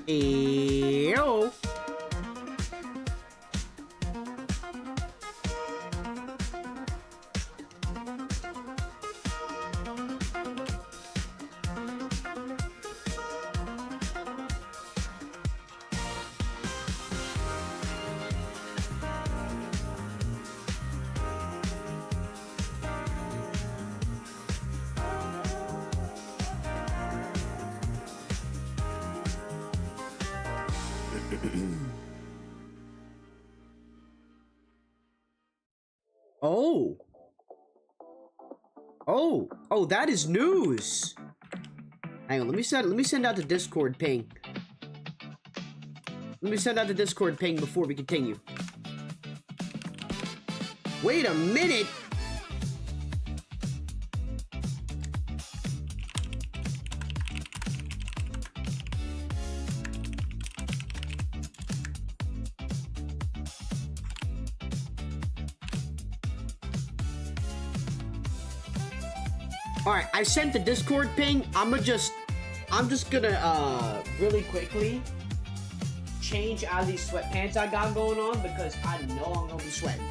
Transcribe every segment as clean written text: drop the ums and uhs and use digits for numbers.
Ew. Oh. Oh, that is news. Hang on, let me send out the Discord ping. Let me send out the Discord ping before we continue. Wait a minute. Alright, I sent the Discord ping. I'm just gonna really quickly change out of these sweatpants I got going on because I know I'm gonna be sweating.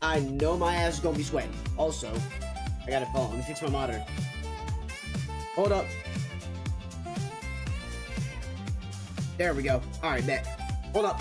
I know my ass is gonna be sweating. Also, I gotta let me fix my monitor. Hold up. There we go. Alright, bet. Hold up.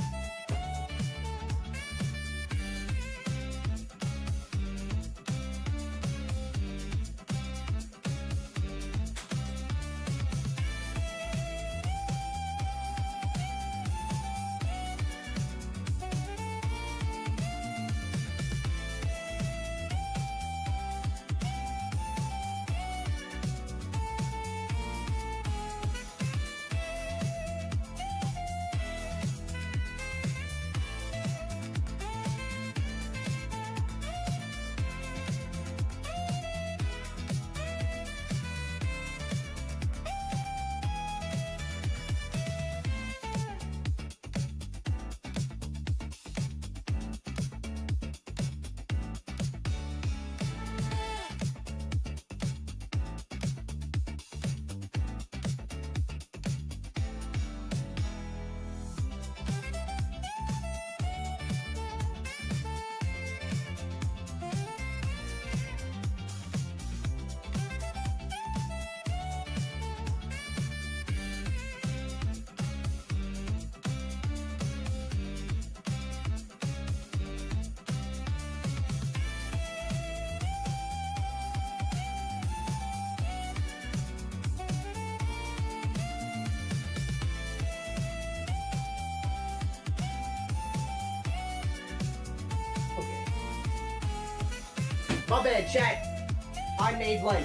My bad, chat. I made, like,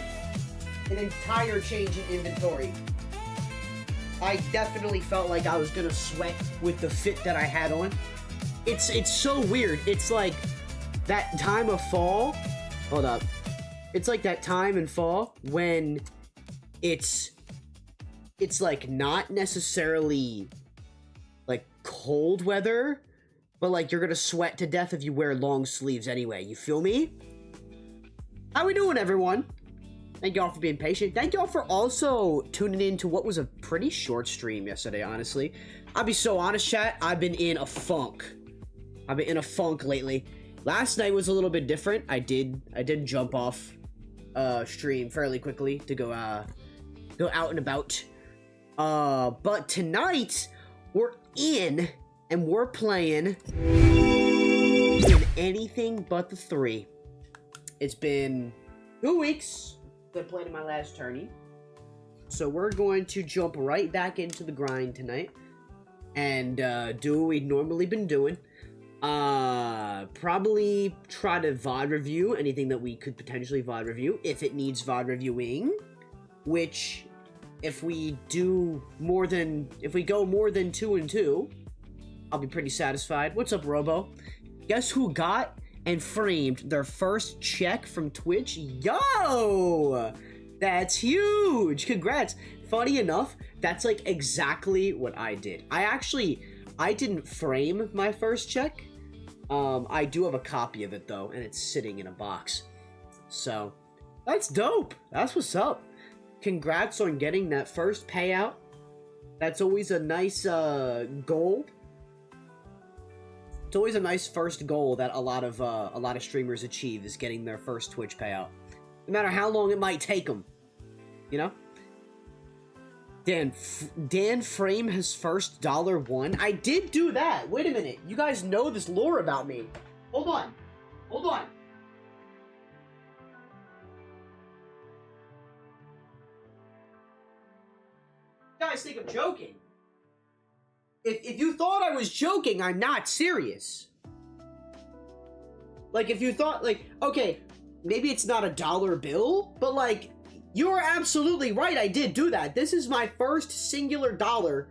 an entire change in inventory. I definitely felt like I was gonna sweat with the fit that I had on. It's so weird. It's like that time of fall. Hold up. It's like that time in fall when it's like not necessarily like cold weather, but like you're gonna sweat to death if you wear long sleeves anyway. You feel me? How we doing, everyone? Thank y'all for being patient. Thank y'all for also tuning in to what was a pretty short stream yesterday, honestly. I'll be so honest, chat. I've been in a funk. I've been in a funk lately. Last night was a little bit different. I did jump off stream fairly quickly to go out and about. But tonight we're in and we're playing in anything but the 3. It's been 2 weeks that I played in my last tourney. So we're going to jump right back into the grind tonight and do what we've normally been doing. Probably try to VOD review anything that we could potentially VOD review if it needs VOD reviewing, which if we go more than 2 and 2, I'll be pretty satisfied. What's up, Robo? Guess who got and framed their first check from Twitch? Yo! That's huge! Congrats! Funny enough, that's like exactly what I did. I didn't frame my first check. I do have a copy of it though, and it's sitting in a box. So, that's dope! That's what's up. Congrats on getting that first payout. That's always a nice, goal. It's always a nice first goal that a lot of streamers achieve, is getting their first Twitch payout. No matter how long it might take them. You know? Dan frame his first $1. I did do that. Wait a minute. You guys know this lore about me. Hold on. Hold on. You guys think I'm joking. If you thought I was joking, I'm not serious. Like, if you thought, like, okay, maybe it's not a dollar bill, but, like, you are absolutely right, I did do that. This is my first singular dollar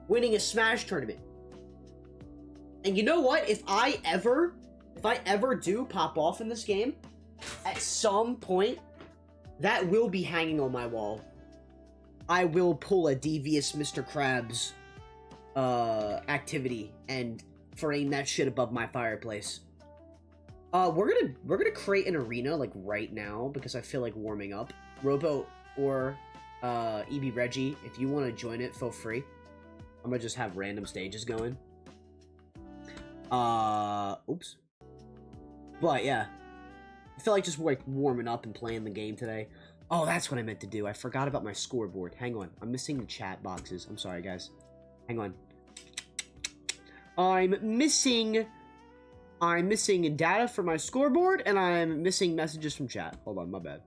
winning a Smash tournament. And you know what? If I ever do pop off in this game, at some point, that will be hanging on my wall. I will pull a devious Mr. Krabs activity and frame that shit above my fireplace. We're gonna create an arena like right now because I feel like warming up. Robo or EB Reggie, if you want to join it, feel free. I'm gonna just have random stages going. Oops. But yeah, I feel like just like warming up and playing the game today. Oh, that's what I meant to do. I forgot about my scoreboard. Hang on, I'm missing the chat boxes. I'm sorry, guys. Hang on. I'm missing data for my scoreboard, and I'm missing messages from chat. Hold on, my bad.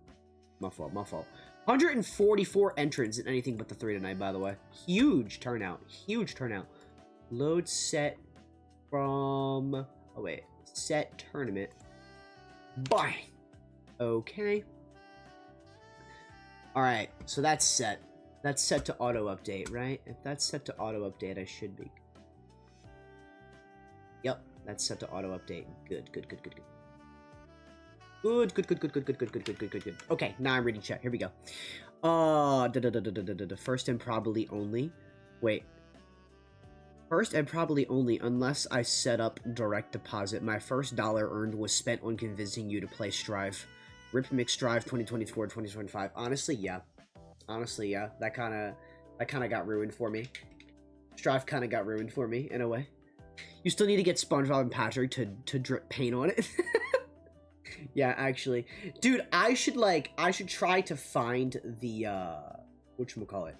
My fault. 144 entrants in anything but the 3 tonight, by the way. Huge turnout. Load set from... Oh, wait. Set tournament. Bye. Okay. Alright, so that's set. That's set to auto-update, right? If that's set to auto-update, I should be... Yep. That's set to auto-update. Good. Okay, now I'm reading chat. Here we go. First and probably only. Wait. First and probably only, unless I set up direct deposit. My first dollar earned was spent on convincing you to play Strive. Rip McStrive 2024-2025. Honestly, yeah. That kind of got ruined for me. Strive kind of got ruined for me, in a way. You still need to get SpongeBob and Patrick to drip paint on it. Yeah, actually. Dude, I should try to find the, whatchamacallit.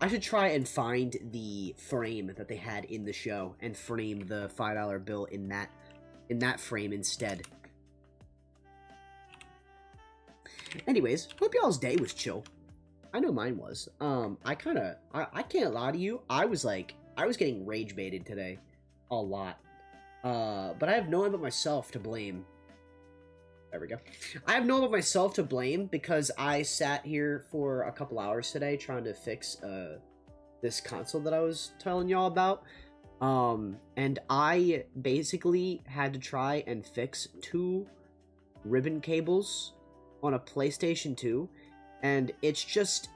I should try and find the frame that they had in the show and frame the $5 bill in that frame instead. Anyways, hope y'all's day was chill. I know mine was. I can't lie to you. I was getting rage baited today. A lot. But I have no one but myself to blame. There we go. I have no one but myself to blame because I sat here for a couple hours today trying to fix this console that I was telling y'all about. And I basically had to try and fix 2 ribbon cables on a PlayStation 2, and it's just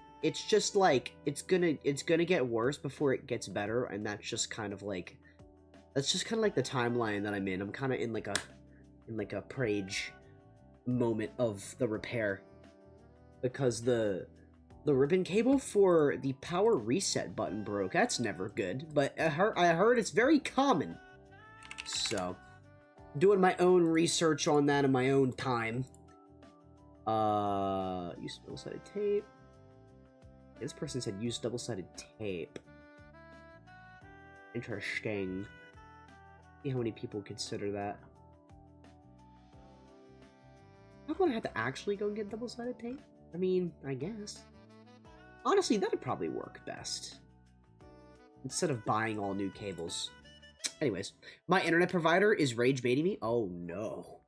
like it's gonna get worse before it gets better, and that's just kind of like the timeline that I'm in. I'm kind of in like a Prage moment of the repair, because the ribbon cable for the power reset button broke. That's never good, but I heard it's very common. So, doing my own research on that in my own time. Use double-sided tape. This person said use double-sided tape. Interesting. See how many people consider that. I'm gonna have to actually go and get double-sided tape? I mean, I guess. Honestly, that'd probably work best. Instead of buying all new cables. Anyways, my internet provider is rage baiting me. Oh no.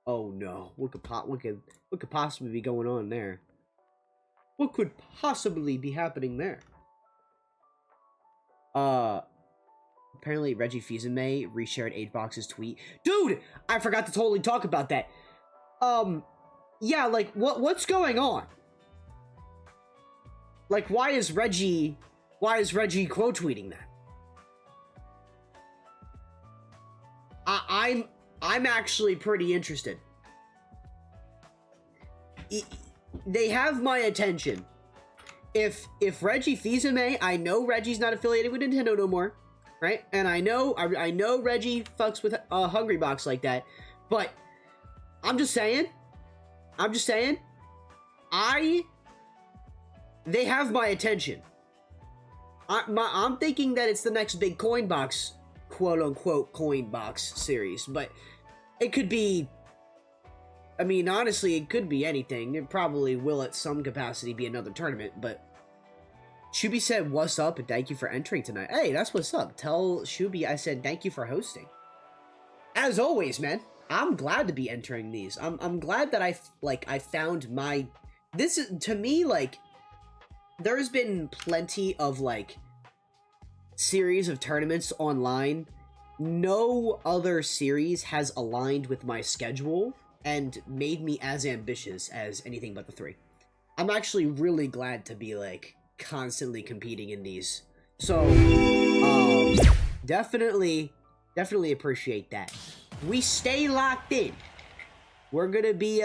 Oh no. What could possibly be going on there? What could possibly be happening there? Apparently Reggie Fils-Aimé reshared HBox's tweet. Dude! I forgot to totally talk about that. Yeah, like, what's going on? Like, why is Reggie quote tweeting that? I'm actually pretty interested. They have my attention. If Reggie Fils-Aimé, I know Reggie's not affiliated with Nintendo no more, right? And I know Reggie fucks with Hungrybox like that, but I'm just saying. They have my attention. I'm thinking that it's the next big coin box, quote-unquote coin box series, but it could be, I mean, honestly, it could be anything. It probably will at some capacity be another tournament, but Shubi said, what's up, and thank you for entering tonight. Hey, that's what's up. Tell Shubi I said thank you for hosting. As always, man, I'm glad to be entering these. I'm glad that I found my, this is, to me, like, there's been plenty of, like, series of tournaments online. No other series has aligned with my schedule and made me as ambitious as anything but the 3. I'm actually really glad to be, like, constantly competing in these. So, definitely appreciate that. We stay locked in. We're gonna be,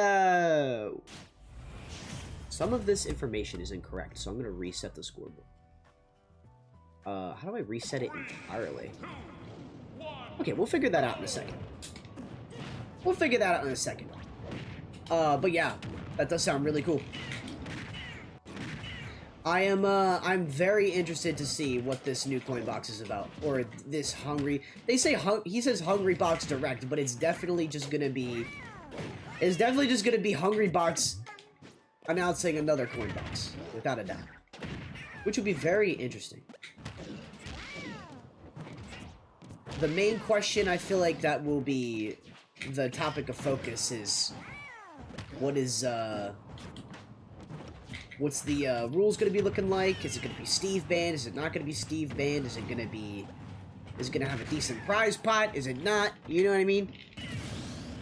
some of this information is incorrect, so I'm gonna reset the scoreboard. How do I reset it entirely? Okay, we'll figure that out in a second. But yeah, that does sound really cool. I'm very interested to see what this new coin box is about, or this he says Hungrybox Direct, but it's definitely just gonna be Hungrybox announcing another coin box, without a doubt, which would be very interesting. The main question I feel like that will be the topic of focus is what's the rules gonna be looking like? Is it gonna be Steve banned? Is it not gonna be Steve banned? Is it gonna have a decent prize pot? Is it not? You know what I mean?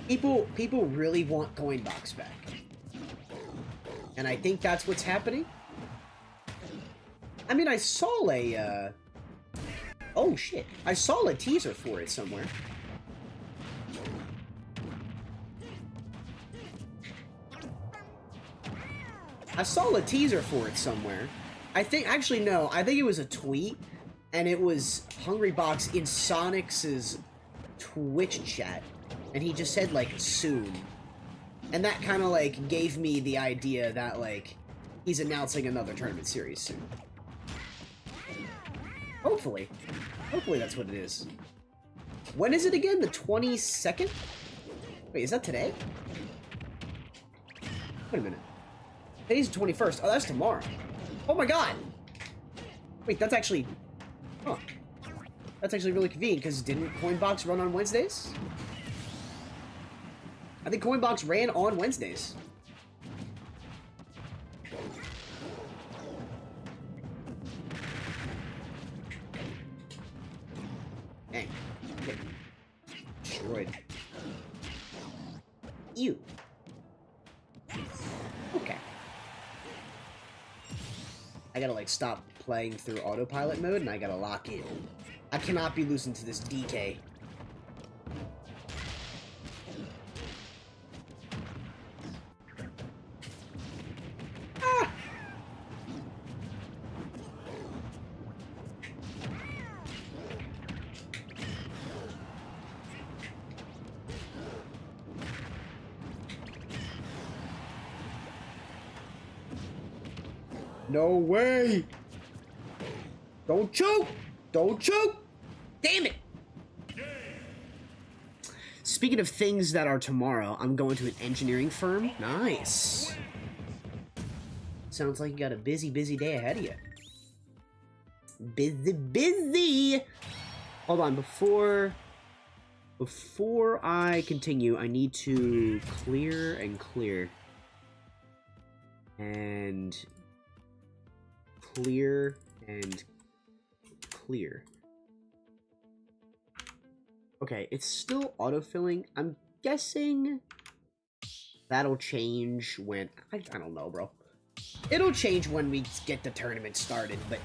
People really want Coinbox back. And I think that's what's happening. I mean, I saw a, oh shit. I saw a teaser for it somewhere. I think, actually, no. I think it was a tweet, and it was Hungrybox in Sonic's Twitch chat, and he just said, like, soon. And that kind of, like, gave me the idea that, like, he's announcing another tournament series soon. Hopefully. Hopefully that's what it is. When is it again? The 22nd? Wait, is that today? Wait a minute. Today's the 21st. Oh, that's tomorrow. Oh my god! Wait, that's actually... Huh. That's actually really convenient, because didn't Coinbox run on Wednesdays? I think Coinbox ran on Wednesdays. Dang. Okay. Destroyed. Ew. Okay. I gotta, like, stop playing through autopilot mode, and I gotta lock in. I cannot be losing to this DK. Ah! No way! Don't choke! Don't choke! Damn it! Speaking of things that are tomorrow, I'm going to an engineering firm. Nice. Sounds like you got a busy, busy day ahead of you. Busy, busy! Hold on, before I continue, I need to clear and clear. And clear and clear. Okay, it's still autofilling. I'm guessing that'll change when... I don't know, bro. It'll change when we get the tournament started, but...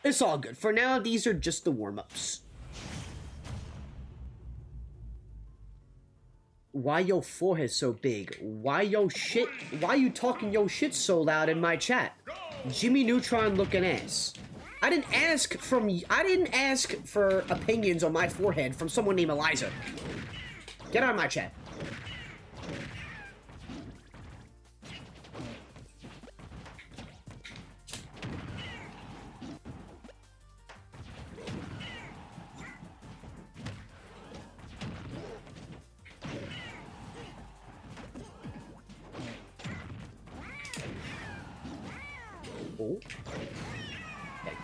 it's all good. For now, these are just the warm-ups. Why your forehead so big? Why you talking your shit so loud in my chat? Jimmy Neutron looking ass. I didn't ask for opinions on my forehead from someone named Eliza. Get out of my chat. Oh. Okay.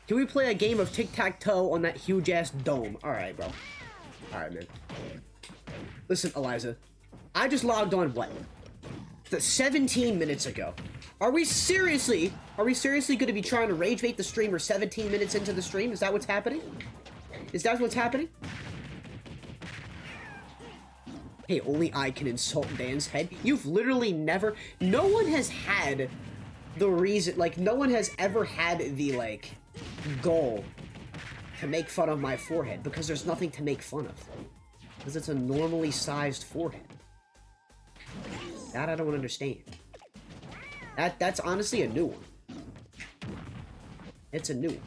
Can we play a game of tic-tac-toe on that huge-ass dome? Alright, bro. Alright, man. Listen, Eliza. I just logged on, what? 17 minutes ago. Are we seriously going to be trying to rage bait the streamer 17 minutes into the stream? Is that what's happening? Is that what's happening? Hey, only I can insult Dan's head. You've literally never... no one has had the reason... like, no one has ever had the, like, goal to make fun of my forehead, because there's nothing to make fun of. Because it's a normally sized forehead. That I don't understand. That's honestly a new one. It's a new one.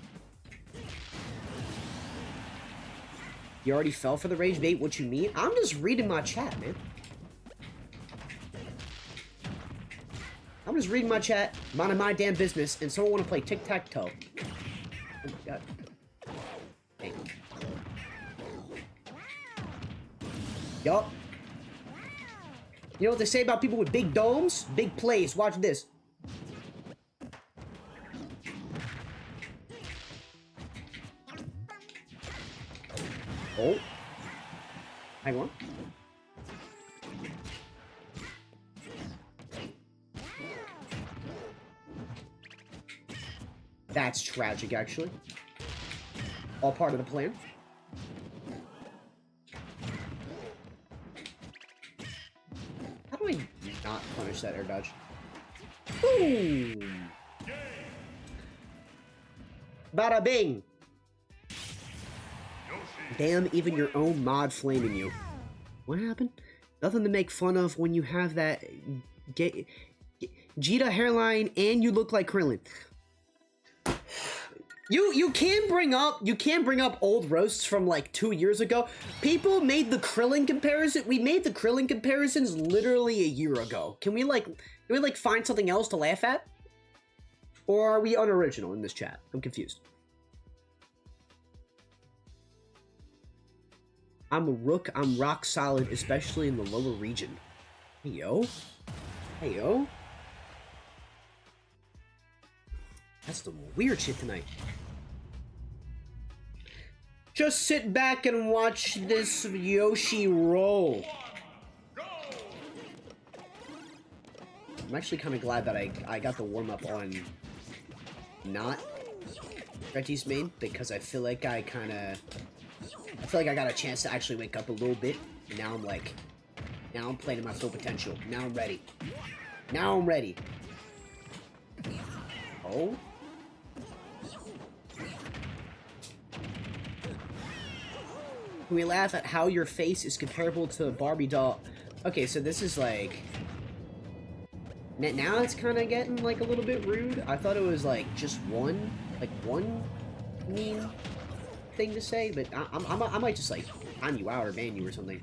You already fell for the rage bait? What you mean? I'm just reading my chat, man. I'm just reading my chat, minding my damn business, and someone want to play tic-tac-toe. Oh my god. Dang. Yup. You know what they say about people with big domes? Big plays. Watch this. Oh. Hang on. That's tragic, actually. All part of the plan. How do I not punish that air dodge? Boom! Bada bing! Damn, even your own mod flaming you. What happened? Nothing to make fun of when you have that Jita hairline and you look like Krillin. You can bring up old roasts from like 2 years ago. People made the Krillin comparison. We made the Krillin comparisons literally a year ago. Can we find something else to laugh at? Or are we unoriginal in this chat? I'm confused. I'm a rook, I'm rock solid, especially in the lower region. Hey, yo. Hey, yo. That's some weird shit tonight. Just sit back and watch this Yoshi roll. I'm actually kind of glad that I got the warm-up on not Reggie's main, because I feel like I got a chance to actually wake up a little bit, and now I'm like, now I'm playing to my full potential. Now I'm ready. Now I'm ready. Oh. We laugh at how your face is comparable to a Barbie doll. Okay, so this is like... Now it's kind of getting like a little bit rude. I thought it was like just one mean thing to say, but I might just like time you out or ban you or something.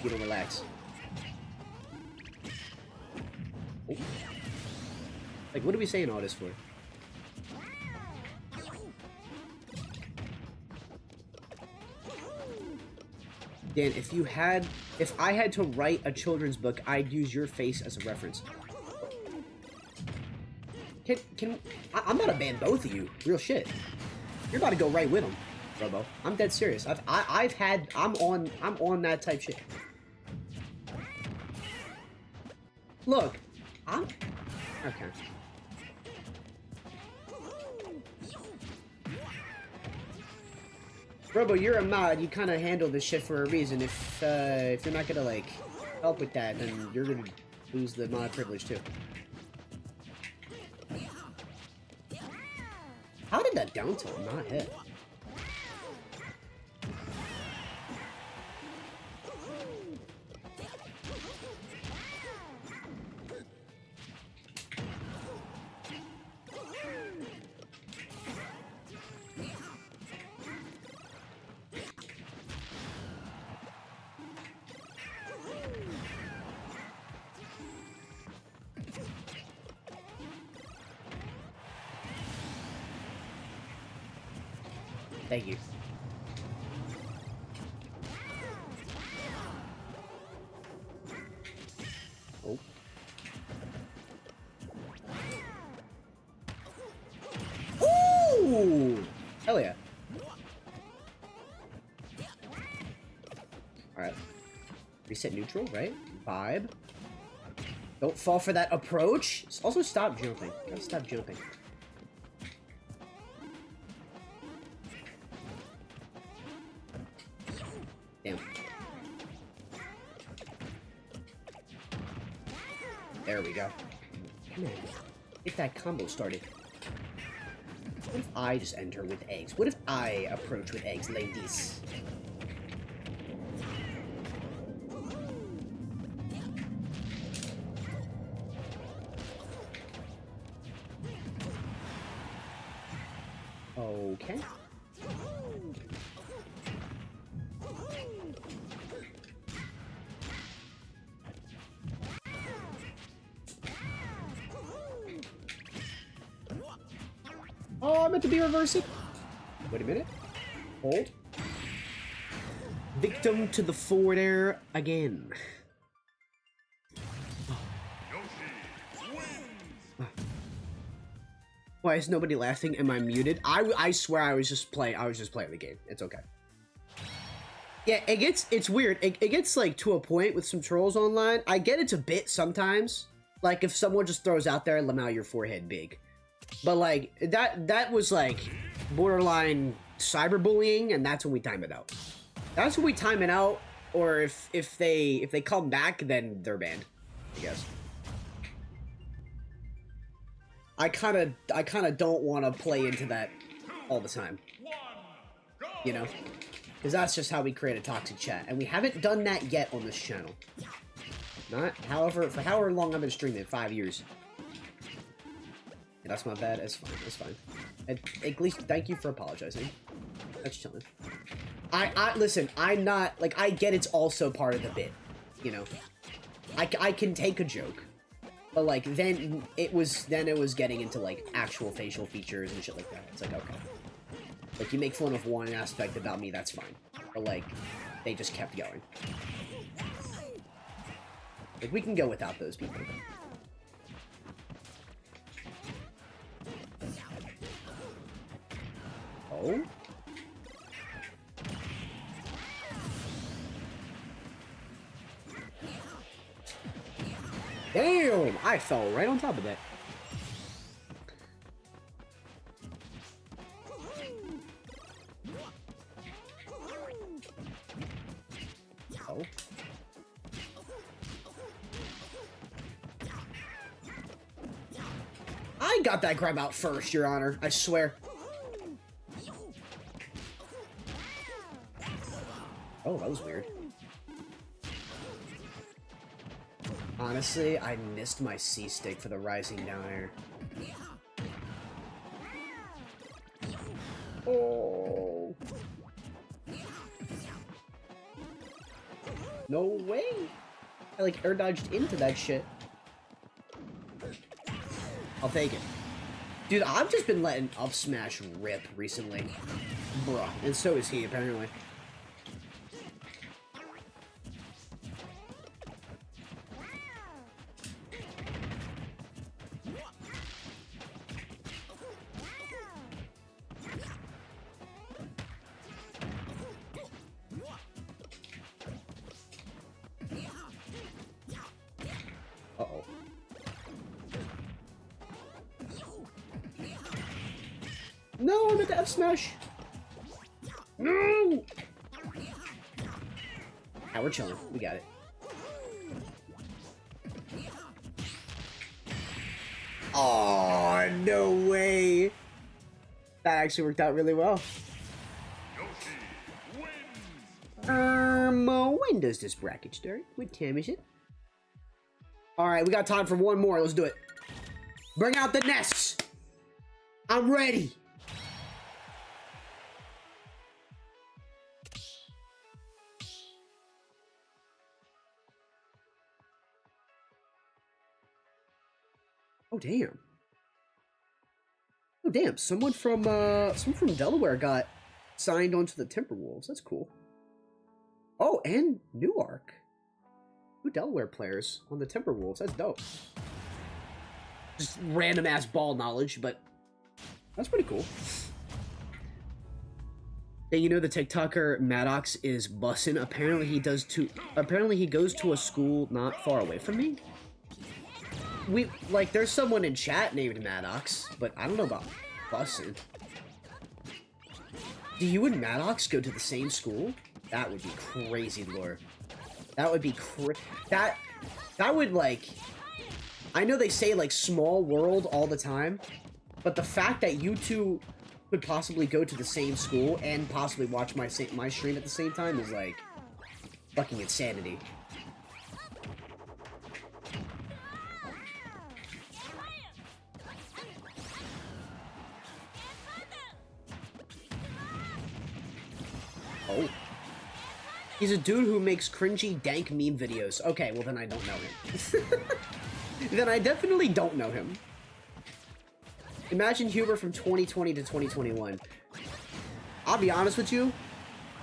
You don't relax. Oh. Like, what are we saying all this for? Dan, if I had to write a children's book, I'd use your face as a reference. I'm about to ban both of you. Real shit. You're about to go right with them, Robo. I'm dead serious. I'm on that type shit. Look, okay. Robo, you're a mod. You kind of handle this shit for a reason. If you're not gonna like help with that, then you're gonna lose the mod privilege too. How did that down tilt not hit? Thank you. Oh. Ooh! Hell yeah. Alright. Reset neutral, right? Vibe. Don't fall for that approach. Also stop jumping. Gotta stop jumping. Damn. There we go. Come on. Get that combo started. What if I just enter with eggs? What if I approach with eggs like this? Okay. Oh, I meant to be reversing. Wait a minute. Hold. Victim to the forward air again. Why is nobody laughing? Am I muted? I swear I was just playing the game. It's okay. Yeah, it's weird. It gets like to a point with some trolls online. I get it's a bit sometimes. Like if someone just throws out there, "Lamau, your forehead big." But like that was like borderline cyberbullying, and that's when we time it out. That's when we time it out, or if they come back, then they're banned, I guess. I kind of don't want to play into that all the time, you know, because that's just how we create a toxic chat, and we haven't done that yet on this channel. Not, however, for however long I've been streaming, 5 years. Yeah, that's my bad. It's fine. It's fine. At least thank you for apologizing. That's chilling. Listen. I'm not like, I get it's also part of the bit. You know, I can take a joke, but like then it was getting into like actual facial features and shit like that. It's like, okay, like you make fun of one aspect about me, that's fine. But like they just kept going. Like we can go without those people. Oh? Damn! I fell right on top of that. Oh. I got that grab out first, Your Honor. I swear. Oh, that was weird. Honestly, I missed my C-stick for the rising down air. Oh. No way. I like air dodged into that shit. I'll take it. Dude, I've just been letting up smash rip recently. Bruh. And so is he, apparently. Uh-oh. No, I'm at the F smash. No! Ah, we're chilling. We got it. Oh, no way. That actually worked out really well. When does this bracket start? What time is it? Alright, we got time for one more. Let's do it. Bring out the nests. I'm ready. Oh, damn. Oh, damn. Someone from Delaware got signed onto the Timberwolves. That's cool. Oh, and Newark. 2 Delaware players on the Timberwolves. That's dope. Just random ass ball knowledge, but that's pretty cool. And you know the TikToker Maddox is bussin'. Apparently he does too. Apparently he goes to a school not far away from me. There's someone in chat named Maddox, but I don't know about bussin'. Do you and Maddox go to the same school? That would be crazy, Lord. That would be that would, like... I know they say, like, small world all the time, but the fact that you two could possibly go to the same school and possibly watch my stream at the same time is, like, fucking insanity. Oh. He's a dude who makes cringy, dank meme videos. Okay, well then I don't know him. Then I definitely don't know him. Imagine humor from 2020 to 2021. I'll be honest with you.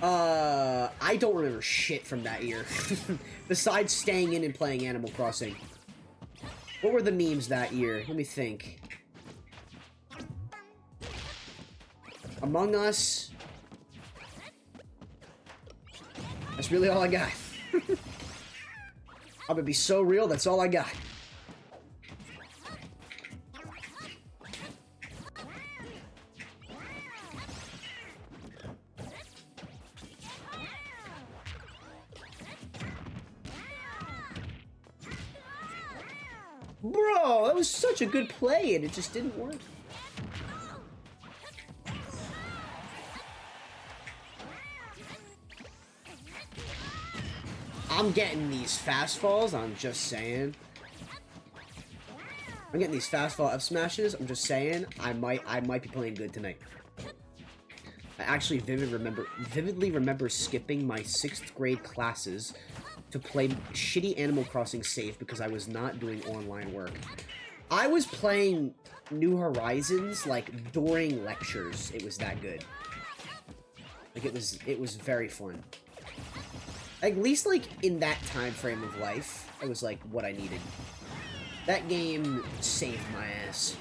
I don't remember shit from that year. Besides staying in and playing Animal Crossing. What were the memes that year? Let me think. Among Us. That's really all I got. I'm gonna be so real, that's all I got. Bro, that was such a good play and it just didn't work. I'm getting these fast falls, I'm just saying. I'm getting these fast fall F smashes, I'm just saying. I might be playing good tonight. I actually vividly remember skipping my 6th grade classes to play shitty Animal Crossing safe because I was not doing online work. I was playing New Horizons like during lectures. It was that good. Like it was very fun. At least, like, in that time frame of life, it was, like, what I needed. That game saved my ass.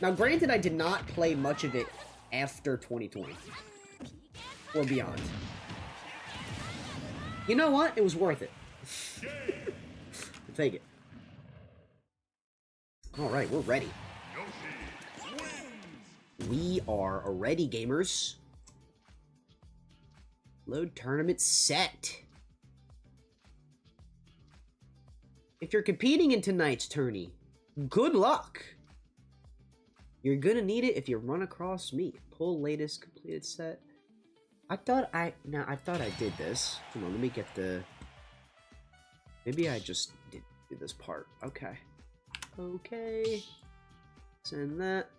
Now, granted, I did not play much of it after 2020. Or beyond. You know what? It was worth it. take it. Alright, we're ready. We are ready, gamers. Load tournament set. If you're competing in tonight's tourney, good luck. You're gonna need it if you run across me. Pull latest completed set. I thought I did this. Hold on, let me get the... Maybe I just did do this part. Okay. Okay. Send that.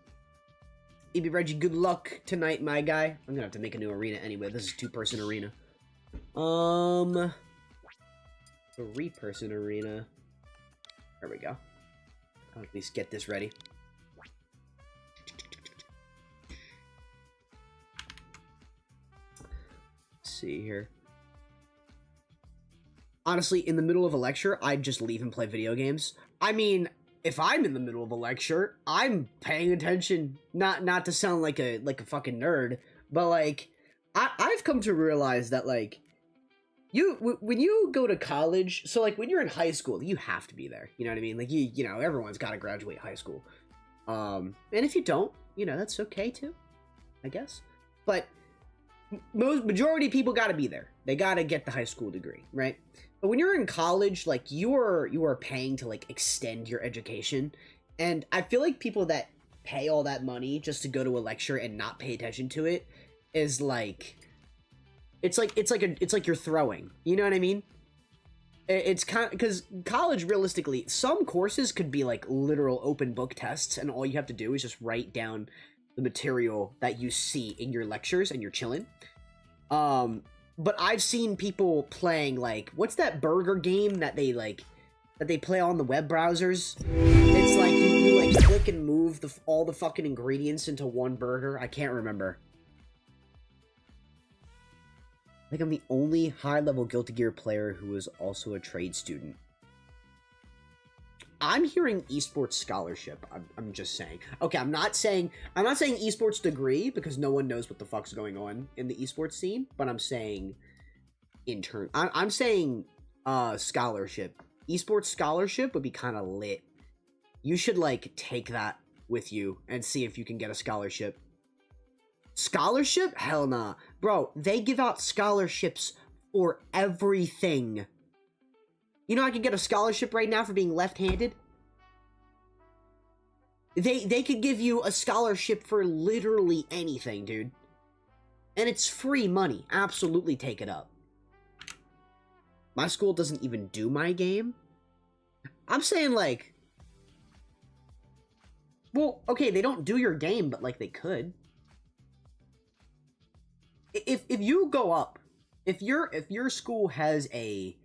EB Reggie, good luck tonight, my guy. I'm gonna have to make a new arena anyway. This is a 2-person arena. 3-person arena. There we go. I'll at least get this ready. Let's see here. Honestly, in the middle of a lecture, I'd just leave and play video games. I mean, if I'm in the middle of a lecture, I'm paying attention. Not to sound like a fucking nerd, but like, I've come to realize that like, when you go to college, so like when you're in high school, you have to be there. You know what I mean? Like you know, everyone's got to graduate high school. And if you don't, you know, that's okay too, I guess. But majority of people got to be there. They got to get the high school degree, right? But when you're in college, like you are paying to like extend your education, and I feel like people that pay all that money just to go to a lecture and not pay attention to it is like, it's like you're throwing. You know what I mean? It's kind of because college, realistically, some courses could be like literal open book tests, and all you have to do is just write down the material that you see in your lectures, and you're chilling. But I've seen people playing, like, what's that burger game that they play on the web browsers? It's like, you like, click and move all the fucking ingredients into one burger. I can't remember. I think I'm the only high-level Guilty Gear player who is also a trade student. I'm hearing esports scholarship. I'm just saying. Okay, I'm not saying esports degree because no one knows what the fuck's going on in the esports scene, but I'm saying I'm saying scholarship. Esports scholarship would be kind of lit. You should like take that with you and see if you can get a scholarship. Scholarship? Hell nah. Bro, they give out scholarships for everything. You know I could get a scholarship right now for being left-handed? They could give you a scholarship for literally anything, dude. And it's free money. Absolutely take it up. My school doesn't even do my game. I'm saying, like... Well, okay, they don't do your game, but, like, they could. If you go up... If your school has a...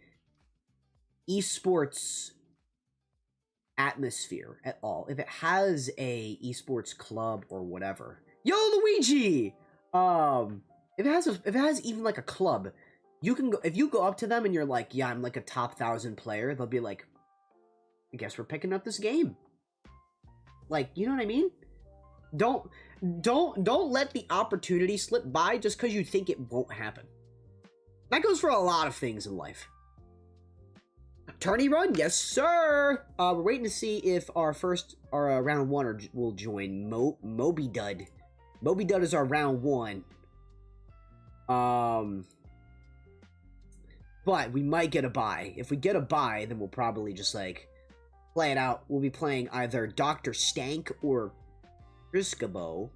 esports atmosphere at all, if it has a esports club or whatever, yo Luigi, if it has even like a club, you can go, if you go up to them and you're like, yeah, I'm like a top 1,000 player, they'll be like, I guess we're picking up this game. Like, you know what I mean? Don't let the opportunity slip by just because you think it won't happen. That goes for a lot of things in life. Tourney run? Yes, sir! We're waiting to see if our round one will join. Moby Dud. Moby Dud is our round one. But we might get a bye. If we get a bye, then we'll probably just, like, play it out. We'll be playing either Dr. Stank or Friscabo.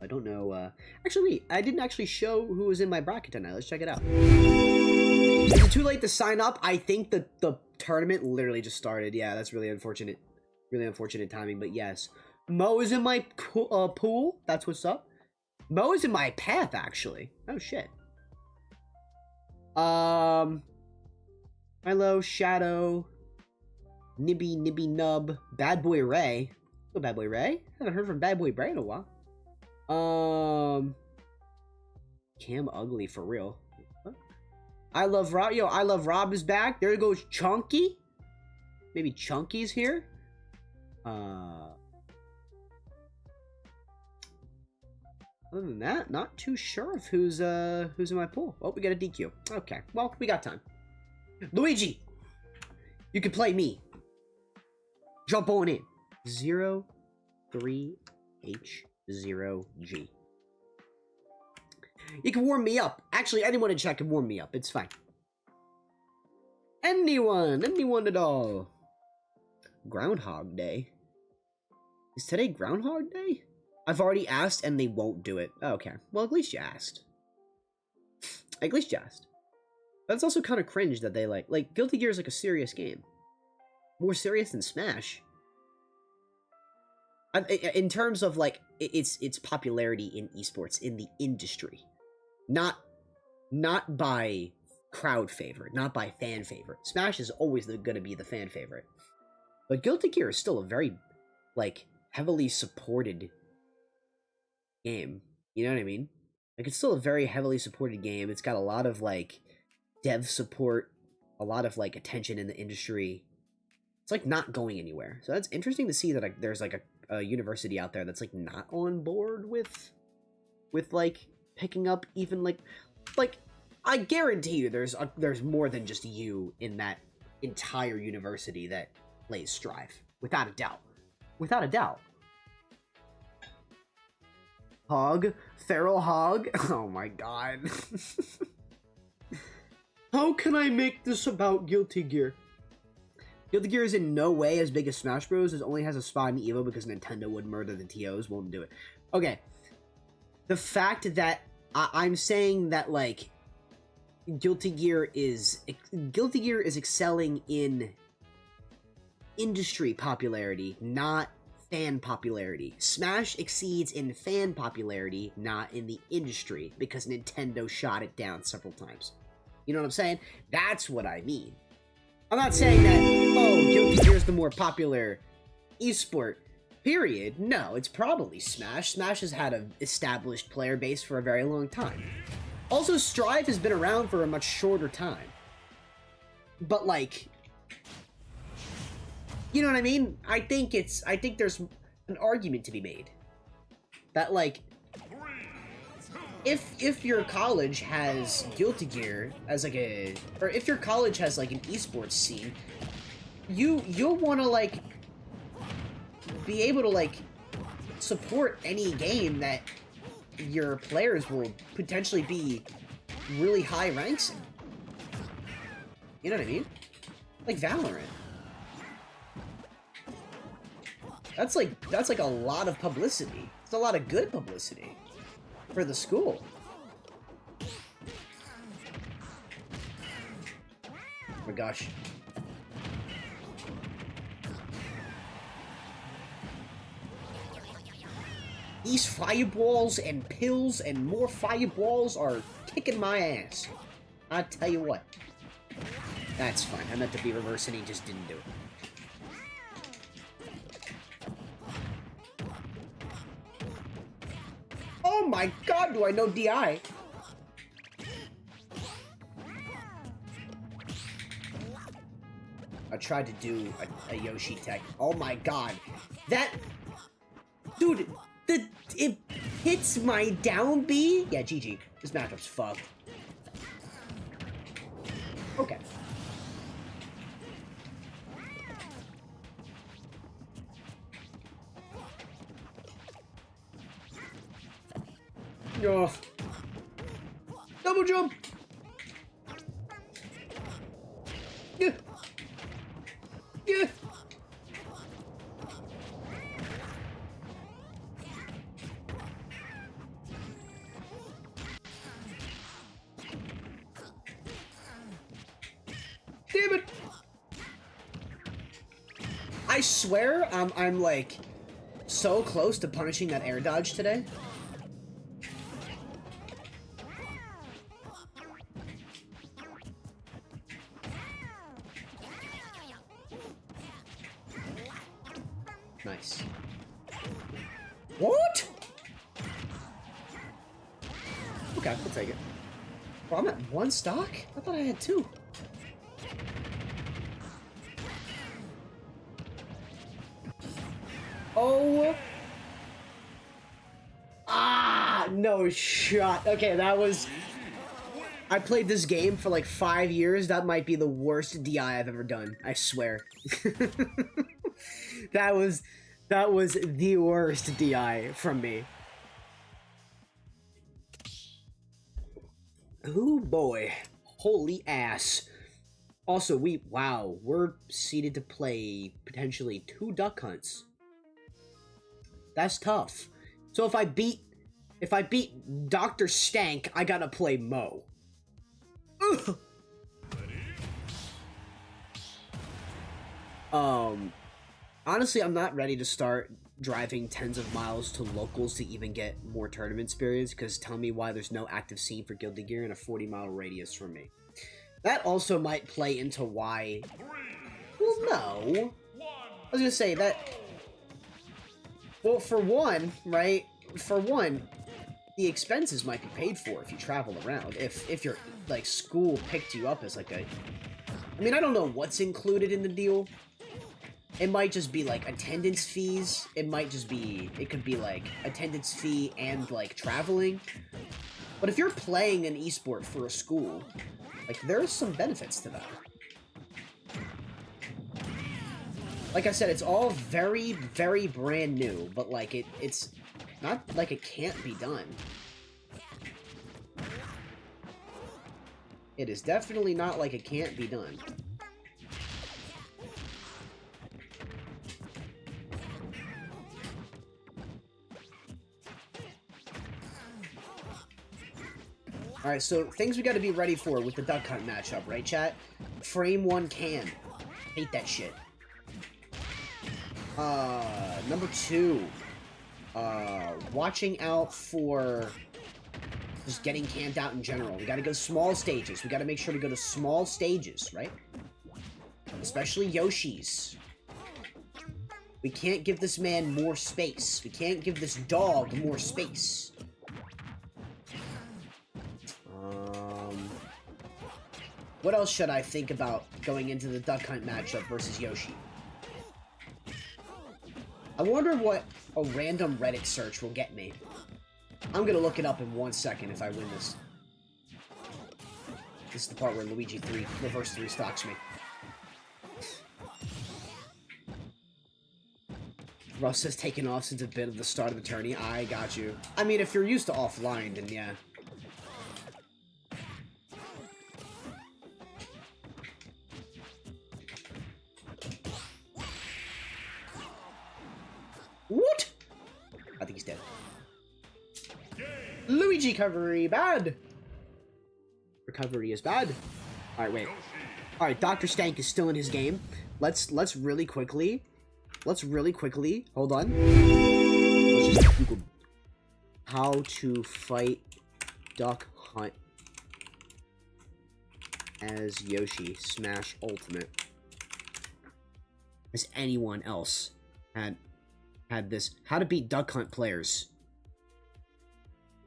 I don't know, actually, wait, I didn't actually show who was in my bracket tonight. Let's check it out. Is it too late to sign up? I think the tournament literally just started. Yeah, that's really unfortunate. Really unfortunate timing, but yes. Mo is in my pool. That's what's up. Mo is in my path, actually. Oh, shit. Milo, Shadow, Nibby Nub, Bad Boy Ray. Oh, Bad Boy Ray? Haven't heard from Bad Boy Ray in a while. Cam Ugly, for real. What? I Love Rob. Yo, I Love Rob is back. There goes Chunky. Maybe Chunky's here. Other than that, not too sure of who's in my pool. Oh, we got a DQ. Okay, well, we got time. Luigi, You could play me. Jump on in. 03H0G. You can warm me up. Actually, anyone in chat can warm me up. It's fine. Anyone at all. Groundhog Day. Is today Groundhog Day? I've already asked and they won't do it. Oh, okay. Well, at least you asked. At least you asked. That's also kind of cringe that they like Guilty Gear is like a serious game. More serious than Smash. In terms of like its popularity in esports, in the industry. Not by crowd favorite, not by fan favorite. Smash is always going to be the fan favorite. But Guilty Gear is still a very, like, heavily supported game. You know what I mean? Like, it's still a very heavily supported game. It's got a lot of, like, dev support, a lot of, like, attention in the industry. It's, like, not going anywhere. So that's interesting to see that like, there's, like, a university out there that's, like, not on board with like, picking up even, like, I guarantee you there's more than just you in that entire university that plays Strive. Without a doubt. Without a doubt. Hog? Feral Hog? Oh my god. How can I make this about Guilty Gear? Guilty Gear is in no way as big as Smash Bros. It only has a spot in EVO because Nintendo would murder the TOs, won't do it. Okay. The fact that I'm saying that, like, Guilty Gear is excelling in industry popularity, not fan popularity. Smash exceeds in fan popularity, not in the industry, because Nintendo shot it down several times. You know what I'm saying? That's what I mean. I'm not saying that, oh, Guilty Gear is the more popular esport, period. No, it's probably Smash. Smash has had an established player base for a very long time. Also, Strive has been around for a much shorter time. But, like, you know what I mean? I think there's an argument to be made that, like, if your college has Guilty Gear as like or if your college has like an esports scene, you'll want to like be able to like support any game that your players will potentially be really high ranks in. You know what I mean? Like Valorant. That's like a lot of publicity. It's a lot of good publicity for the school. Oh my gosh. These fireballs and pills and more fireballs are kicking my ass. I tell you what. That's fine. I meant to be reverse and he just didn't do it. Oh my god, do I know DI? I tried to do a Yoshi tech. Oh my god. That... Dude, it hits my down B? Yeah, GG. This matchup's fucked. Okay. Oh. Double jump! Yeah. Yeah. Damn it! I swear I'm like so close to punishing that air dodge today. Nice. What? Okay, I'll take it. Well, I'm at one stock? I thought I had two. Oh. Ah, no shot. Okay, that was... I played this game for like 5 years. That might be the worst DI I've ever done. I swear. That was the worst DI from me. Oh boy. Holy ass. Also, we're seeded to play potentially 2 duck hunts. That's tough. So if I beat Dr. Stank, I gotta play Mo. Ugh. Honestly, I'm not ready to start driving tens of miles to locals to even get more tournament experience, because tell me why there's no active scene for Guilty Gear in a 40-mile radius from me. That also might play into why... Well, no. I was gonna say that... Well, for one, right? For one, the expenses might be paid for if you travel around. If your, like, school picked you up as, like, a... I mean, I don't know what's included in the deal. It might just be, like, attendance fees. It might just be... It could be, like, attendance fee and, like, traveling. But if you're playing an esport for a school, like, there's some benefits to that. Like I said, it's all very, very brand new, but, like, it's not like it can't be done. It is definitely not like it can't be done. Alright, so things we gotta be ready for with the Duck Hunt matchup, right, chat? Frame 1 can. Hate that shit. Number 2. Watching out for just getting camped out in general. We gotta go small stages. We gotta make sure to go to small stages, right? Especially Yoshi's. We can't give this man more space. We can't give this dog more space. What else should I think about going into the Duck Hunt matchup versus Yoshi? I wonder what a random Reddit search will get me. I'm gonna look it up in 1 second if I win this. This is the part where Luigi reverse 3 stocks me. Russ has taken off since a bit of the start of the tourney. I got you. I mean, if you're used to offline, then yeah. What? I think he's dead. Luigi recovery bad. Recovery is bad. All right, wait. All right, Dr. Stank is still in his game. Let's really quickly. Hold on. Let's just Google how to fight Duck Hunt as Yoshi Smash Ultimate. Has anyone else had this? How to beat Duck Hunt players.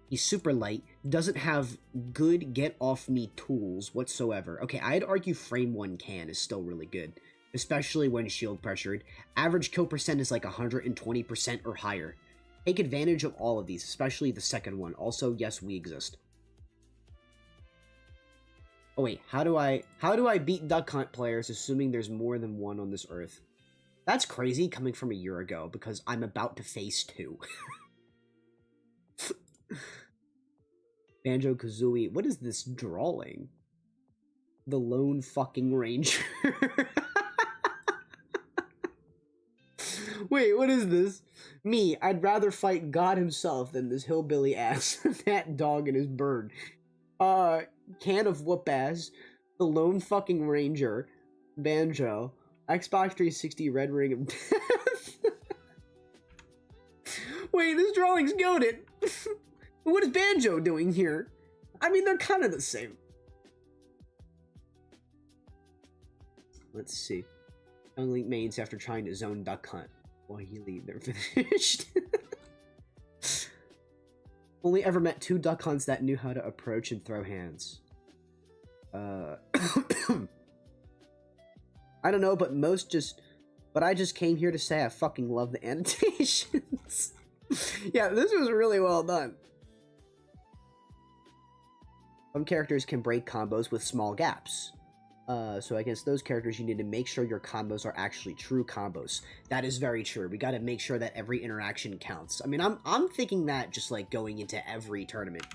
He's super light, doesn't have good get-off-me tools whatsoever. Okay, I'd argue Frame 1 can is still really good, especially when shield pressured. Average kill percent is like 120% or higher. Take advantage of all of these, especially the second one. Also, yes, we exist. Oh wait, how do I beat Duck Hunt players assuming there's more than one on this earth? That's crazy coming from a year ago, because I'm about to face 2. Banjo-Kazooie. What is this drawing? The Lone Fucking Ranger. Wait, what is this? Me, I'd rather fight God himself than this hillbilly ass. That dog and his bird. Can of whoop ass. The Lone Fucking Ranger. Banjo. Xbox 360 Red Ring of Death. Wait, this drawing's goated. What is Banjo doing here? I mean, they're kind of the same. Let's see. Young Link mains after trying to zone Duck Hunt. While you leave, they're finished. Only ever met 2 Duck Hunts that knew how to approach and throw hands. I don't know, but I just came here to say I fucking love the annotations. Yeah, this was really well done. Some characters can break combos with small gaps. So against those characters, you need to make sure your combos are actually true combos. That is very true. We got to make sure that every interaction counts. I mean, I'm thinking that just like going into every tournament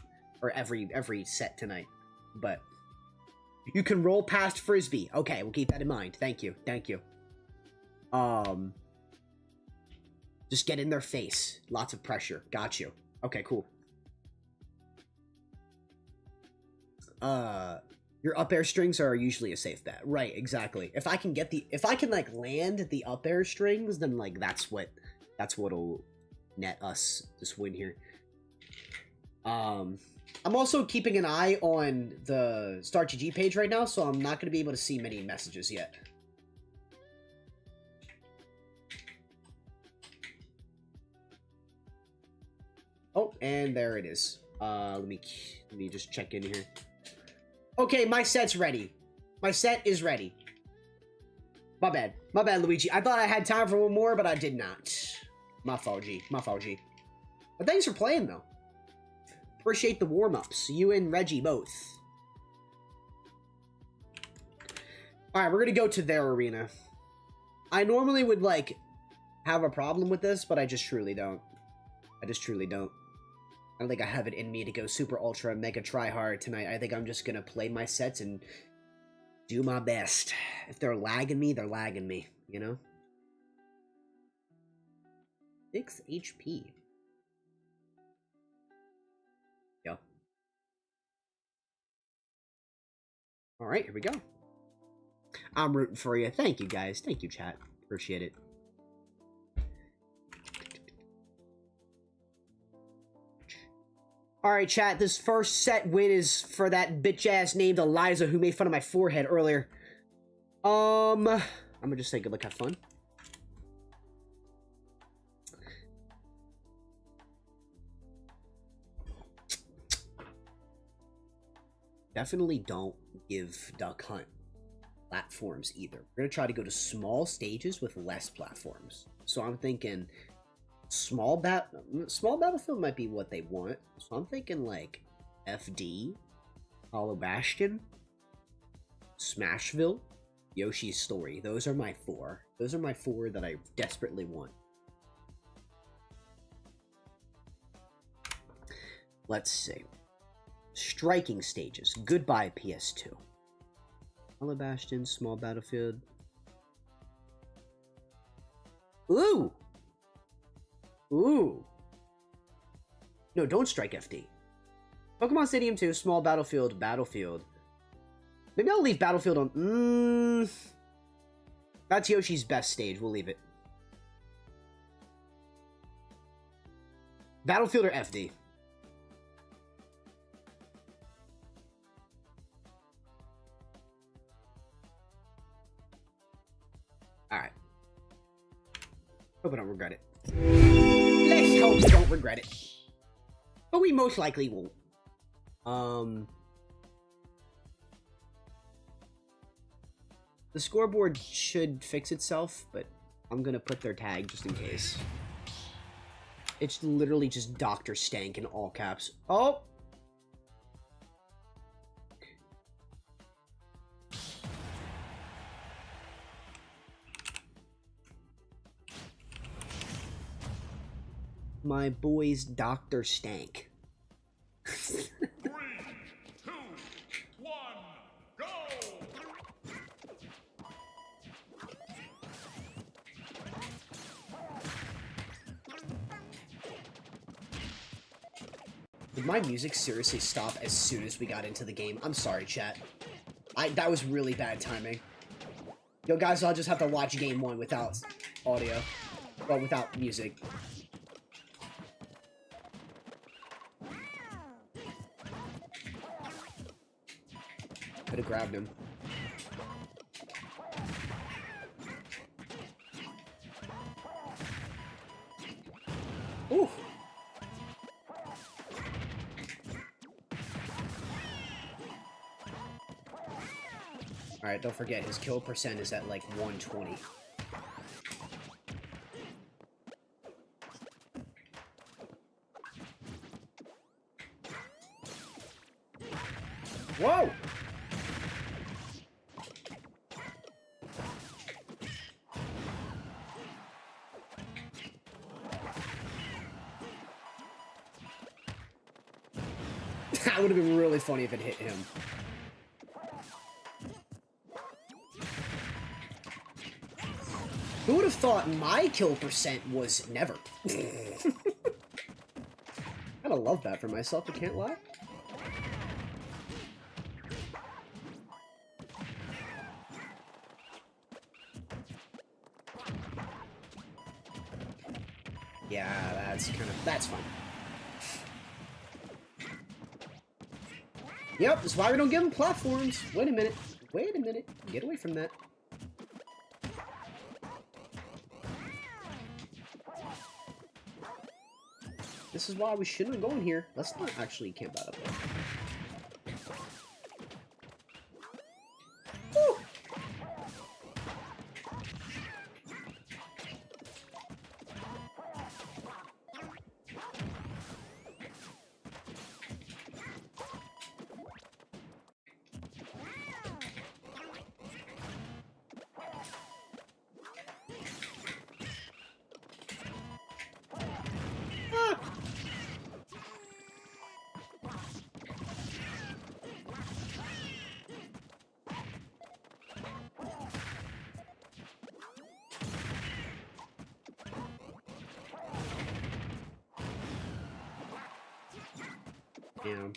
or every set tonight. But you can roll past Frisbee. Okay, we'll keep that in mind. Thank you. Thank you. Just get in their face. Lots of pressure. Got you. Okay, cool. Your up air strings are usually a safe bet. Right, exactly. If I can like land the up air strings, then like that's what'll net us this win here. I'm also keeping an eye on the StartGG page right now, so I'm not going to be able to see many messages yet. Oh, and there it is. Let me just check in here. Okay, my set's ready. My set is ready. My bad. My bad, Luigi. I thought I had time for one more, but I did not. My fault, G. My fault, G. But thanks for playing, though. Appreciate the warm-ups. You and Reggie both. Alright, we're gonna go to their arena. I normally would, like, have a problem with this, but I just truly don't. I just truly don't. I don't think I have it in me to go super ultra mega try hard tonight. I think I'm just gonna play my sets and do my best. If they're lagging me, they're lagging me, you know? 6 HP. Yo. Alright, here we go. I'm rooting for you. Thank you, guys. Thank you, chat. Appreciate it. Alright, chat, this first set win is for that bitch-ass named Eliza who made fun of my forehead earlier. I'm gonna just say good luck, have fun. Definitely don't give Duck Hunt platforms either. We're gonna try to go to small stages with less platforms. So I'm thinking... Small Battlefield might be what they want. So I'm thinking like FD, Hollow Bastion, Smashville, Yoshi's Story. Those are my 4. Those are my 4 that I desperately want. Let's see. Striking stages. Goodbye PS2. Hollow Bastion, Small Battlefield. Ooh! Ooh. No, don't strike FD. Pokemon Stadium 2, Small Battlefield, Battlefield. Maybe I'll leave Battlefield on... That's Yoshi's best stage. We'll leave it. Battlefield or FD? Alright. Hope I don't regret it. Let's hope we don't regret it. But we most likely won't. The scoreboard should fix itself, but I'm gonna put their tag just in case. It's literally just Dr. Stank in all caps. Oh! My boy's Dr. Stank. 3, 2, 1, go! Did my music seriously stop as soon as we got into the game? I'm sorry, chat. That was really bad timing. Yo, guys, I'll just have to watch game 1 without audio. Well, without music. Could have grabbed him. Ooh. Alright, don't forget, his kill percent is at like 120. Whoa! That would have been really funny if it hit him. Who would have thought my kill percent was never? I kinda love that for myself, I can't lie. Yeah, that's fine. Yep, that's why we don't give them platforms. Wait a minute. Wait a minute. Get away from that. This is why we shouldn't have gone here. Let's not actually camp out up there. Woo! Damn.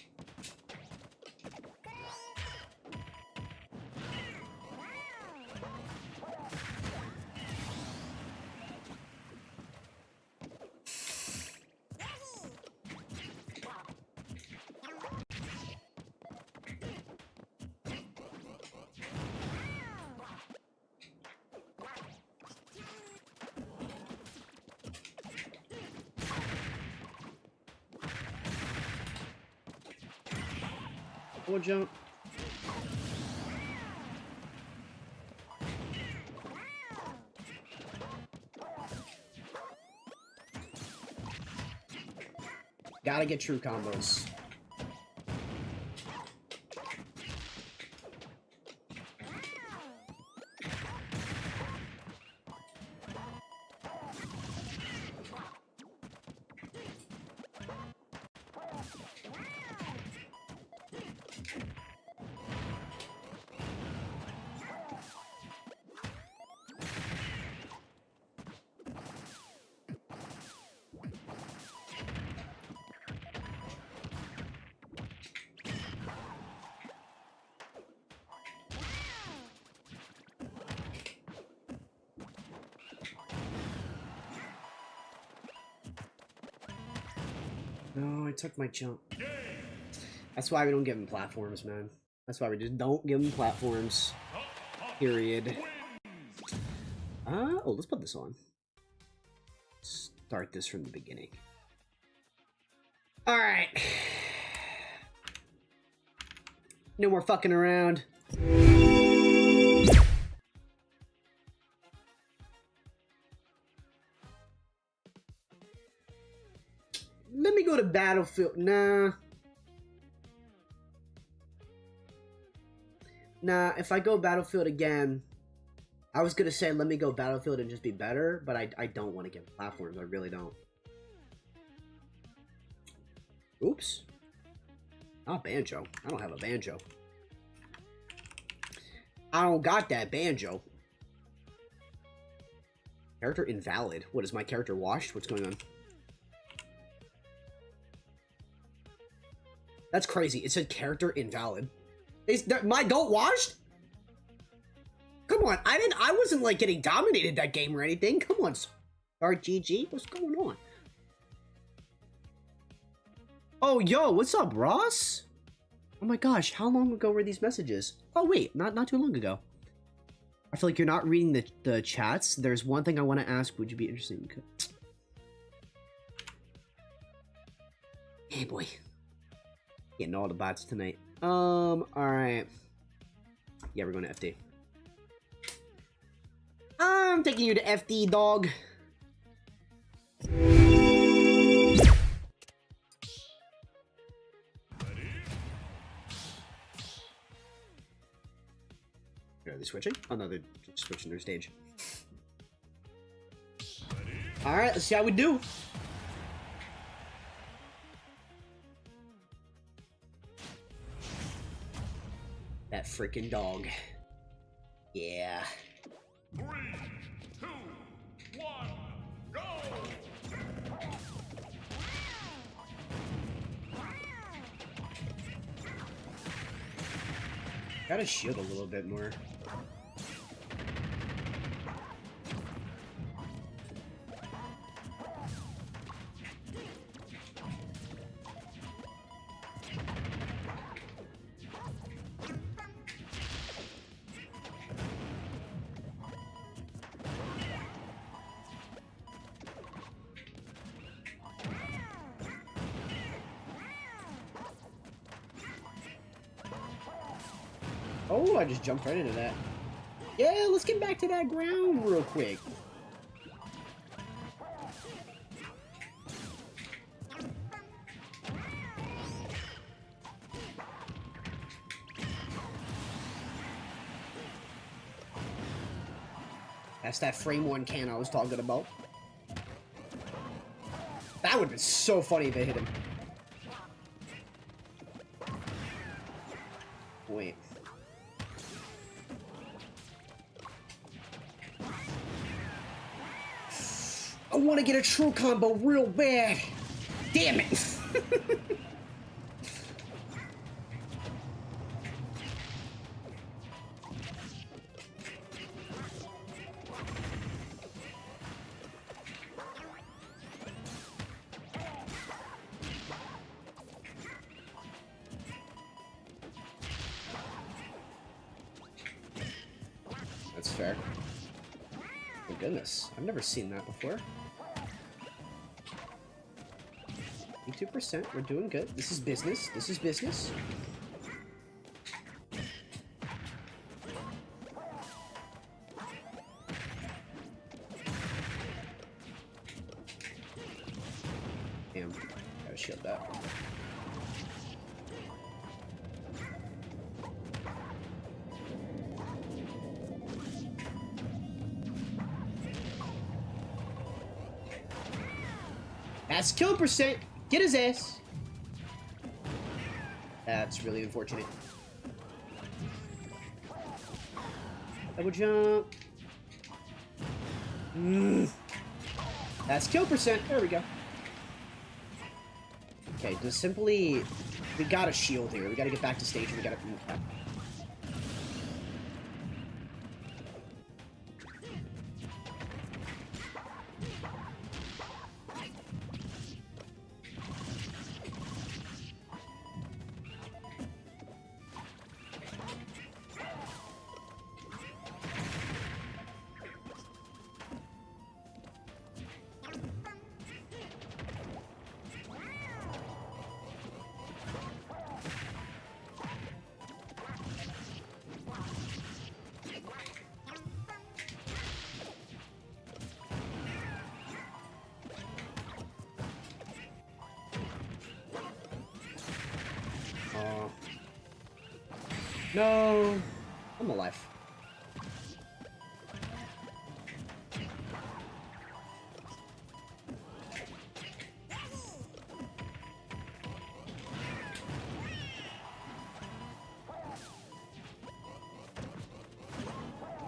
One jump. Gotta get true combos. No, I took my jump. That's why we don't give them platforms, man. That's why we just don't give them platforms. Period. Oh, let's put this on. Start this from the beginning. Alright. No more fucking around. Let me go to Battlefield. Nah, if I go Battlefield again, I was gonna say let me go Battlefield and just be better, but I don't want to get platforms. I really don't. Oops. Oh, banjo. I don't have a banjo. I don't got that banjo. Character invalid. What, is my character washed? What's going on? That's crazy. It said character invalid. My goat washed? Come on. I wasn't like getting dominated that game or anything. Come on. RGG? What's going on? Oh, yo, what's up, Ross? Oh my gosh, how long ago were these messages? Oh wait, not too long ago. I feel like you're not reading the chats. There's one thing I want to ask. Would you be interested in... Hey boy. Getting all the bots tonight. Alright. Yeah, we're going to FD. I'm taking you to FD, dog. Are they switching? Oh no, they're just switching their stage. Alright, let's see how we do. That freaking dog. Yeah. 3, 2, 1, go! Gotta shield a little bit more. Oh, I just jumped right into that. Yeah, let's get back to that ground real quick. That's that frame 1 can I was talking about. That would have been so funny if they hit him. Wait. I want to get a true combo real bad. Damn it. That's fair. Oh goodness, I've never seen that before. 2%, we're doing good. This is business. This is business. Damn, gotta shield that. That's kill percent. Get his ass. That's really unfortunate. Double jump. That's kill percent. There we go. Okay, just simply... We gotta shield here. We gotta get back to stage and we gotta... No, I'm alive.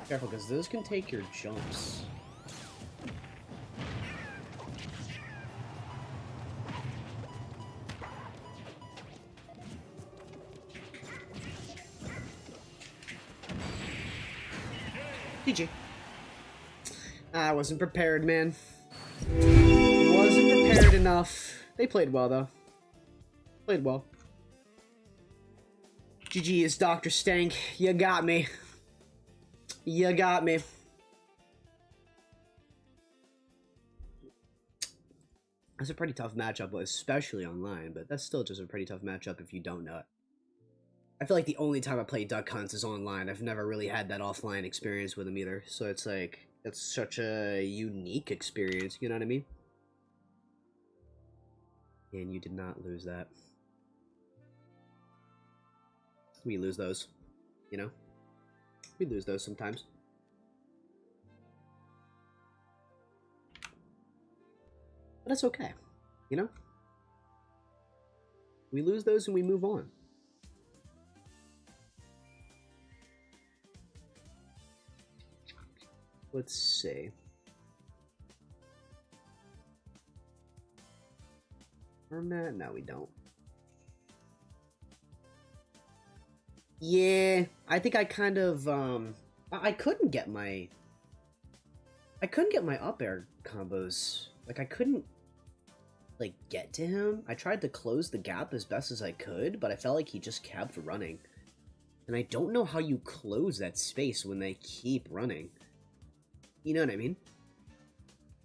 Careful, because those can take your jumps. GG. I wasn't prepared, man. Wasn't prepared enough. They played well, though. Played well. GG is Dr. Stank. You got me. You got me. That's a pretty tough matchup, especially online, but that's still just a pretty tough matchup if you don't know it. I feel like the only time I play Duck Hunts is online. I've never really had that offline experience with him either. So it's like, it's such a unique experience, you know what I mean? And you did not lose that. We lose those, you know? We lose those sometimes. But that's okay, you know? We lose those and we move on. Let's see. Earn that? No, we don't. Yeah, I think I kind of, I couldn't get my up air combos. Like, I couldn't, like, get to him. I tried to close the gap as best as I could, but I felt like he just kept running. And I don't know how you close that space when they keep running. You know what I mean?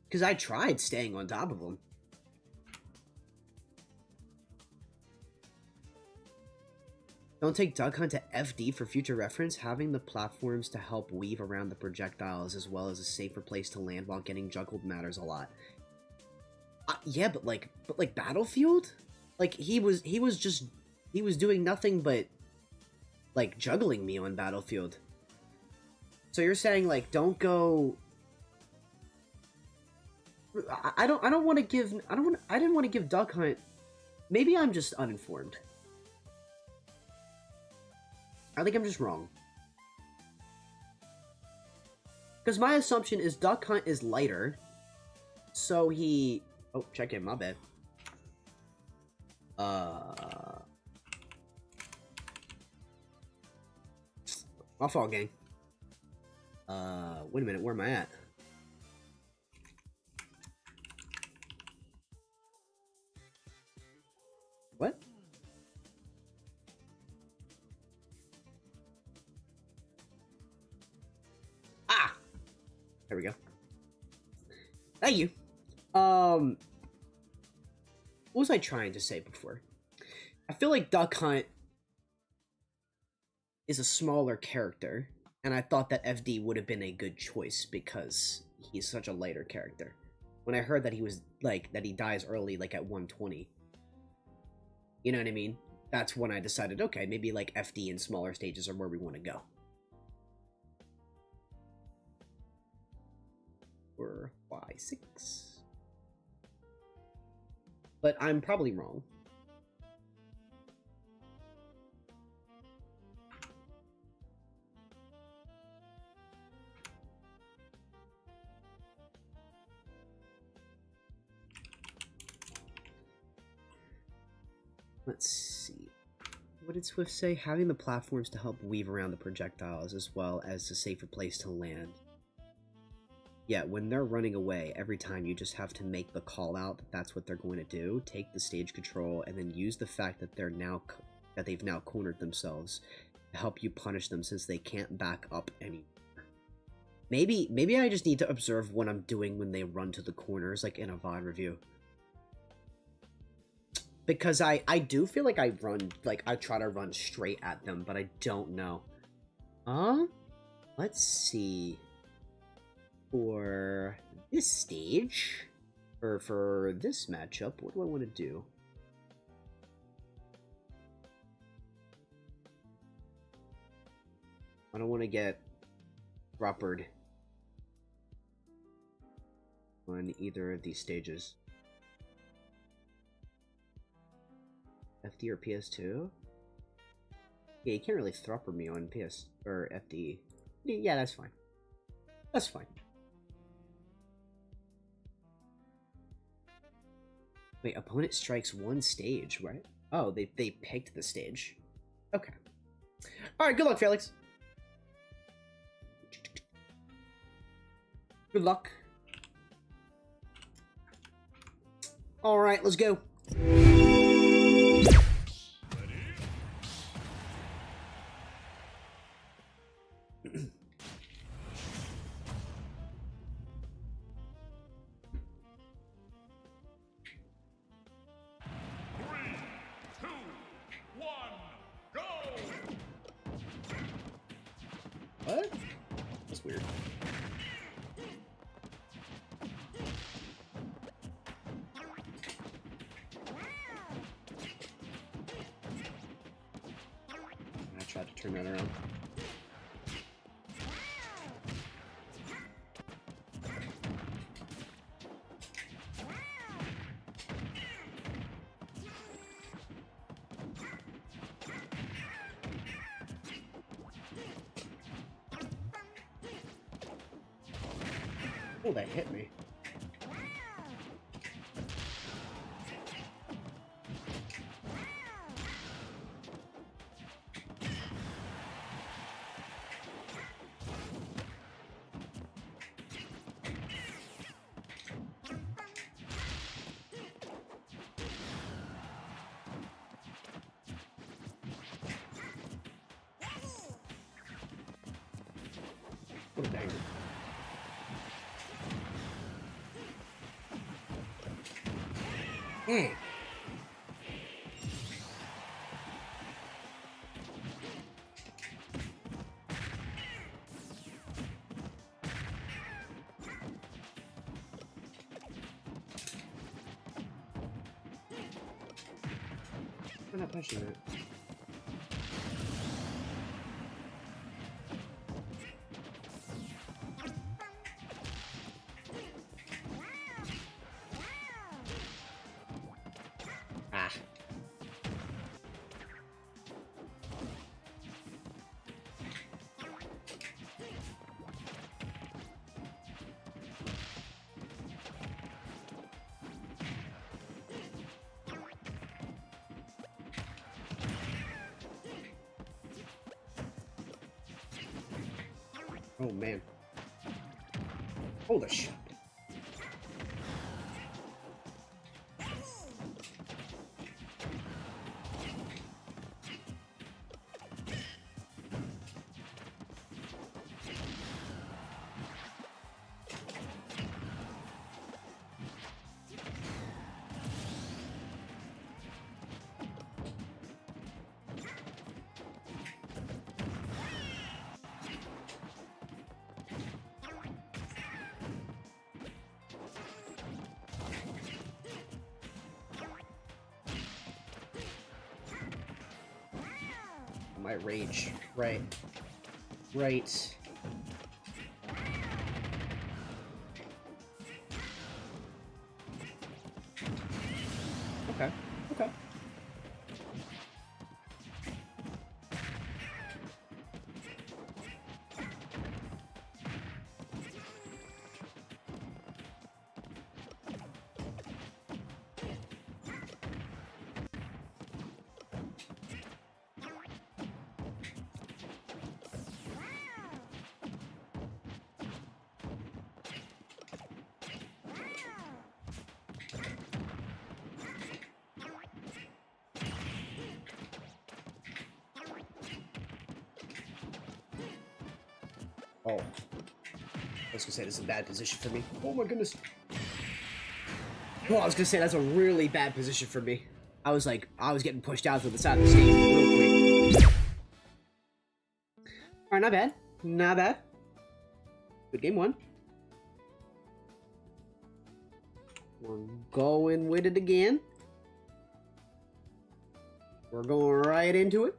Because I tried staying on top of him. Don't take Duck Hunt to FD for future reference. Having the platforms to help weave around the projectiles as well as a safer place to land while getting juggled matters a lot. Yeah, but like Battlefield? Like, he was doing nothing but, like, juggling me on Battlefield. So you're saying, like, don't go... I didn't want to give Duck Hunt... Maybe I'm just uninformed. I think I'm just wrong. Because my assumption is Duck Hunt is lighter. So he... Oh, check in, my bad. My fault, gang. Wait a minute, where am I at? What? Ah! There we go. Thank you. What was I trying to say before? I feel like Duck Hunt is a smaller character, and I thought that FD would have been a good choice because he's such a lighter character. When I heard that he was, like, that he dies early, like, at 120. You know what I mean? That's when I decided, okay, maybe, like, FD and smaller stages are where we want to go. Or Y6. But I'm probably wrong. Let's see. What did Swift say? Having the platforms to help weave around the projectiles as well as a safer place to land. Yeah, when they're running away, every time you just have to make the call out that that's what they're going to do. Take the stage control and then use the fact that they've now cornered themselves to help you punish them since they can't back up anymore. Maybe I just need to observe what I'm doing when they run to the corners, like in a VOD review. Because I do feel like I try to run straight at them, but I don't know. Let's see. For this stage, or for this matchup, what do I want to do? I don't want to get ruppered on either of these stages. FD or PS2? Yeah, you can't really thrupper me on PS or FD. Yeah, that's fine. That's fine. Wait, opponent strikes one stage, right? Oh, they picked the stage. Okay. Alright, good luck, Felix. Good luck. Alright, let's go. What? That's weird. I tried to turn that around. Oh, that hit me. What a banger. Dang. I'm not pushing it. Ah. Oh man. Holy shit. My rage. Right. Right. Okay. Okay. Oh. I was gonna say this is a bad position for me. Oh my goodness. Oh, I was gonna say that's a really bad position for me. I was getting pushed out to the side of the stage real quick. Alright, not bad. Not bad. Good game one. We're going with it again. We're going right into it.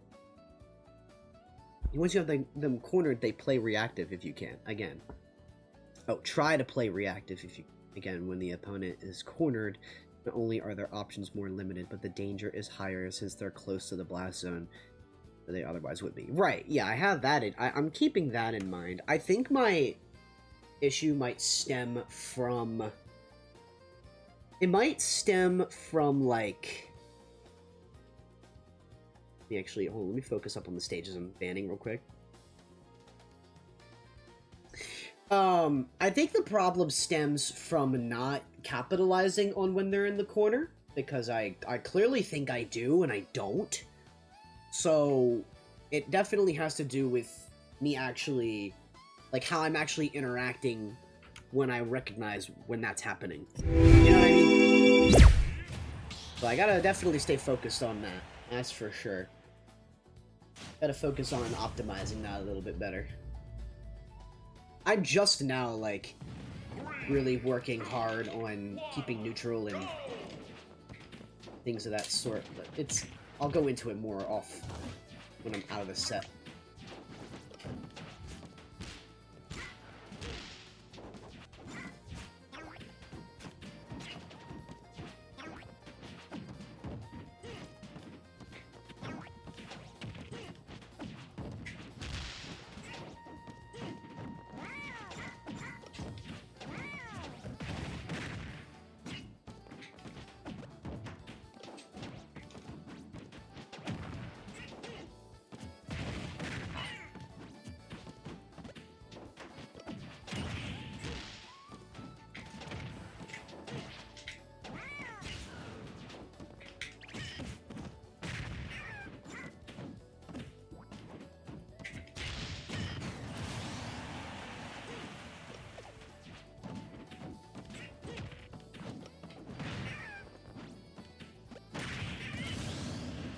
Once you have them cornered, they play reactive if you can. Again. Oh, try to play reactive if you... Again, when the opponent is cornered, not only are their options more limited, but the danger is higher since they're close to the blast zone than they otherwise would be. Right, yeah, I have that in... I'm keeping that in mind. I think my issue might stem from... It might stem from, like... Actually, hold on, let me focus up on the stages I'm banning real quick. I think the problem stems from not capitalizing on when they're in the corner, because I clearly think I do, and I don't. So, it definitely has to do with me actually, like, how I'm actually interacting when I recognize when that's happening. You know what I mean? So I gotta definitely stay focused on that, that's for sure. Gotta focus on optimizing that a little bit better. I'm just now, like, really working hard on keeping neutral and things of that sort, but it's... I'll go into it more off when I'm out of the set.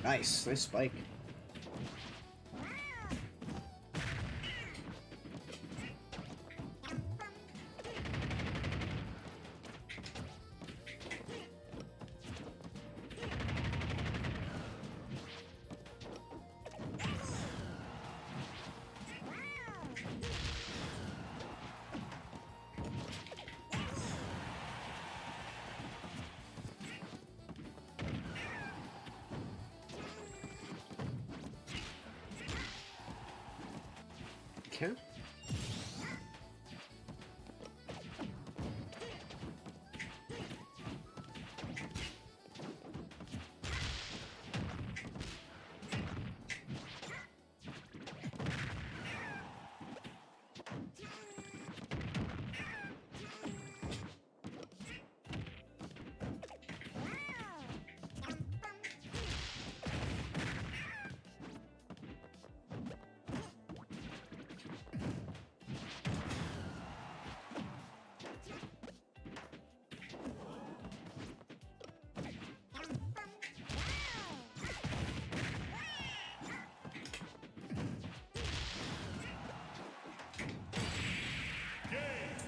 Nice. Nice spike. Okay.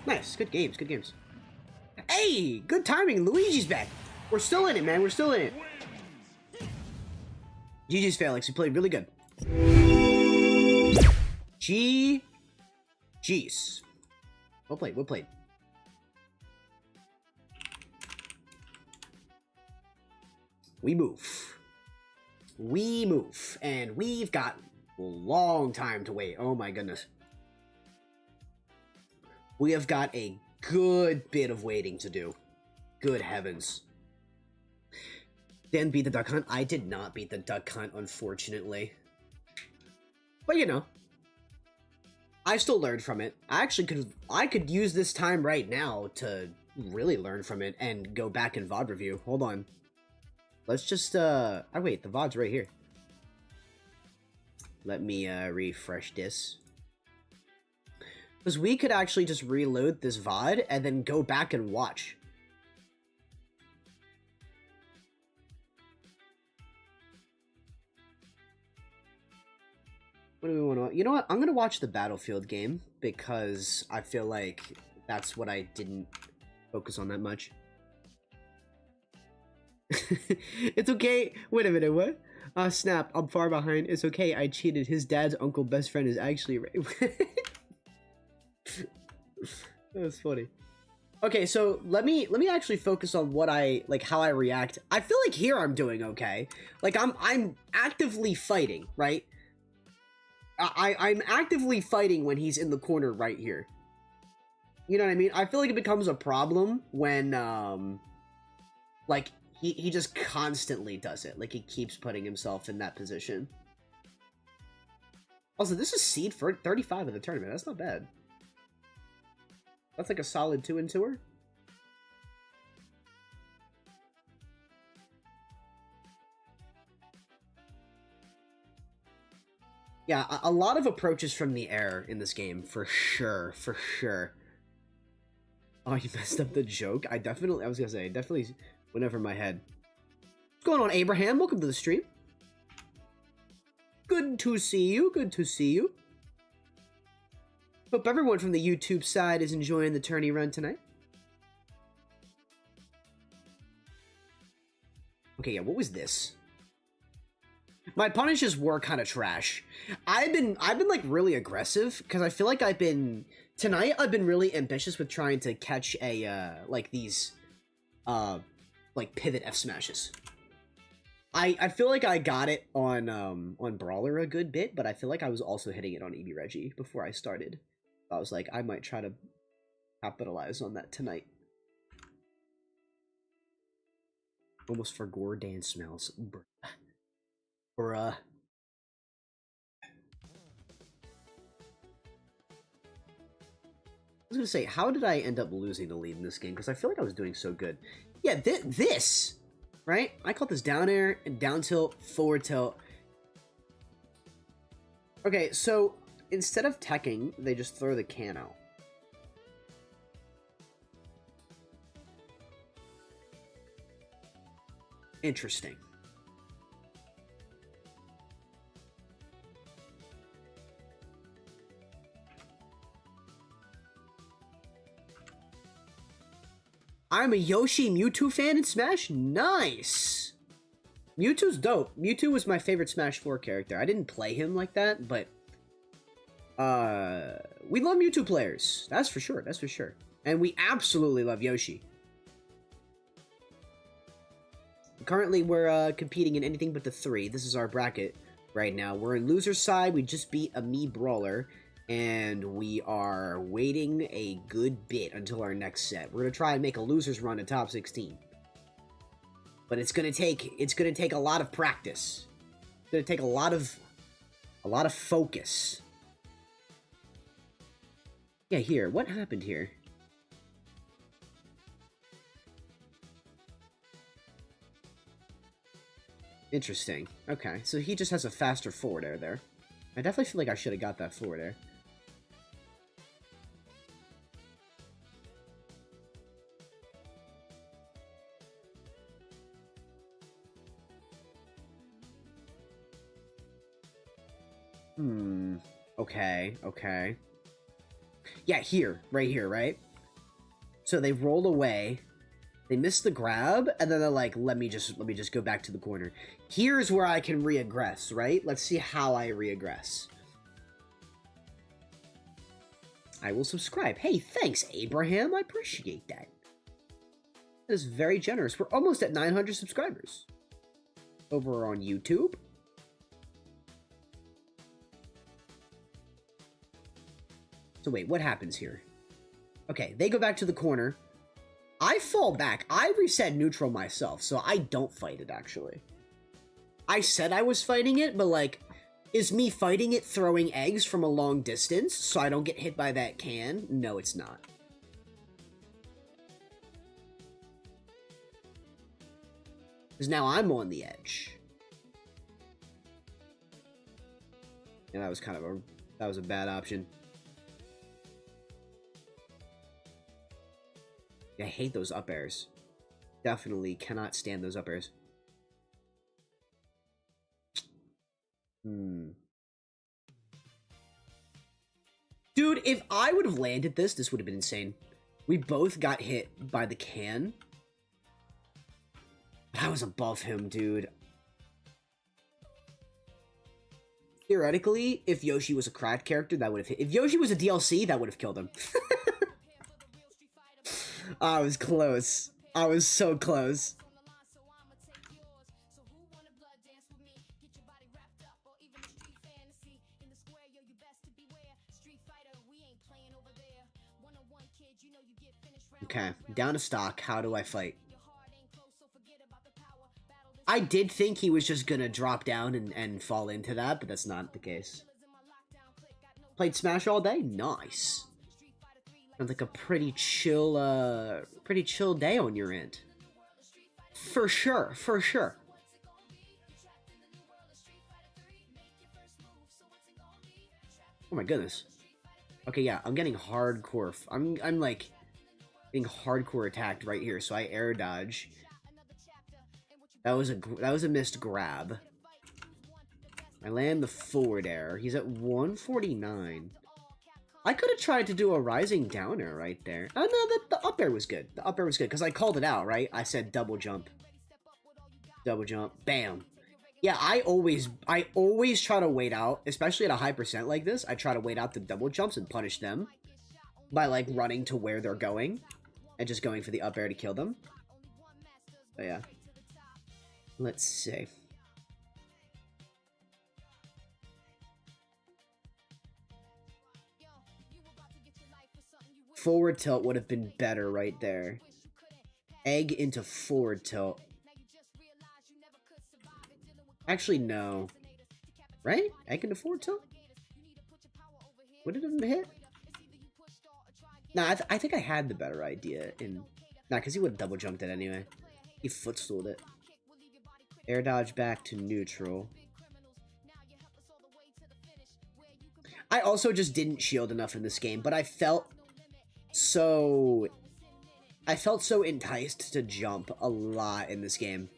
Nice. Good games. Good games. Hey! Good timing. Luigi's back. We're still in it, man. We're still in it. GG's Felix. You played really good. GG's. Well played. Well played. We move. We move. And we've got a long time to wait. Oh my goodness. We have got a good bit of waiting to do. Good heavens. Dan beat the duck hunt. I did not beat the duck hunt, unfortunately. But you know, I still learned from it. I could use this time right now to really learn from it and go back and VOD review. Hold on. Let's just oh wait, the VOD's right here. Let me refresh this. Because we could actually just reload this VOD and then go back and watch. What do we want to... You know what? I'm going to watch the Battlefield game because I feel like that's what I didn't focus on that much. It's okay. Wait a minute, what? Snap. I'm far behind. It's okay. I cheated. His dad's uncle best friend is actually... That's funny. Okay, so let me actually focus on what I like, how I react. I feel like here I'm doing okay. Like I'm actively fighting, right? I'm actively fighting when he's in the corner right here. You know what I mean? I feel like it becomes a problem when like he just constantly does it. Like he keeps putting himself in that position. Also, this is seed for 35 of the tournament. That's not bad. That's like a solid 2-2-er. Yeah, a lot of approaches from the air in this game, for sure, for sure. Oh, you messed up the joke? I was gonna say, I definitely went over my head. What's going on, Abraham? Welcome to the stream. Good to see you, good to see you. Hope everyone from the YouTube side is enjoying the tourney run tonight. Okay, yeah, what was this? My punishes were kind of trash. I've been like really aggressive because I feel like tonight I've been really ambitious with trying to catch a like these like pivot F smashes. I feel like I got it on Brawler a good bit, but I feel like I was also hitting it on EB Reggie before I started. I was like, I might try to capitalize on that tonight. Almost forgot Dan smells. Bruh. I was gonna say, how did I end up losing the lead in this game? Because I feel like I was doing so good. Yeah, this, right? I call this down air and down tilt, forward tilt. Okay, so instead of teching, they just throw the can out. Interesting. I'm a Yoshi Mewtwo fan in Smash? Nice! Mewtwo's dope. Mewtwo was my favorite Smash 4 character. I didn't play him like that, but... we love Mewtwo players. That's for sure, that's for sure. And we absolutely love Yoshi. Currently, we're competing in anything but the 3. This is our bracket right now. We're in loser's side. We just beat a Mii Brawler. And we are waiting a good bit until our next set. We're going to try and make a loser's run at top 16. But it's gonna take a lot of practice. It's gonna take a lot of focus. Yeah, here. What happened here? Interesting. Okay, so he just has a faster forward air there. I definitely feel like I should have got that forward air. Okay, okay. Yeah, here. Right here, right? So they roll away. They miss the grab, and then they're like, let me just go back to the corner. Here's where I can reaggress, right? Let's see how I reaggress. I will subscribe. Hey, thanks, Abraham. I appreciate that. That is very generous. We're almost at 900 subscribers. Over on YouTube. So wait, what happens here? Okay, they go back to the corner. I fall back. I reset neutral myself, so I don't fight it, actually. I said I was fighting it, but, like, is me fighting it throwing eggs from a long distance so I don't get hit by that can? No, it's not. Because now I'm on the edge. Yeah, that was kind of a... that was a bad option. I hate those up airs. Definitely cannot stand those up airs. Dude, if I would have landed this, this would have been insane. We both got hit by the can. I was above him, dude. Theoretically, if Yoshi was a cracked character, that would have hit. If Yoshi was a DLC, that would have killed him. I was close. I was so close. Okay, down to stock. How do I fight? I did think he was just gonna drop down and fall into that, but that's not the case. Played Smash all day? Nice. Sounds like a pretty chill day on your end. For sure, for sure. Oh my goodness. Okay, yeah, I'm getting hardcore. I'm like getting hardcore attacked right here, so I air dodge. That was a missed grab. I land the forward air. He's at 149. I could have tried to do a rising down air right there. Oh no, the up air was good. The up air was good because I called it out, right? I said double jump. Double jump. Bam. Yeah, I always try to wait out, especially at a high percent like this. I try to wait out the double jumps and punish them by like running to where they're going and just going for the up air to kill them. But yeah. Let's see. Forward tilt would have been better right there. Egg into forward tilt. Actually, no. Right? Egg into forward tilt? Would it have hit? Nah, I think I had the better idea. Nah, because he would have double jumped it anyway. He footstooled it. Air dodge back to neutral. I also just didn't shield enough in this game, but I felt so enticed to jump a lot in this game.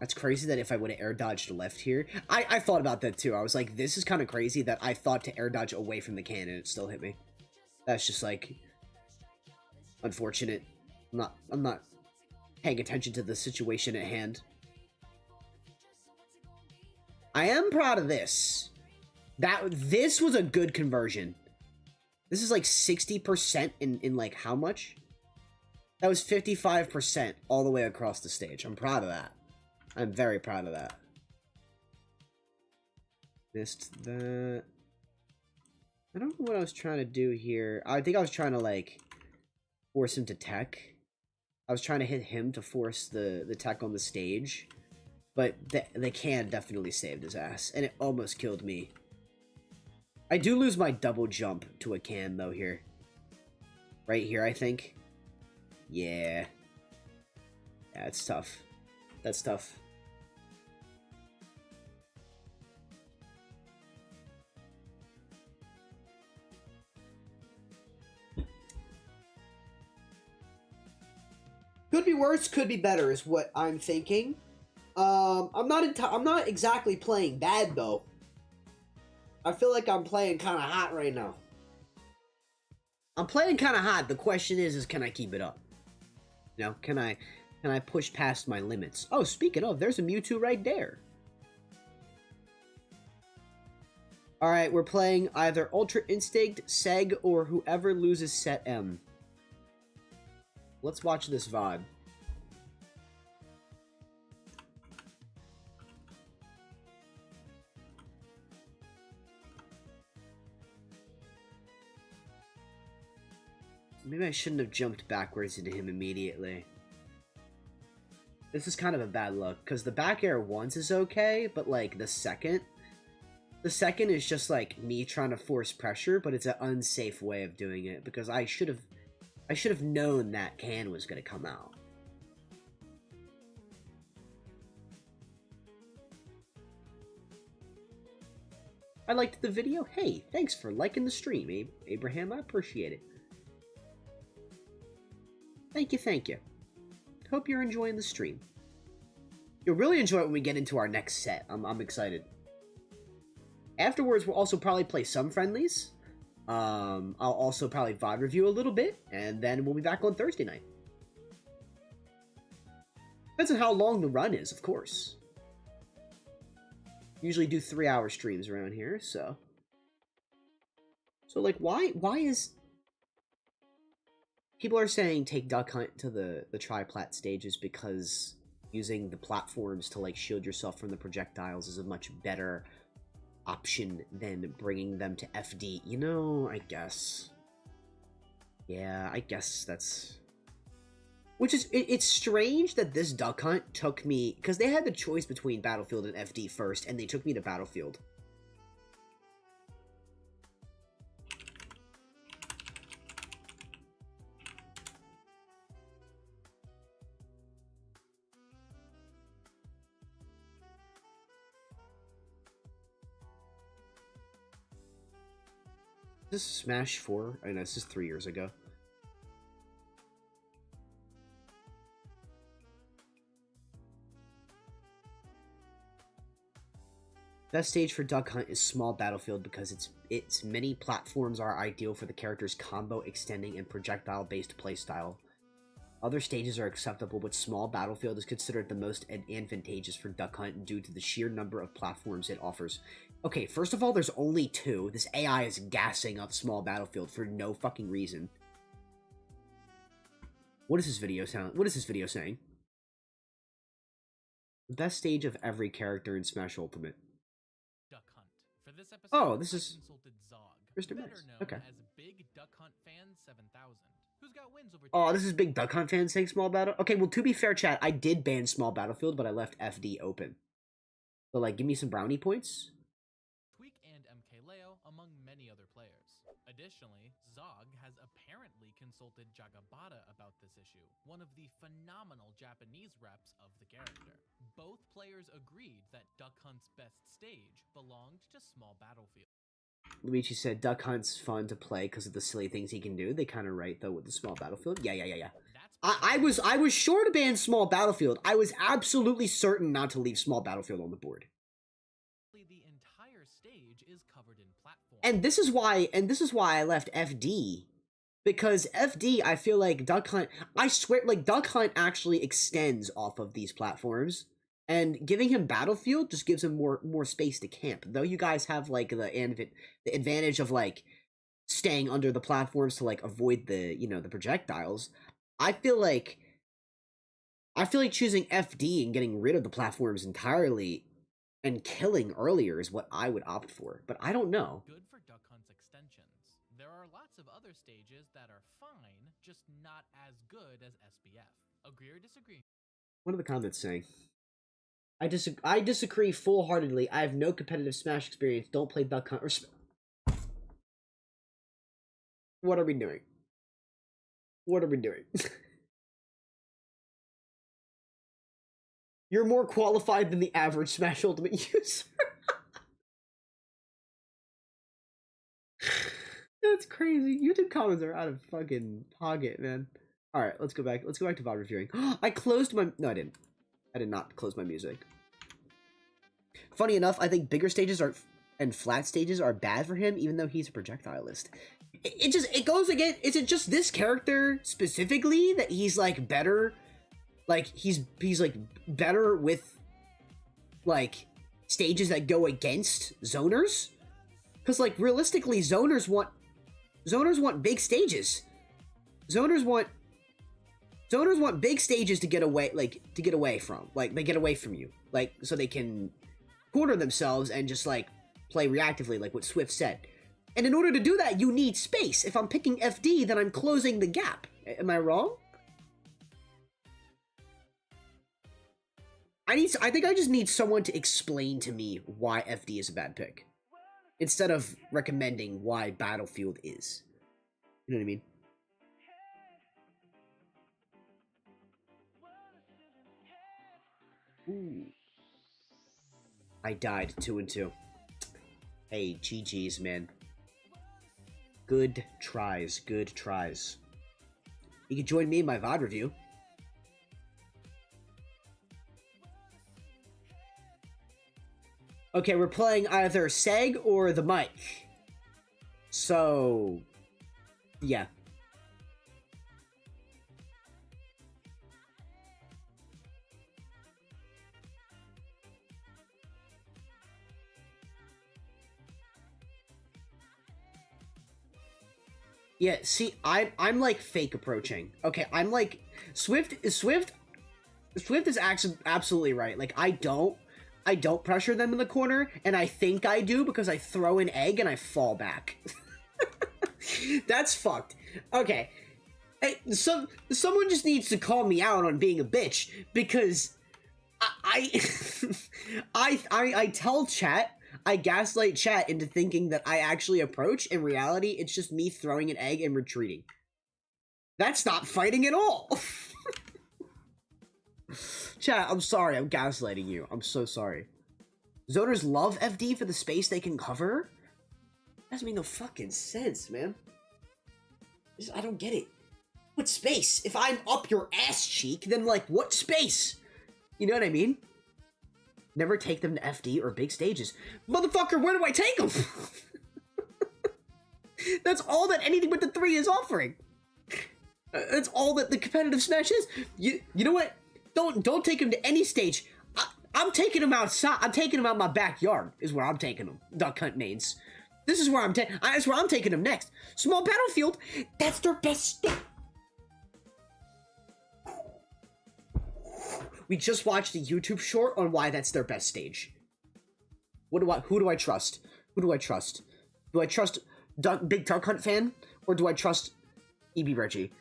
That's crazy that if I would have air dodged left here... I thought about that too. I was like, this is kind of crazy that I thought to air dodge away from the cannon and it still hit me. That's just, like... unfortunate. I'm not paying attention to the situation at hand. I am proud of this. This was a good conversion. This is like 60% in like how much? That was 55% all the way across the stage. I'm proud of that. I'm very proud of that. Missed that. I don't know what I was trying to do here. I think I was trying to like force him to tech. I was trying to hit him to force the tech on the stage. But the can definitely saved his ass. And it almost killed me. I do lose my double jump to a can, though, here. Right here, I think. Yeah. Yeah, it's tough. That's tough. Could be worse, could be better, is what I'm thinking. I'm not exactly playing bad, though. I feel like I'm playing kind of hot right now. I'm playing kind of hot. The question is can I keep it up? You know, can I push past my limits? Oh, speaking of, there's a Mewtwo right there. Alright, we're playing either Ultra Instinct, Seg, or whoever loses set M. Let's watch this VOD. Maybe I shouldn't have jumped backwards into him immediately. This is kind of a bad look, because the back air once is okay, but like the second is just like me trying to force pressure, but it's an unsafe way of doing it, because I should have known that can was going to come out. I liked the video. Hey, thanks for liking the stream, Abraham. I appreciate it. Thank you, thank you. Hope you're enjoying the stream. You'll really enjoy it when we get into our next set. I'm excited. Afterwards, we'll also probably play some friendlies. I'll also probably VOD review a little bit, and then we'll be back on Thursday night. Depends on how long the run is, of course. Usually do 3-hour streams around here, so... So, like, why is... People are saying take Duck Hunt to the tri-plat stages because using the platforms to, like, shield yourself from the projectiles is a much better option than bringing them to FD. You know, I guess. Yeah, I guess that's... Which is, it's strange that this Duck Hunt took me... Because they had the choice between Battlefield and FD first, and they took me to Battlefield. This is Smash 4? I know, this is 3 years ago. Best stage for Duck Hunt is Small Battlefield because its many platforms are ideal for the character's combo extending and projectile-based playstyle. Other stages are acceptable, but Small Battlefield is considered the most advantageous for Duck Hunt due to the sheer number of platforms it offers. Okay, first of all, there's only 2. This AI is gassing up Small Battlefield for no fucking reason. What is this video saying? The best stage of every character in Smash Ultimate. Duck Hunt. For this episode, oh, this is Mr. Max. Okay. As Big Duck Hunt Fan 7000. Who's got wins over oh, this is Big Duck Hunt Fan saying Small Battle. Okay, well, to be fair, chat, I did ban Small Battlefield, but I left FD open. So, like, give me some brownie points. Tweak and MccDann, among many other players. Additionally, Zog has apparently consulted Jagabata about this issue, one of the phenomenal Japanese reps of the character. Both players agreed that Duck Hunt's best stage belonged to Small Battlefield. Luigi said Duck Hunt's fun to play because of the silly things he can do. They kind of right, though, with the Small Battlefield. Yeah. That's I was sure to ban Small Battlefield. I was absolutely certain not to leave Small Battlefield on the board. The entire stage is covered in platforms. And this is why I left FD. Because FD, I feel like Duck Hunt, I swear, like, Duck Hunt actually extends off of these platforms. And giving him Battlefield just gives him more space to camp. Though you guys have, like, the advantage of, like, staying under the platforms to, like, avoid the, you know, the projectiles. I feel like choosing FD and getting rid of the platforms entirely and killing earlier is what I would opt for. But I don't know. Good for Duck Hunt's extensions. There are lots of other stages that are fine, just not as good as SBF. Agree or disagree? What are the comments saying? I disagree full-heartedly. I have no competitive Smash experience. Don't play Duck Hunt or What are we doing? What are we doing? You're more qualified than the average Smash Ultimate user. That's crazy. YouTube comments are out of fucking pocket, man. All right, let's go back. Let's go back to VOD reviewing. I closed my... No, I didn't. I did not close my music. Funny enough, I think bigger stages are and flat stages are bad for him, even though he's a projectilist. It goes again. Is it just this character specifically that he's like better? Like he's like better with like stages that go against zoners? Because like realistically, zoners want big stages. Zoners want big stages to get away, like to get away from, like they get away from you, like so they can corner themselves and just like play reactively, like what Swift said. And in order to do that, you need space. If I'm picking FD, then I'm closing the gap. Am I wrong? I think I just need someone to explain to me why FD is a bad pick, instead of recommending why Battlefield is. You know what I mean? Ooh. I died 2-2. Hey, GG's, man. Good tries, good tries. You can join me in my VOD review. Okay, we're playing either Seg or the mic. So, yeah. Yeah, see, I'm like fake approaching. Okay, I'm like Swift is absolutely right. Like I don't pressure them in the corner, and I think I do because I throw an egg and I fall back. That's fucked. Okay. Hey, someone just needs to call me out on being a bitch, because I tell chat, I gaslight chat into thinking that I actually approach. In reality, it's just me throwing an egg and retreating. That's not fighting at all. Chat, I'm sorry, I'm gaslighting you. I'm so sorry. Zoners love FD for the space they can cover? That doesn't make no fucking sense, man. I don't get it. What space? If I'm up your ass cheek, then like, what space? You know what I mean? Never take them to FD or big stages. Motherfucker, where do I take them? That's all that anything but the 3 is offering. That's all that the competitive Smash is. You know what? Don't take him to any stage. I'm taking him outside. I'm taking him out my backyard. Is where I'm taking him. Duck Hunt mains. This is where that's where I'm taking him next. Small Battlefield. That's their best stage. We just watched a YouTube short on why that's their best stage. Who do I trust? Who do I trust? Do I trust Big Duck Hunt fan, or do I trust EB Reggie?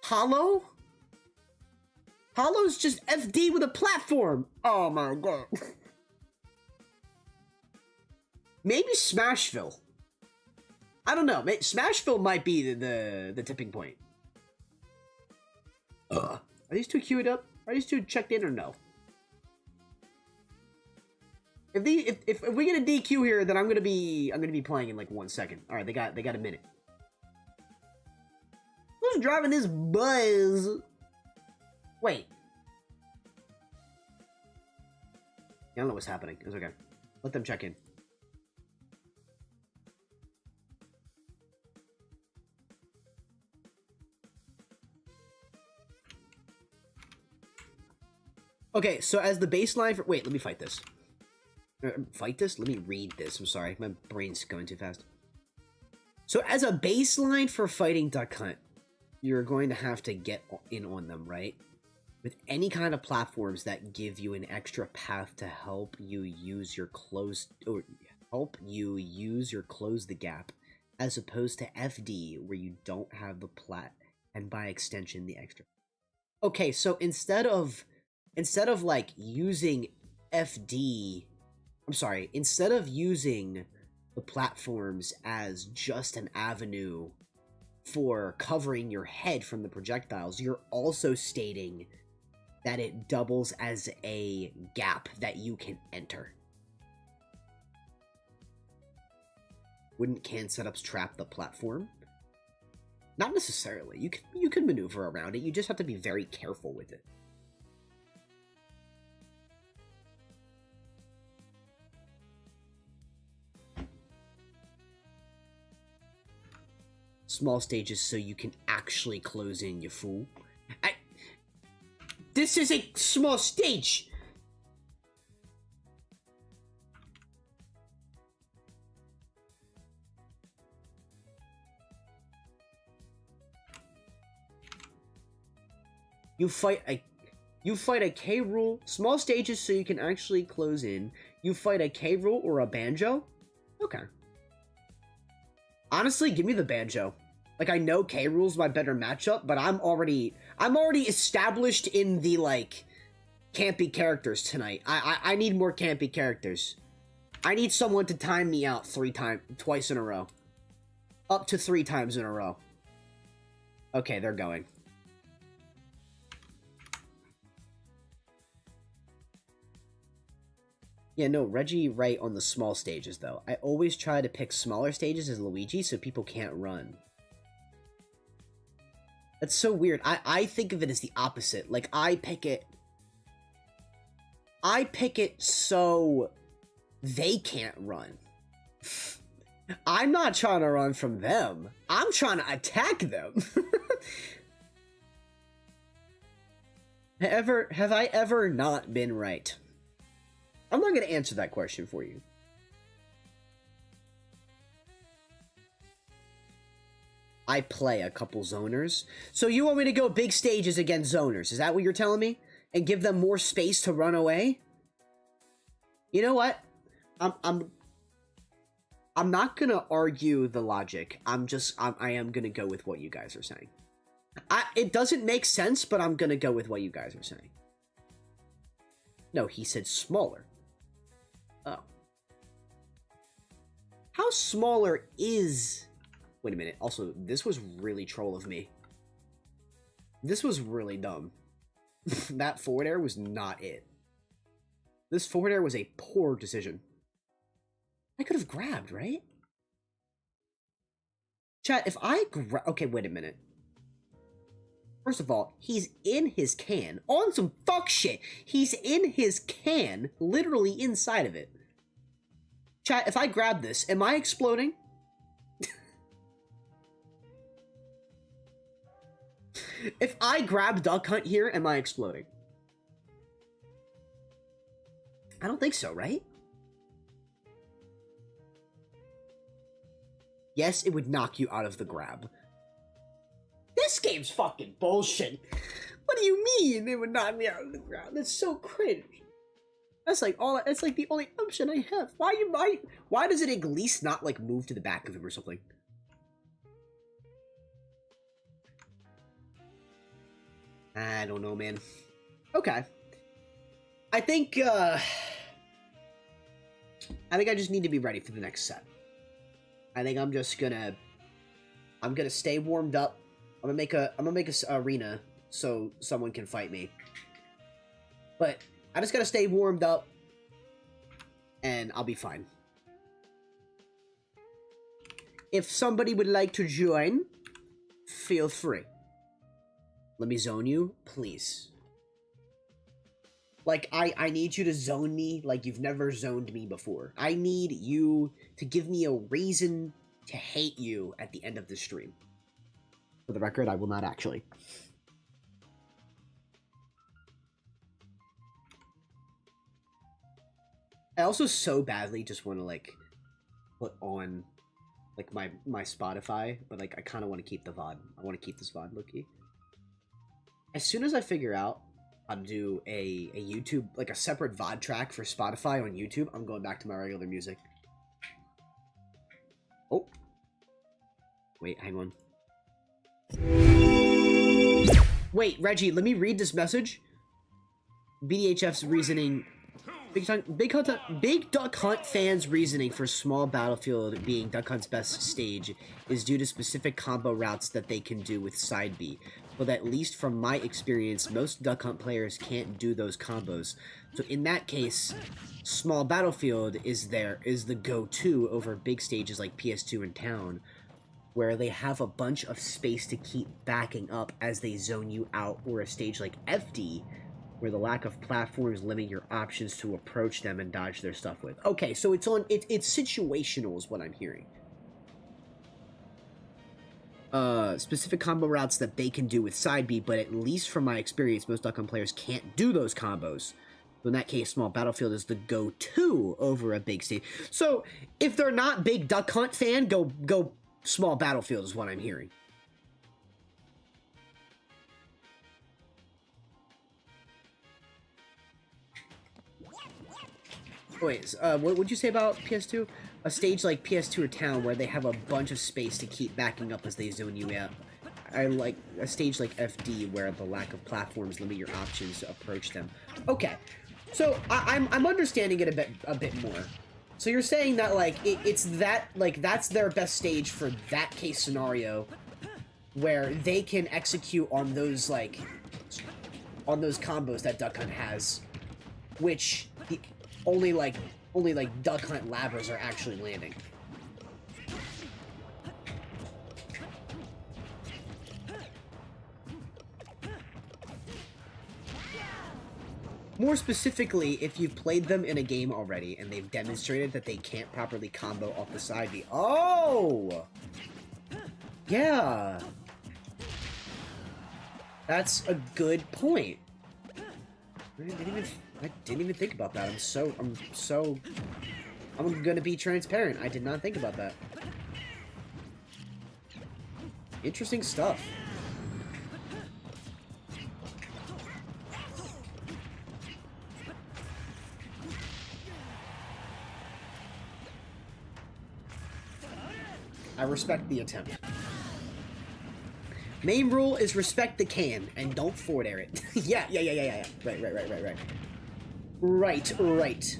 Hollow? Hollow's just FD with a platform. Oh my god. Maybe Smashville. I don't know. Smashville might be the tipping point. Are these two queued up? Are these two checked in or no? If we get a DQ here, then I'm gonna be playing in like 1 second. All right, they got a minute. Who's driving this bus? Wait. I don't know what's happening. It's okay. Let them check in. Okay, so as the baseline for... Wait, let me fight this. Fight this? Let me read this. I'm sorry. My brain's going too fast. So as a baseline for fighting Duck Hunt, you're going to have to get in on them, right? With any kind of platforms that give you an extra path to help you use your close... Or help you use your close the gap, as opposed to FD, where you don't have the plat, and by extension, the extra. Okay, so instead of like using FD, I'm sorry, instead of using the platforms as just an avenue for covering your head from the projectiles, you're also stating that it doubles as a gap that you can enter. Wouldn't can setups trap the platform? Not necessarily. You can maneuver around it. You just have to be very careful with it. Small stages so you can actually close in, you fool. This is a small stage! You fight a K rule, small stages so you can actually close in. You fight a K rule or a banjo? Okay. Honestly, give me the banjo. Like, I know K rule's my better matchup, but I'm already established in the, like, campy characters tonight. I need more campy characters. I need someone to time me out twice in a row. Up to 3 times in a row. Okay, they're going. Yeah, no, Reggie right on the small stages, though. I always try to pick smaller stages as Luigi so people can't run. That's so weird. I think of it as the opposite. Like, I pick it so they can't run. I'm not trying to run from them. I'm trying to attack them. Have I ever not been right? I'm not going to answer that question for you. I play a couple zoners. So you want me to go big stages against zoners? Is that what you're telling me? And give them more space to run away? You know what? I'm not going to argue the logic. I am going to go with what you guys are saying. It doesn't make sense, but I'm going to go with what you guys are saying. No, he said smaller. Oh. How smaller is... Wait a minute. Also, this was really troll of me. This was really dumb. That forward air was not it. This forward air was a poor decision. I could have grabbed, right? Chat, if I grab... Okay, wait a minute. First of all, he's in his can. On some fuck shit. He's in his can, literally inside of it. Chat, if I grab this, am I exploding? If I grab Duck Hunt here, am I exploding? I don't think so, right? Yes, it would knock you out of the grab. This game's fucking bullshit. What do you mean it would knock me out of the grab? That's so cringe. That's like all. That's like the only option I have. Why does it at least not like move to the back of him or something? I don't know, man. Okay. I think I just need to be ready for the next set. I think I'm gonna stay warmed up. I'm gonna make a arena so someone can fight me. But I just gotta stay warmed up and I'll be fine. If somebody would like to join, feel free. Let me zone you, please. Like, I need you to zone me like you've never zoned me before. I need you to give me a reason to hate you at the end of the stream. For the record, I will not actually. I also so badly just want to, like, put on, like, my Spotify, but, like, I kind of want to keep the VOD. I want to keep this VOD low-key. As soon as I figure out how to do a YouTube, like, a separate VOD track for Spotify on YouTube, I'm going back to my regular music. Oh. Wait, hang on. Wait, Reggie, let me read this message. BDHF's reasoning... Big Duck Hunt fans' reasoning for Small Battlefield being Duck Hunt's best stage is due to specific combo routes that they can do with side B. But at least from my experience, most Duck Hunt players can't do those combos. So in that case, Small Battlefield is the go-to over big stages like PS2 and Town, where they have a bunch of space to keep backing up as they zone you out, or a stage like FD, where the lack of platforms limit your options to approach them and dodge their stuff with. Okay, so it's situational is what I'm hearing. Specific combo routes that they can do with side B, but at least from my experience, most Duck Hunt players can't do those combos. So in that case, Small Battlefield is the go-to over a big stage. So if they're not big Duck Hunt fan, go Small Battlefield is what I'm hearing. Wait, what would you say about PS2? A stage like PS2 or Town where they have a bunch of space to keep backing up as they zone you out. I like a stage like FD where the lack of platforms limit your options to approach them. Okay, so I'm understanding it a bit more. So you're saying that like it's that like that's their best stage for that case scenario, where they can execute on those combos that Duck Hunt has, which only Duck Hunt labbers are actually landing. More specifically, if you've played them in a game already and they've demonstrated that they can't properly combo off the side B. Oh! Yeah! That's a good point. I didn't even think about that. I'm gonna be transparent. I did not think about that. Interesting stuff. I respect the attempt. Main rule is respect the can and don't forward air it. Yeah. Right. Right.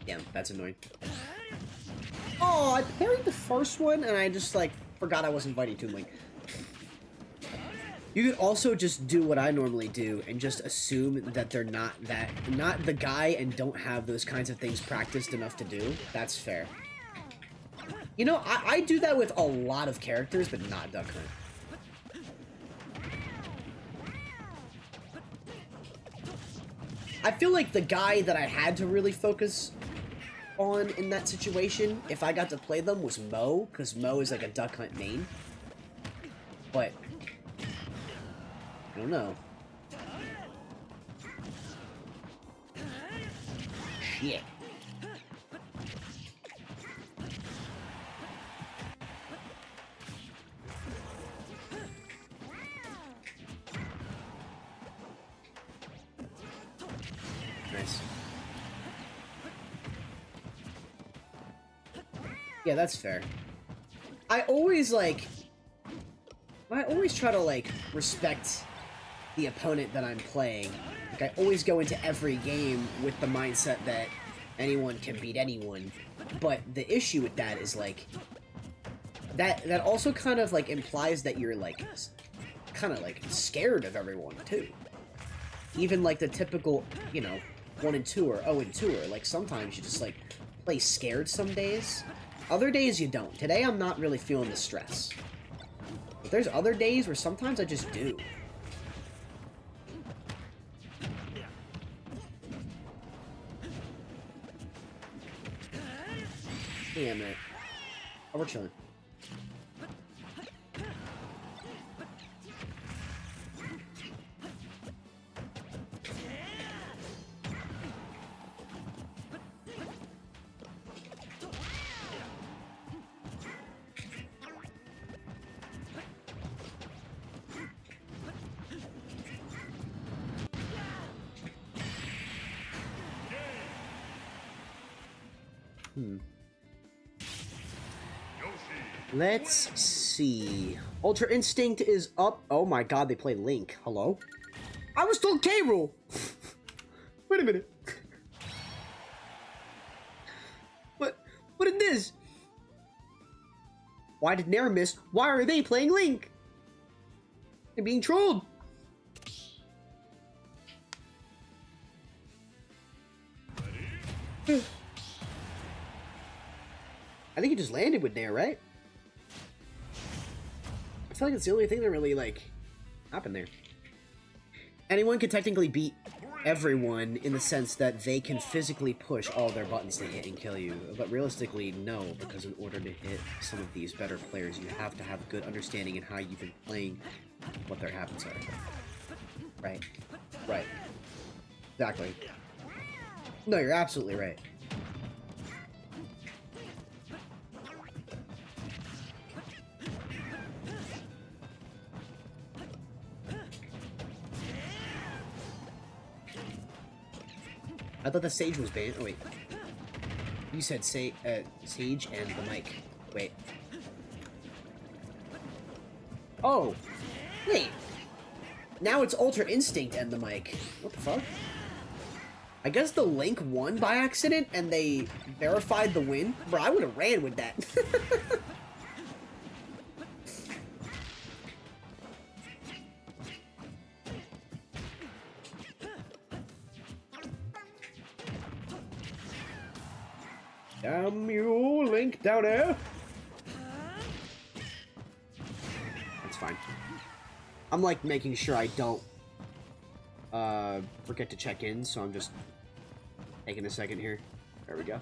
Damn, that's annoying. Oh, I parried the first one and I just like forgot I was inviting Toon Link. You could also just do what I normally do and just assume that they're not the guy and don't have those kinds of things practiced enough to do. That's fair. You know, I do that with a lot of characters, but not Duck Hunt. I feel like the guy that I had to really focus on in that situation, if I got to play them, was Mo, because Mo is like a Duck Hunt main. But I don't know. Shit. Nice. Yeah, that's fair. I always try to, like, respect the opponent that I'm playing. Like, I always go into every game with the mindset that anyone can beat anyone. But the issue with that is, like, that also kind of, like, implies that you're, like, kind of like scared of everyone too. Even like the typical, you know, 1 and 2 or 0 and 2 or like sometimes you just like play scared some days. Other days you don't. Today I'm not really feeling the stress. But there's other days where sometimes I just do. Damn it. Oh, we're chilling. Let's see. Ultra Instinct is up. Oh my god, they play Link. Hello? I was told K. Rool. Wait a minute. What is this? Why did Nair miss? Why are they playing Link? They're being trolled. I think he just landed with Nair, right? I feel like it's the only thing that really, like, happened there. Anyone can technically beat everyone in the sense that they can physically push all their buttons to hit and kill you. But realistically, no, because in order to hit some of these better players, you have to have a good understanding in how you've been playing, what their habits are. Right. Right. Exactly. No, you're absolutely right. I thought the Sage was banned. Oh, wait. You said Sage and the mic. Wait. Oh! Wait! Now it's Ultra Instinct and the mic. What the fuck? I guess the Link won by accident and they verified the win? Bro, I would have ran with that. Damn you, Link down there. That's fine. I'm like making sure I don't forget to check in, so I'm just taking a second here. There we go.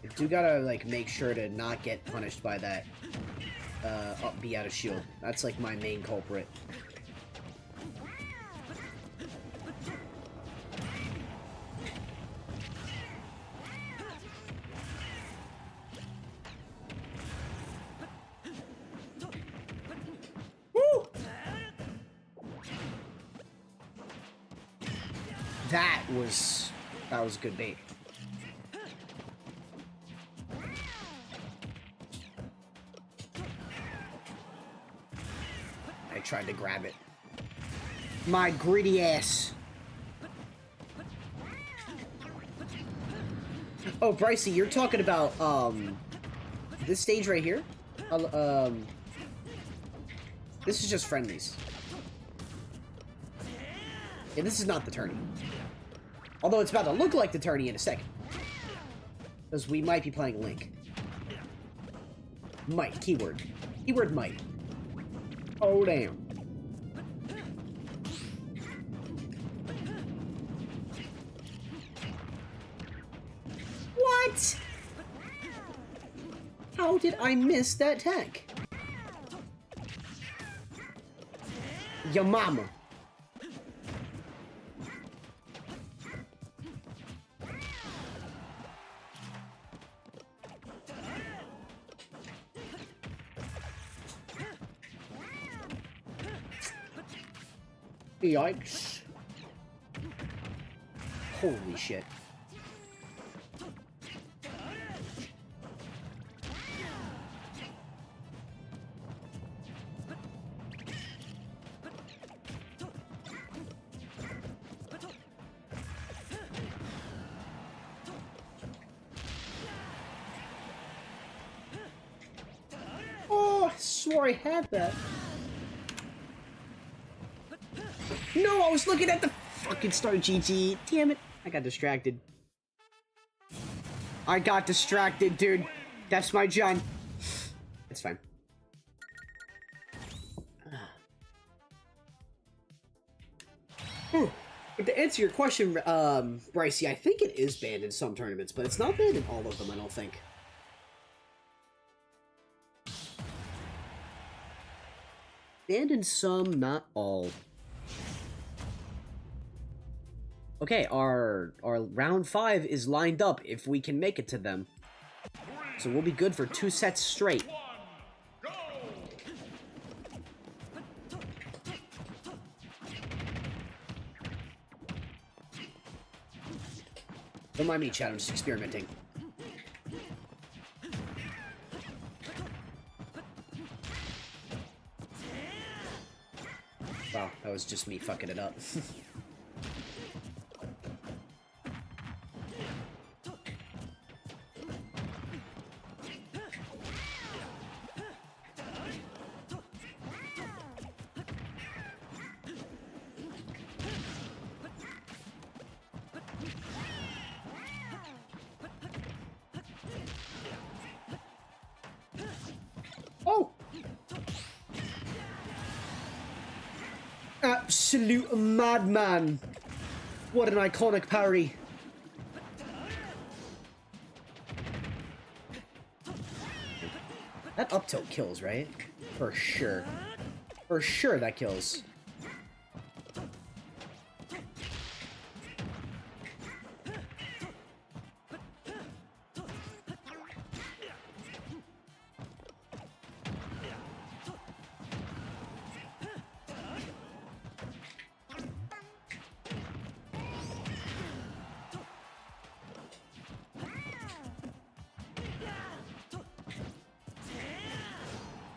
I do gotta like make sure to not get punished by that up B out of shield. That's like my main culprit. That was good bait. I tried to grab it. My greedy ass. Oh, Brycey, you're talking about this stage right here? This is just friendlies. Yeah, this is not the tourney. Although it's about to look like the tourney in a second. Because we might be playing Link. Might, keyword. Keyword might. Oh, damn. What? How did I miss that tech? Your mama. Yikes. Holy shit. swore I had that. No, I was looking at the fucking start GG. Damn it. I got distracted. I got distracted, dude. That's my John. It's fine. But to answer your question, Brycey, I think it is banned in some tournaments, but it's not banned in all of them, I don't think. Banned in some, not all. Okay, our round 5 is lined up if we can make it to them. So we'll be good for 2 sets straight. Don't mind me, Chad, I'm just experimenting. Wow, that was just me fucking it up. Oh! Absolute madman! What an iconic parry. That up tilt kills, right? For sure. For sure that kills.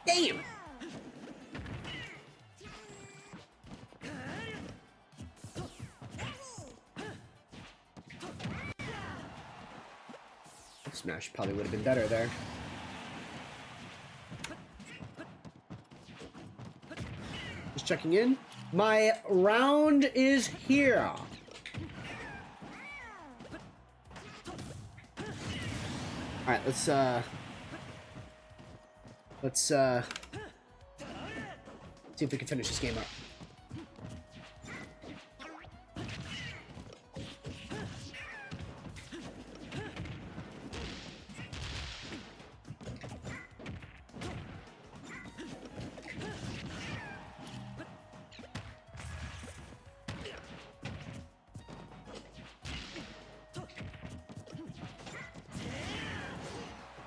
Damn! Smash probably would have been better there. Just checking in. My round is here. Alright, let's see if we can finish this game up.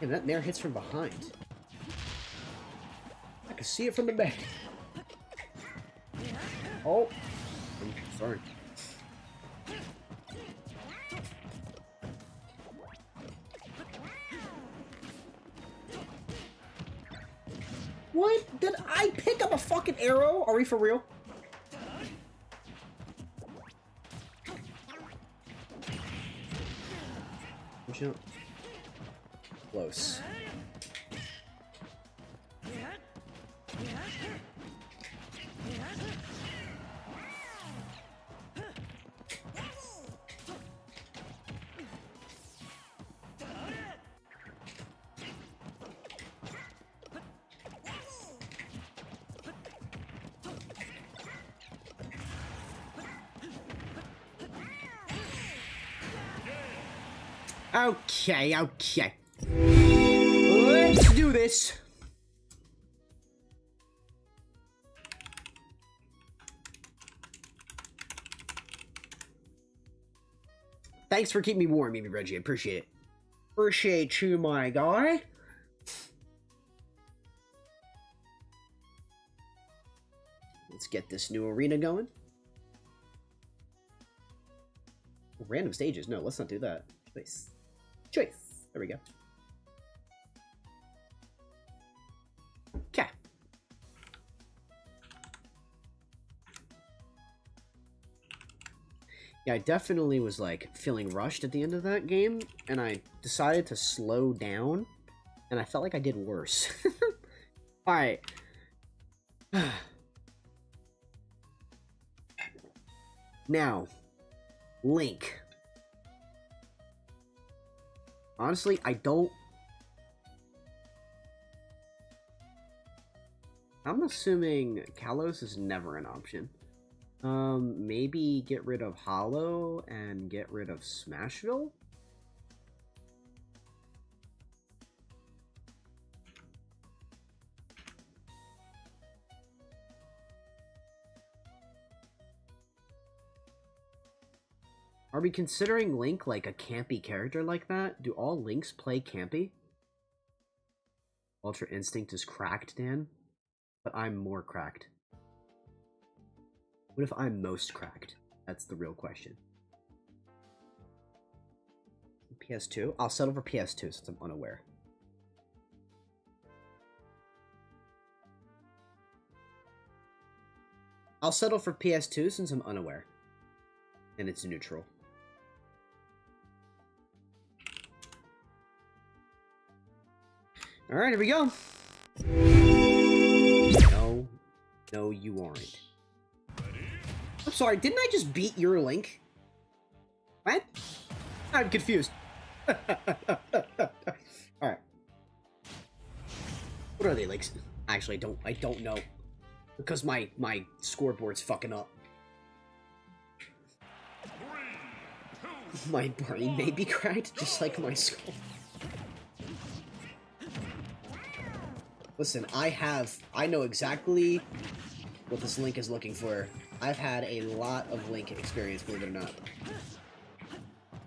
And that nair hits from behind. I can see it from the back. Oh. I'm sorry. What? Did I pick up a fucking arrow? Are we for real? Jump. Close. Okay, okay. Let's do this. Thanks for keeping me warm, Amy Reggie. I appreciate it. Appreciate you, my guy. Let's get this new arena going. Random stages. No, let's not do that. Choice. Choice. There we go. Okay. Yeah, I definitely was like feeling rushed at the end of that game, and I decided to slow down, and I felt like I did worse. Alright. Now, Link. Honestly, I don't... I'm assuming Kalos is never an option. Maybe get rid of Hollow and get rid of Smashville? Are we considering Link like a campy character like that? Do all Links play campy? Ultra Instinct is cracked, Dan. But I'm more cracked. What if I'm most cracked? That's the real question. PS2? I'll settle for PS2 since I'm unaware. I'll settle for PS2 since I'm unaware. And it's neutral. Alright, here we go. No. No, you aren't. I'm sorry, didn't I just beat your Link? What? I'm confused. Alright. What are they, like? Actually, I don't know. Because my scoreboard's fucking up. 3, 2, My brain may be cracked, just like my skull. Listen, I know exactly what this Link is looking for. I've had a lot of Link experience, believe it or not.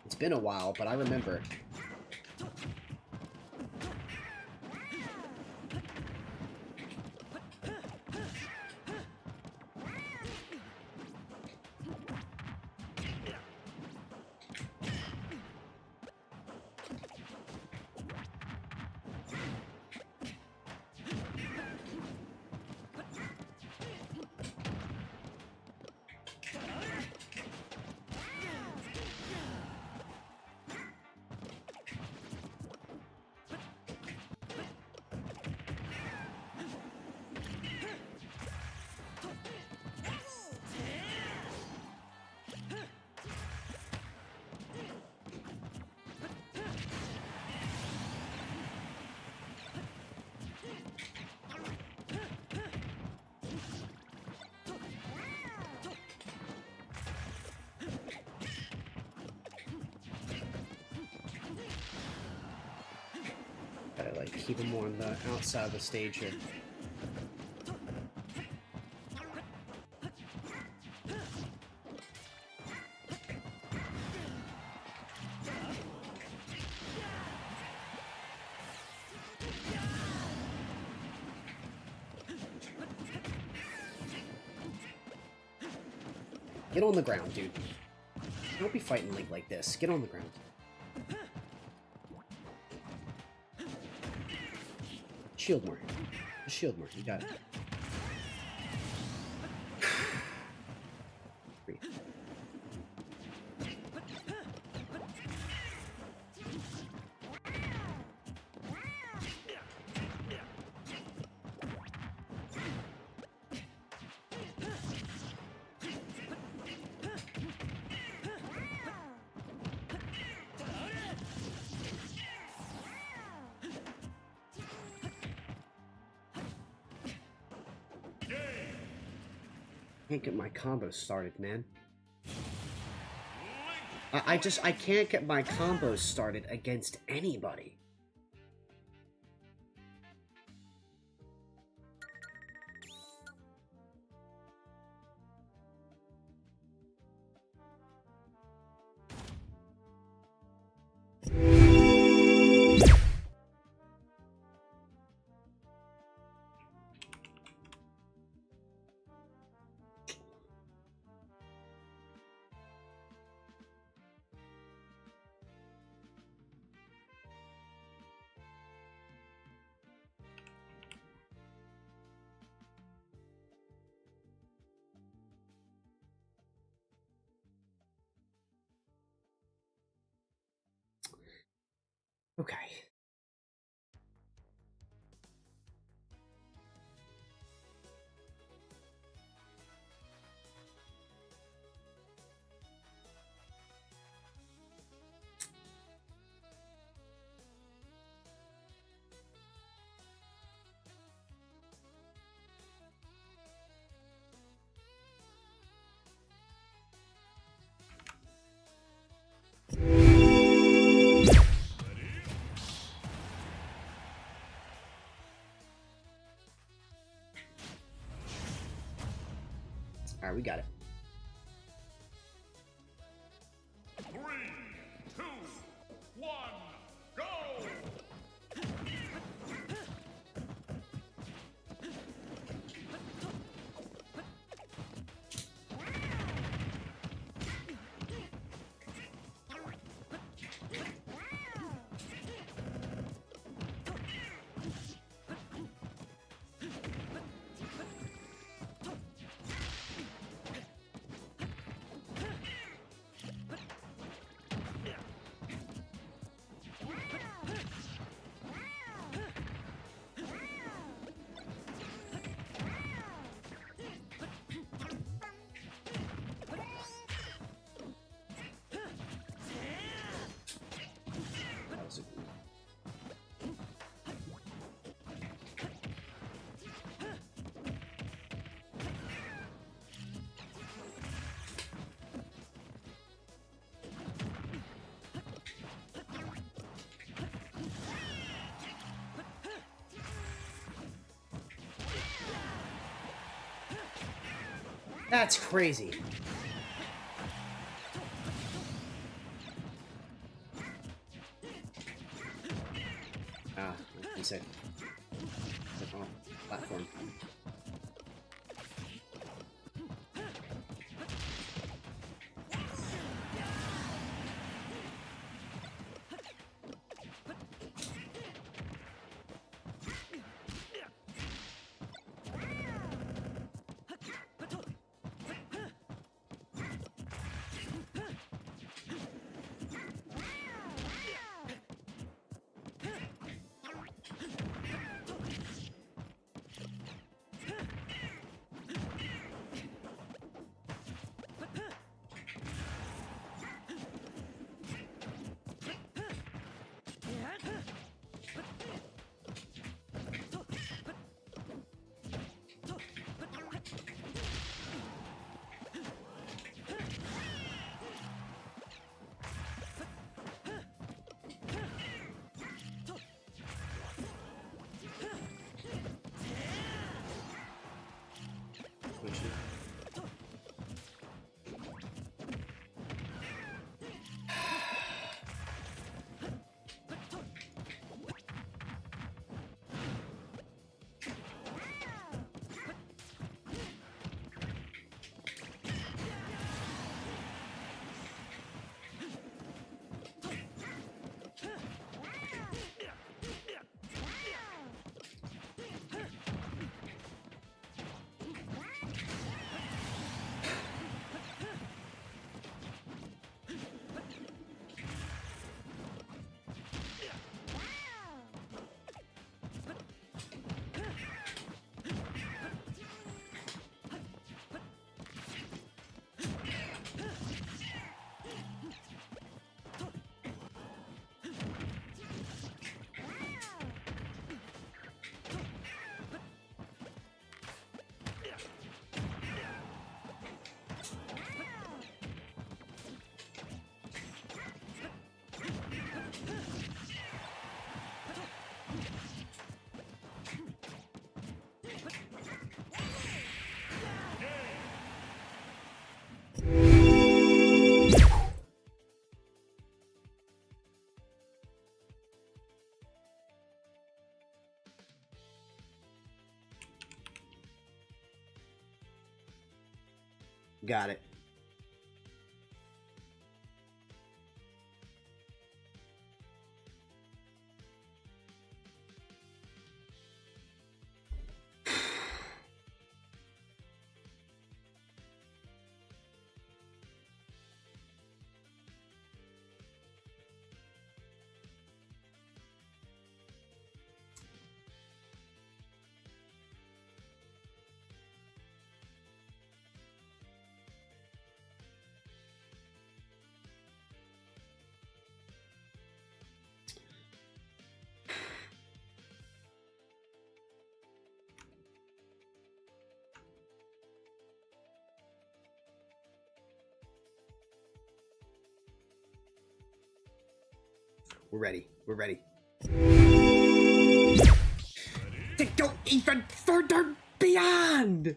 It's been a while, but I remember. Gotta, like, keep him on the outside of the stage here. Get on the ground, dude. Don't be fighting Link like this. Get on the ground. Shield more. Just shield more. You got it. Breathe. Can't get my combo started, man. I can't get my combos started against anybody. Okay. got it. 3, 2, 1, go! That's crazy. Ah, he said, oh, platform. Got it. We're ready. We're ready. To go even further beyond!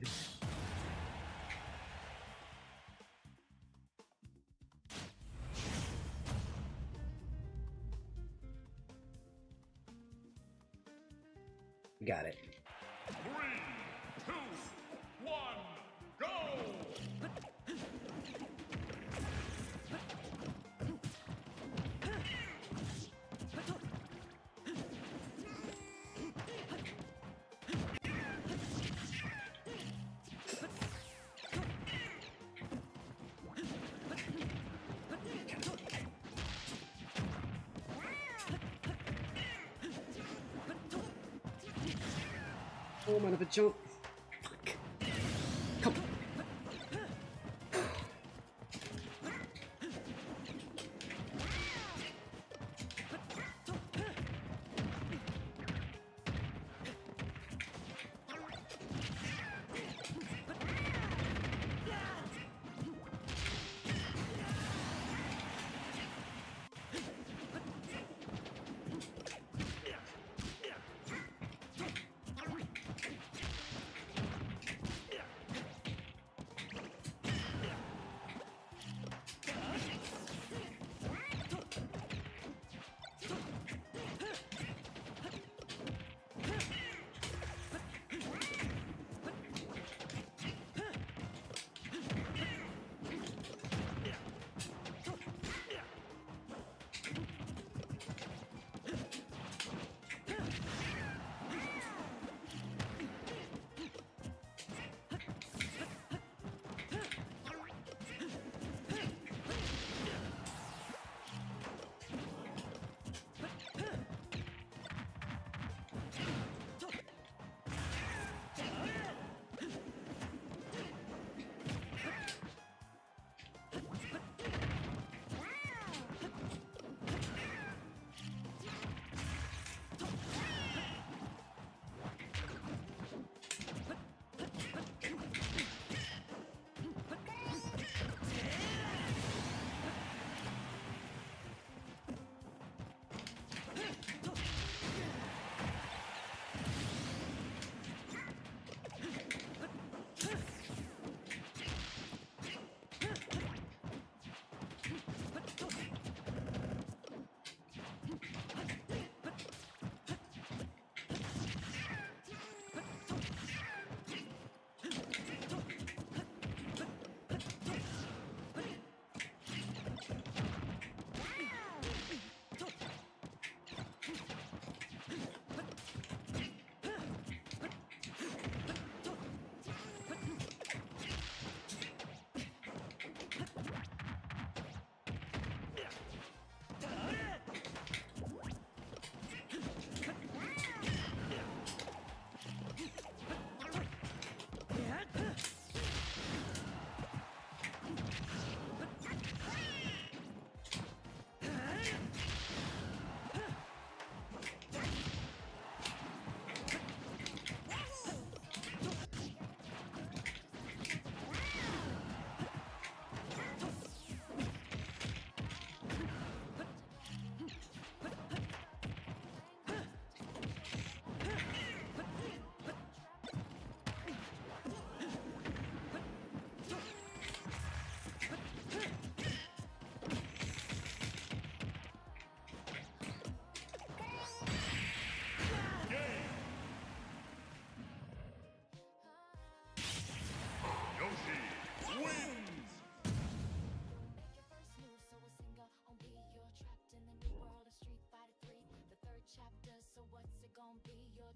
Got it. 3, 2, 1, go! Oh, I'm out of a jump. Fuck. Come on.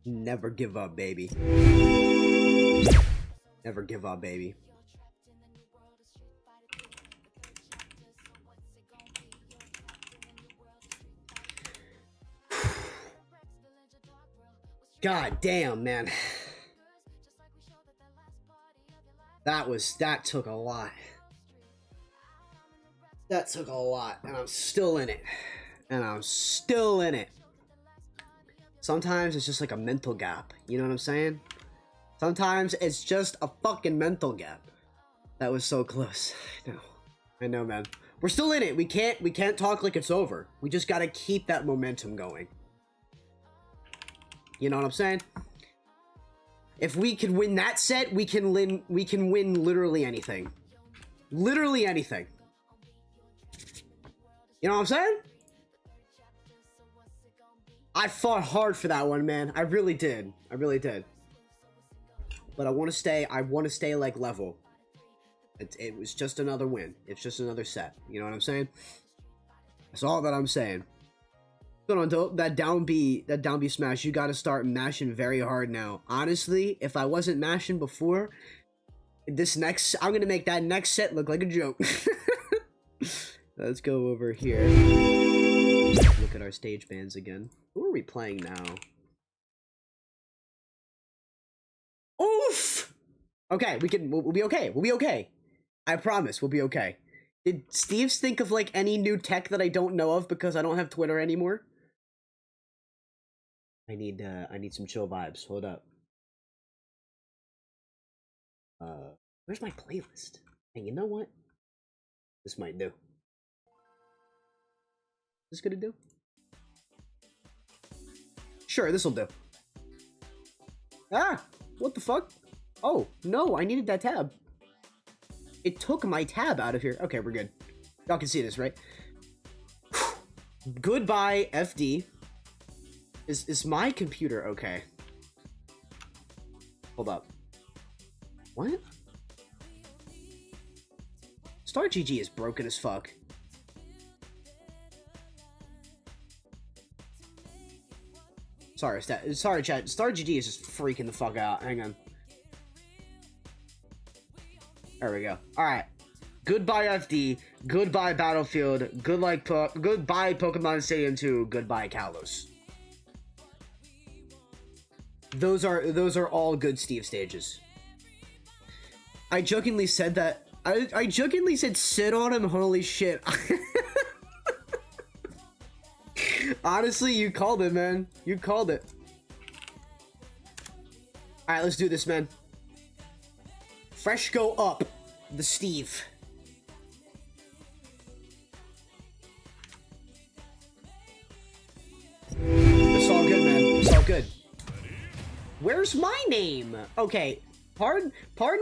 Never give up, baby. Never give up, baby. God damn, man. That took a lot. That took a lot, and I'm still in it. And I'm still in it. Sometimes it's just like a mental gap, you know what I'm saying? Sometimes it's just a fucking mental gap. That was so close. I know, man. We're still in it. We can't talk like it's over. We just gotta keep that momentum going. You know what I'm saying? If we can win that set, we can win literally anything. Literally anything. You know what I'm saying? I fought hard for that one, man. I really did. I really did. But I want to stay like level. It was just another win. It's just another set. You know what I'm saying? That's all that I'm saying. Hold on, though. That down B smash, you gotta start mashing very hard now. Honestly, if I wasn't mashing before, I'm gonna make that next set look like a joke. Let's go over here. Look at our stage bands again. Who are we playing now? Oof! Okay, we'll be okay. We'll be okay. I promise, we'll be okay. Did Steve's think of, like, any new tech that I don't know of because I don't have Twitter anymore? I need some chill vibes. Hold up. Where's my playlist? Hey, you know what? This might do. Is this gonna do? Sure, this'll do. Ah! What the fuck? Oh, no, I needed that tab. It took my tab out of here. Okay, we're good. Y'all can see this, right? Goodbye, FD. Is my computer okay? Hold up. What? Star GG is broken as fuck. Sorry, chat. Star GG is just freaking the fuck out. Hang on. There we go. Alright. Goodbye, FD. Goodbye, Battlefield. Goodbye, Pokemon Stadium 2. Goodbye, Kalos. Those are all good Steve stages. I jokingly said that. I jokingly said sit on him. Holy shit. Honestly, you called it, man. You called it. Alright, let's do this, man. Fresh go up. The Steve. It's all good, man. It's all good. Where's my name? Okay, pardon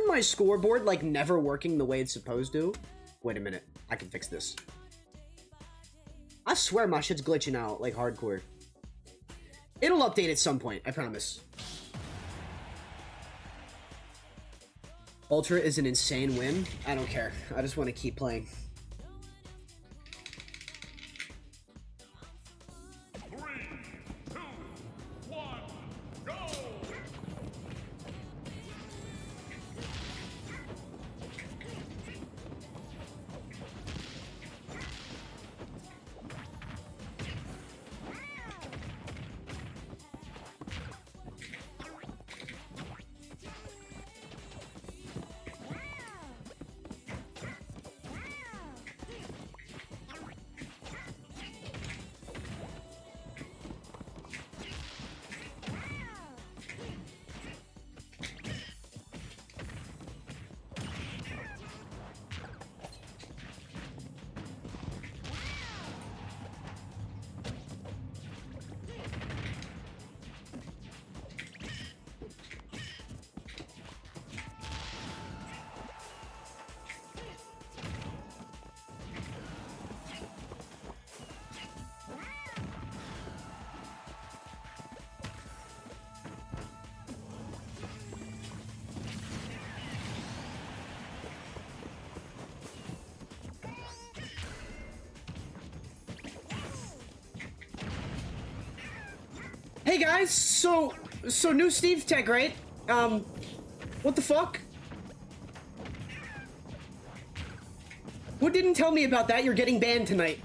my scoreboard, like, never working the way it's supposed to. Wait a minute. I can fix this. I swear my shit's glitching out, like, hardcore. It'll update at some point, I promise. Ultra is an insane win. I don't care. I just want to keep playing. 3, 2, 1, go! Hey guys, so new Steve tech, right? What the fuck? Who didn't tell me about that? You're getting banned tonight.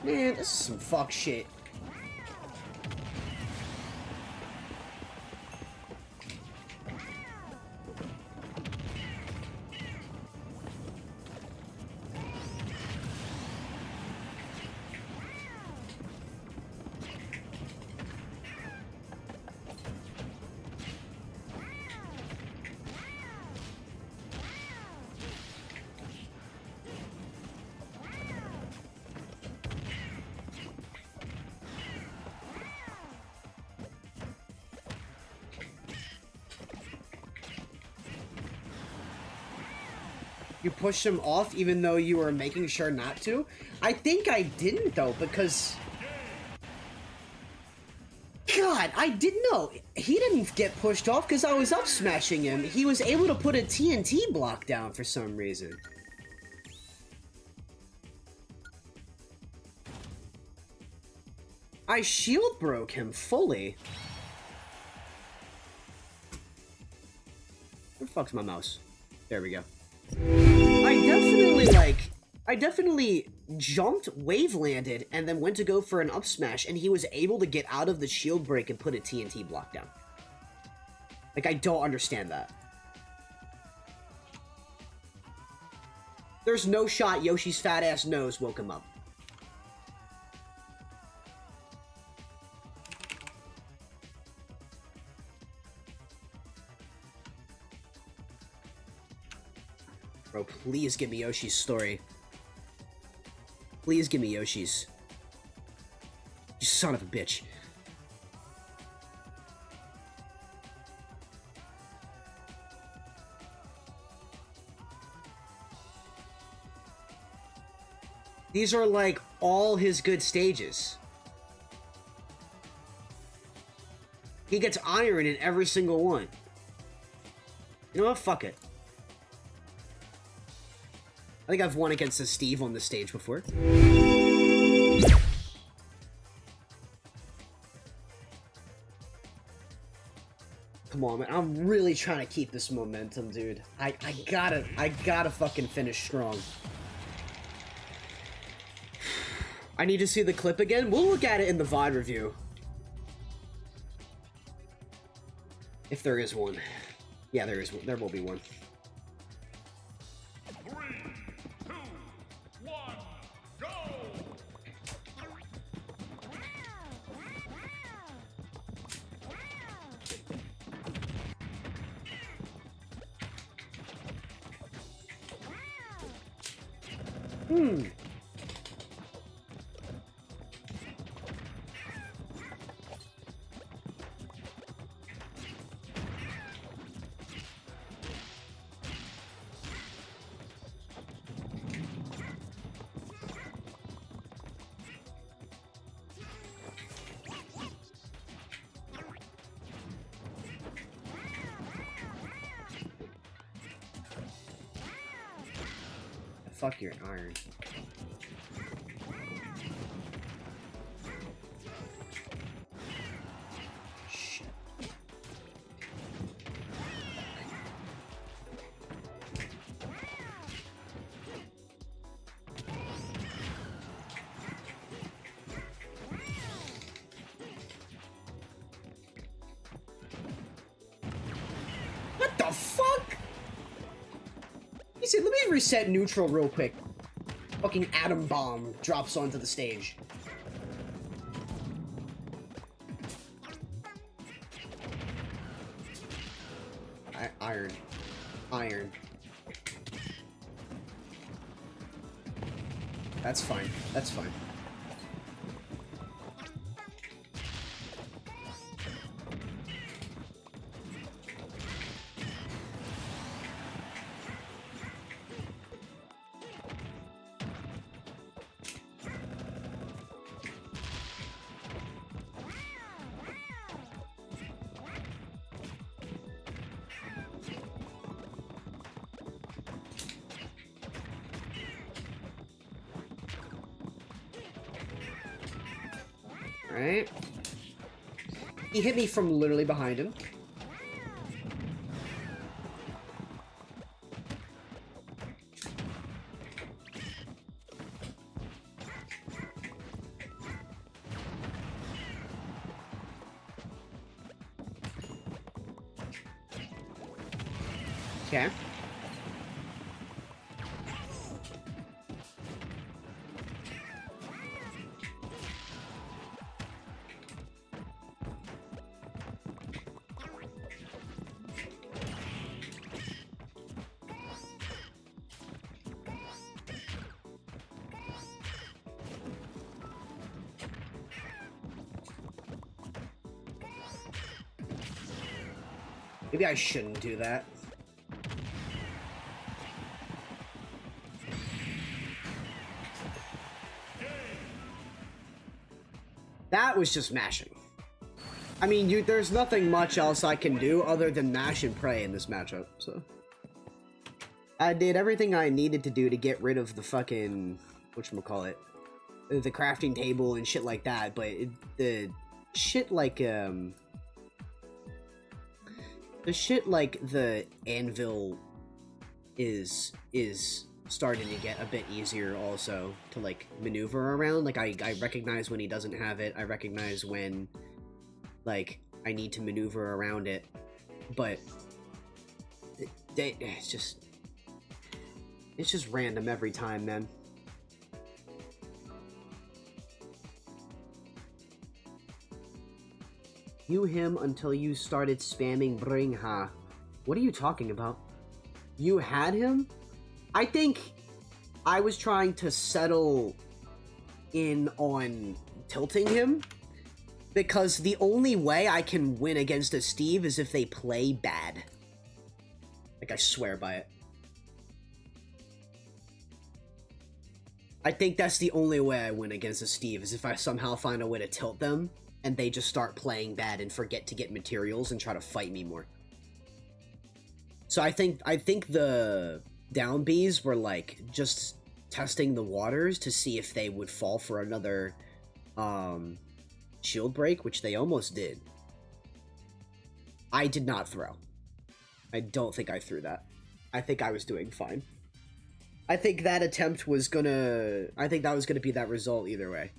Man, this is some fuck shit. You pushed him off even though you were making sure not to? I think I didn't, though, because... God, I didn't know. He didn't get pushed off because I was up smashing him. He was able to put a TNT block down for some reason. I shield broke him fully. Where the fuck's my mouse? There we go. I definitely jumped, wave landed, and then went to go for an up smash, and he was able to get out of the shield break and put a TNT block down. Like, I don't understand that. There's no shot Yoshi's fat ass nose woke him up. Bro, please give me Yoshi's story. Please give me Yoshi's. You son of a bitch. These are like all his good stages. He gets iron in every single one. You know what? Fuck it. I think I've won against a Steve on this stage before. Come on, man. I'm really trying to keep this momentum, dude. I gotta fucking finish strong. I need to see the clip again. We'll look at it in the VOD review. If there is one. Yeah, there is one. There will be one. 3, 2, 1, go! Fuck your iron. Shit. What the fuck? He said, let me reset neutral real quick. Fucking atom bomb drops onto the stage. Iron. Iron. That's fine. That's fine. Right? He hit me from literally behind him. Okay. Maybe I shouldn't do that. That was just mashing. I mean, there's nothing much else I can do other than mash and pray in this matchup, so. I did everything I needed to do to get rid of the fucking, whatchamacallit, the crafting table and shit like that, but the shit like, the shit like the anvil is starting to get a bit easier also to like maneuver around. Like I recognize when he doesn't have it. I recognize when like I need to maneuver around it. But it's just random every time, man. You him until you started spamming bring ha. What are you talking about? You had him? I think I was trying to settle in on tilting him, because the only way I can win against a Steve is if they play bad. Like, I swear by it. I think that's the only way I win against a Steve, is if I somehow find a way to tilt them, and they just start playing bad and forget to get materials and try to fight me more. So I think the down Bs were like just testing the waters to see if they would fall for another shield break, which they almost did. I did not throw. I don't think I threw that. I think I was doing fine. I think that attempt was gonna... I think that was gonna be that result either way,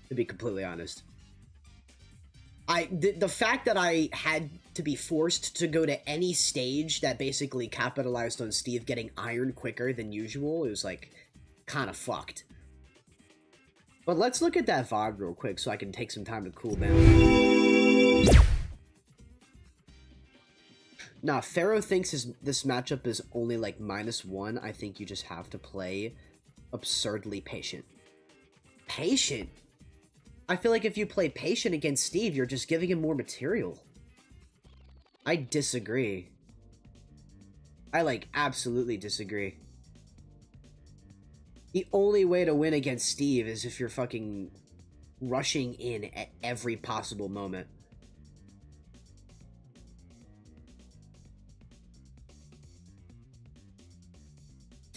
to be completely honest. The fact that I had to be forced to go to any stage that basically capitalized on Steve getting iron quicker than usual, it was like kind of fucked. But let's look at that VOD real quick so I can take some time to cool down. Nah, Pharaoh thinks this matchup is only like -1. I think you just have to play absurdly patient. Patient? I feel like if you play patient against Steve, you're just giving him more material. I disagree. I, like, absolutely disagree. The only way to win against Steve is if you're fucking rushing in at every possible moment.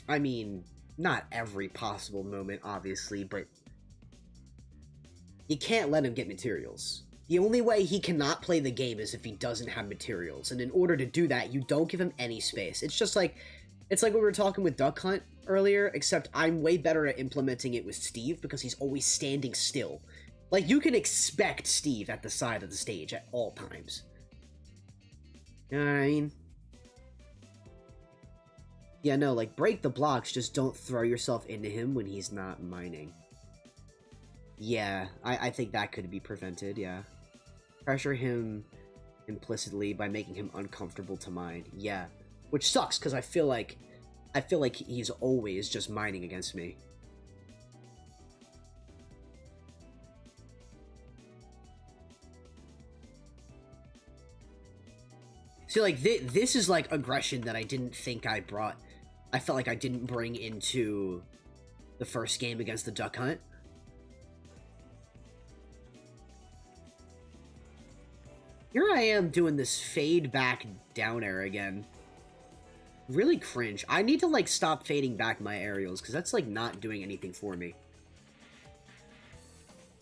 I mean, not every possible moment, obviously, but you can't let him get materials. The only way he cannot play the game is if he doesn't have materials, and in order to do that, you don't give him any space. It's just like, it's like we were talking with Duck Hunt earlier, except I'm way better at implementing it with Steve because he's always standing still. Like, you can expect Steve at the side of the stage at all times. You know what I mean? Yeah, no, like, break the blocks, just don't throw yourself into him when he's not mining. Yeah, I think that could be prevented, yeah. Pressure him implicitly by making him uncomfortable to mine, yeah. Which sucks, because I feel like he's always just mining against me. See, like, this is, like, aggression that I didn't think I brought. I felt like I didn't bring into the first game against the Duck Hunt. Here I am doing this fade back down air again. Really cringe. I need to, like, stop fading back my aerials, because that's, like, not doing anything for me.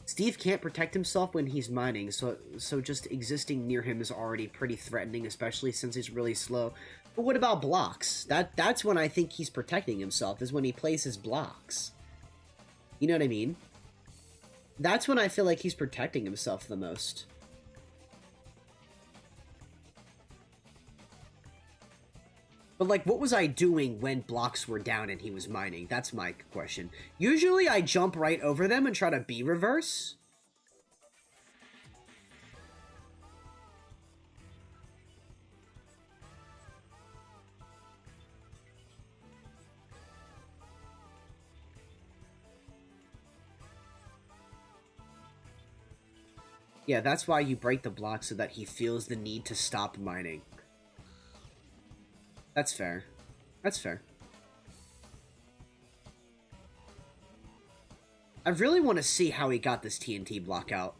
Steve can't protect himself when he's mining, so just existing near him is already pretty threatening, especially since he's really slow. But what about blocks? That's when I think he's protecting himself, is when he places blocks. You know what I mean? That's when I feel like he's protecting himself the most. But, like, what was I doing when blocks were down and he was mining? That's my question. Usually I jump right over them and try to B-reverse. Yeah, that's why you break the block, so that he feels the need to stop mining. That's fair. That's fair. I really want to see how he got this TNT block out.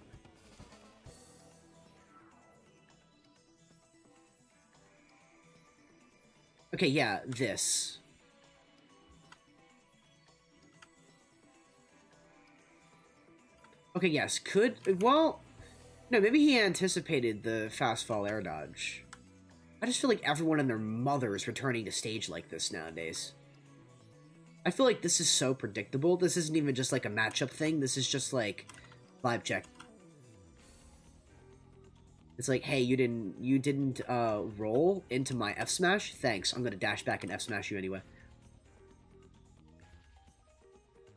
Okay, yeah, this. Okay, yes, well... No, maybe he anticipated the fast fall air dodge. I just feel like everyone and their mother is returning to stage like this nowadays. I feel like this is so predictable. This isn't even just like a matchup thing. This is just like vibe check. It's like, hey, you didn't roll into my F smash? Thanks. I'm gonna dash back and F smash you anyway.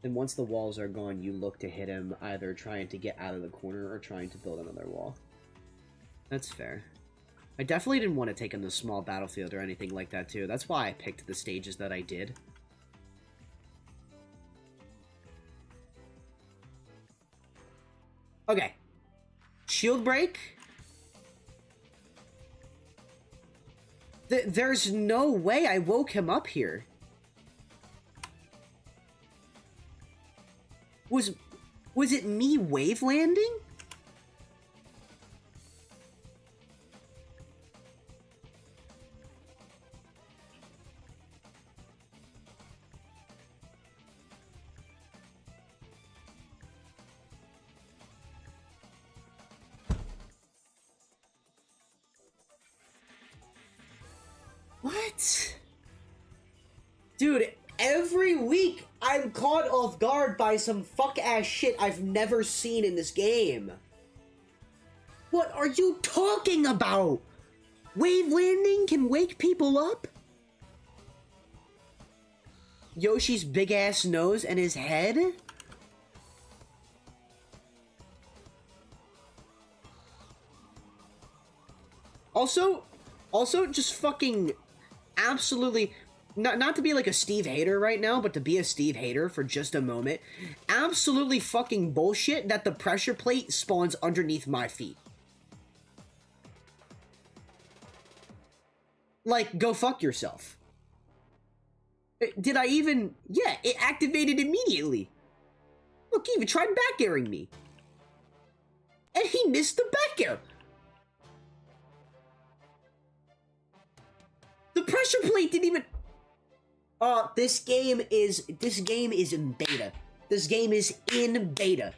And once the walls are gone, you look to hit him, either trying to get out of the corner or trying to build another wall. That's fair. I definitely didn't want to take on the small battlefield or anything like that, too. That's why I picked the stages that I did. Okay. Shield break. There's no way I woke him up here. Was it me wave landing? What? Dude, every week I'm caught off guard by some fuck-ass shit I've never seen in this game. What are you talking about? Wave landing can wake people up? Yoshi's big-ass nose and his head? Also, just fucking absolutely... Not to be like a Steve hater right now, but to be a Steve hater for just a moment. Absolutely fucking bullshit that the pressure plate spawns underneath my feet. Like, go fuck yourself. Did I even... Yeah, it activated immediately. Look, he even tried back airing me. And he missed the back air. The pressure plate didn't even... this game is in beta. This game is in beta.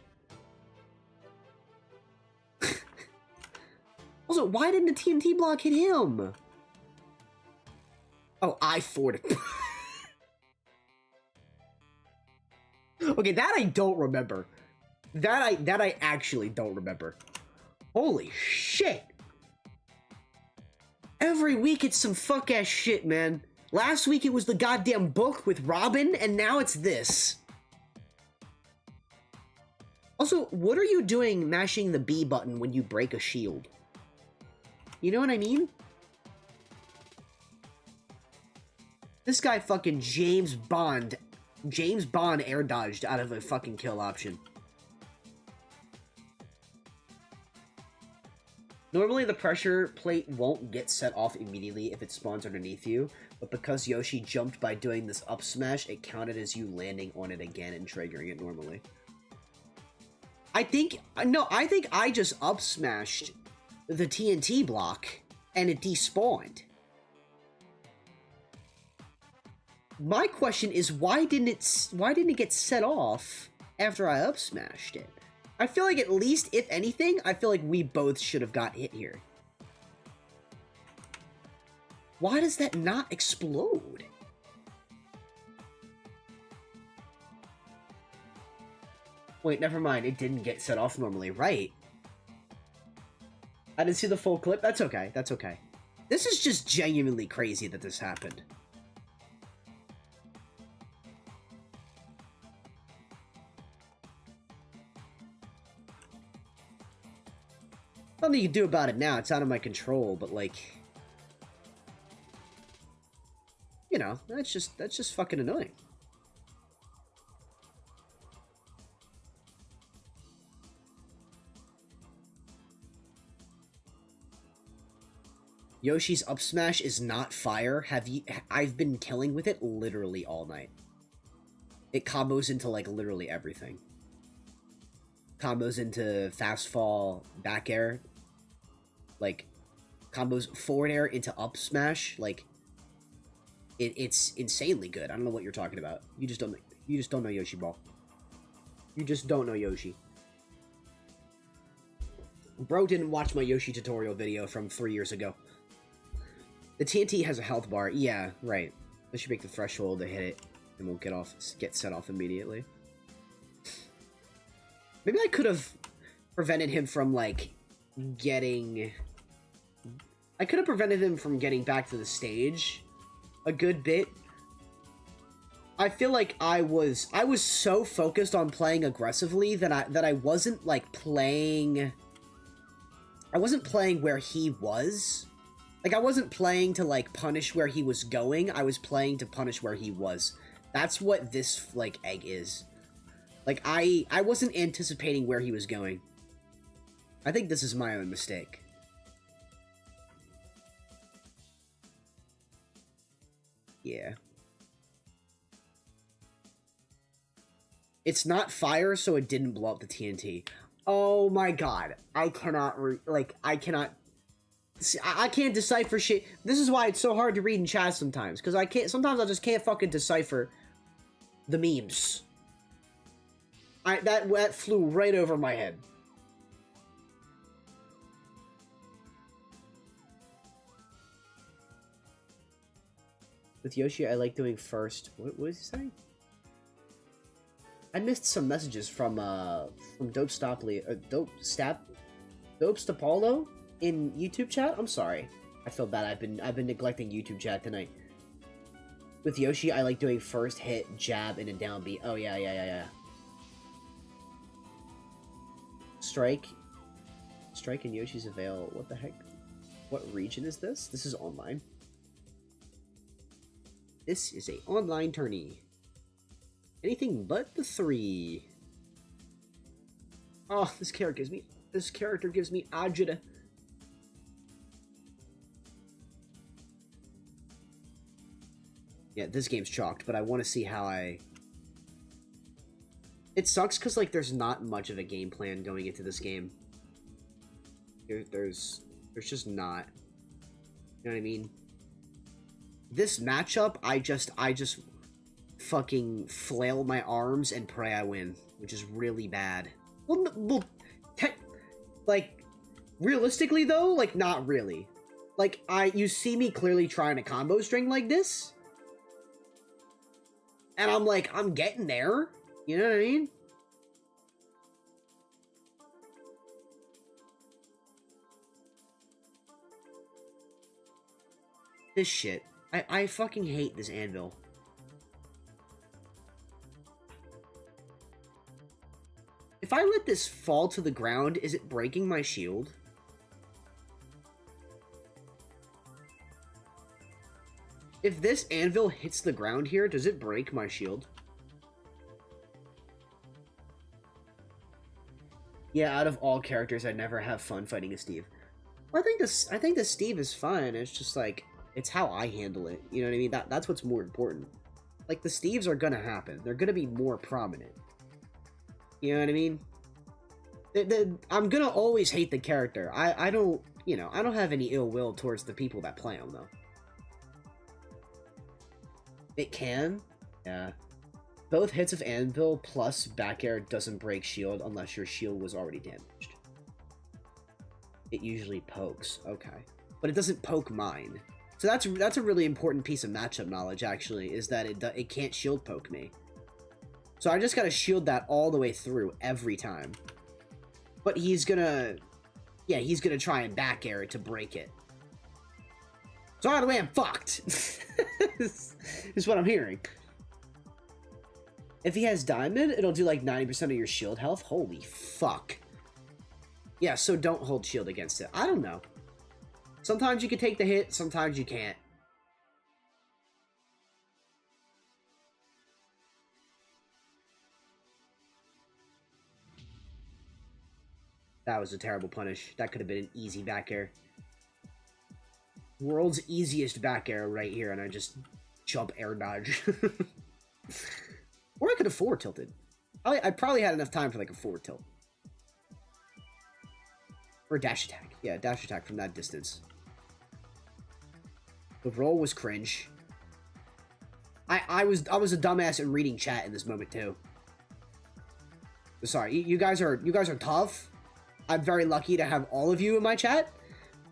Also, why didn't the TNT block hit him? Oh, I forwarded. Okay, that I don't remember. That I actually don't remember. Holy shit. Every week it's some fuck-ass shit, man. Last week it was the goddamn book with Robin, and now it's this. Also, what are you doing mashing the B button when you break a shield? You know what I mean? This guy fucking James Bond air dodged out of a fucking kill option. Normally the pressure plate won't get set off immediately if it spawns underneath you, but because Yoshi jumped by doing this up smash, it counted as you landing on it again and triggering it normally. I think I just up smashed the TNT block and it despawned. My question is, why didn't it get set off after I up smashed it? I feel like at least, if anything, I feel like we both should have got hit here. Why does that not explode? Wait, never mind. It didn't get set off normally. Right. I didn't see the full clip. That's okay. That's okay. This is just genuinely crazy that this happened. Nothing you can do about it now. It's out of my control, but like, you know, that's just fucking annoying. Yoshi's up smash is not fire. I've been killing with it literally all night. It combos into like literally everything. Combos into fast fall, back air. Like, combos forward air into up smash. Like, it's insanely good. I don't know what you're talking about. You just don't know Yoshi Ball. You just don't know Yoshi. Bro didn't watch my Yoshi tutorial video from 3 years ago. The TNT has a health bar. Yeah, right. I should make the threshold to hit it and won't get set off immediately. Maybe I could have prevented him from, like, getting... I could have prevented him from getting back to the stage a good bit. I feel like I was so focused on playing aggressively that I wasn't, like, playing... I wasn't playing where he was. Like, I wasn't playing to, like, punish where he was going. I was playing to punish where he was. That's what this, like, egg is. Like, I wasn't anticipating where he was going. I think this is my own mistake. Yeah. It's not fire, so it didn't blow up the TNT. Oh my god. I cannot, I cannot... I can't decipher shit. This is why it's so hard to read in chat sometimes. Because sometimes I just can't fucking decipher the memes. That flew right over my head. With Yoshi, I like doing first... What was he saying? I missed some messages from Dope Stapolo in YouTube chat. I'm sorry. I feel bad. I've been neglecting YouTube chat tonight. With Yoshi, I like doing first hit, jab, and a down B. Oh yeah. Strike and Yoshi's Avail. What the heck? What region is this? This is online. This is a online tourney. Anything but the 3. Oh, this character gives me agita. Yeah, this game's chalked, but I want to see how It sucks because, like, there's not much of a game plan going into this game. There's just not. You know what I mean? This matchup, I just fucking flail my arms and pray I win, which is really bad. Well, like, realistically though, like, not really. Like, you see me clearly trying a combo string like this, and I'm like, I'm getting there. You know what I mean? This shit. I fucking hate this anvil. If I let this fall to the ground, is it breaking my shield? If this anvil hits the ground here, does it break my shield? Yeah, out of all characters, I never have fun fighting a Steve. Well, I think the Steve is fun. It's just like, it's how I handle it. You know what I mean? That's what's more important. Like, the Steves are gonna happen. They're gonna be more prominent. You know what I mean? I'm gonna always hate the character. I don't, you know, I don't have any ill will towards the people that play him, though. It can? Yeah. Both hits of anvil plus back air doesn't break shield unless your shield was already damaged. It usually pokes. Okay. But it doesn't poke mine. So that's a really important piece of matchup knowledge, actually, is that it can't shield poke me. So I just gotta shield that all the way through every time. But he's gonna... Yeah, he's gonna try and back air it to break it. So either way, I'm fucked. is what I'm hearing. If he has diamond, it'll do like 90% of your shield health. Holy fuck. Yeah, so don't hold shield against it. I don't know. Sometimes you can take the hit, sometimes you can't. That was a terrible punish. That could have been an easy back air. World's easiest back air right here, and I just jump air dodge. Or I could have forward tilted. I probably had enough time for like a forward tilt. Or dash attack. Yeah, dash attack from that distance. The roll was cringe. I was a dumbass in reading chat in this moment too. Sorry, you guys are tough. I'm very lucky to have all of you in my chat,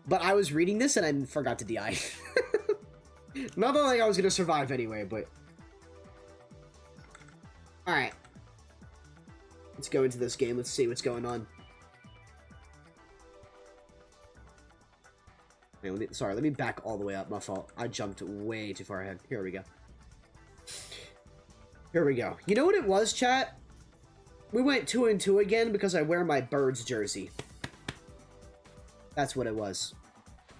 but I was reading this and I forgot to DI. Not that like I was gonna survive anyway, but all right. Let's go into this game. Let's see what's going on. Wait, let me back all the way up. My fault. I jumped way too far ahead. Here we go. Here we go. You know what it was, chat? We went 2-2 again because I wear my Birds jersey. That's what it was.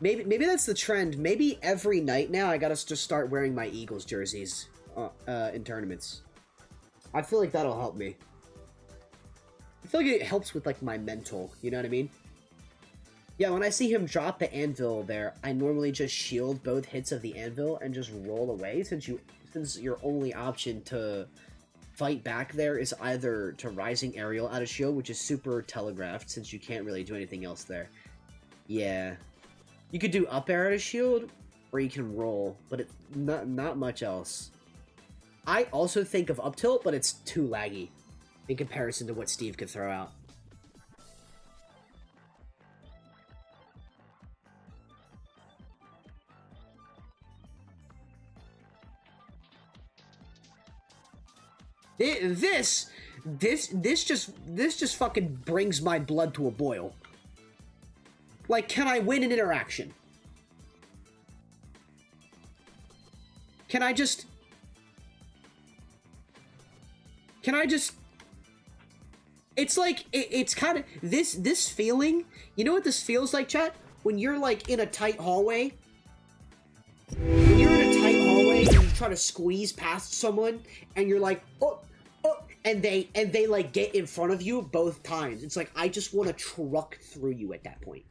Maybe that's the trend. Maybe every night now I gotta just start wearing my Eagles jerseys in tournaments. I feel like that'll help me. I feel like it helps with like my mental. You know what I mean? Yeah, when I see him drop the anvil there, I normally just shield both hits of the anvil and just roll away since your only option to fight back there is either to rising aerial out of shield, which is super telegraphed since you can't really do anything else there. Yeah. You could do up air out of shield, or you can roll, but it's not much else. I also think of up tilt, but it's too laggy in comparison to what Steve could throw out. This just fucking brings my blood to a boil. Like, can I win an interaction? Can I just... It's like, it's kind of... This feeling... You know what this feels like, chat? When you're, like, in a tight hallway. When you're in a tight hallway and you try to squeeze past someone, and you're like, oh, and they like get in front of you both times. It's like I just want to truck through you at that point.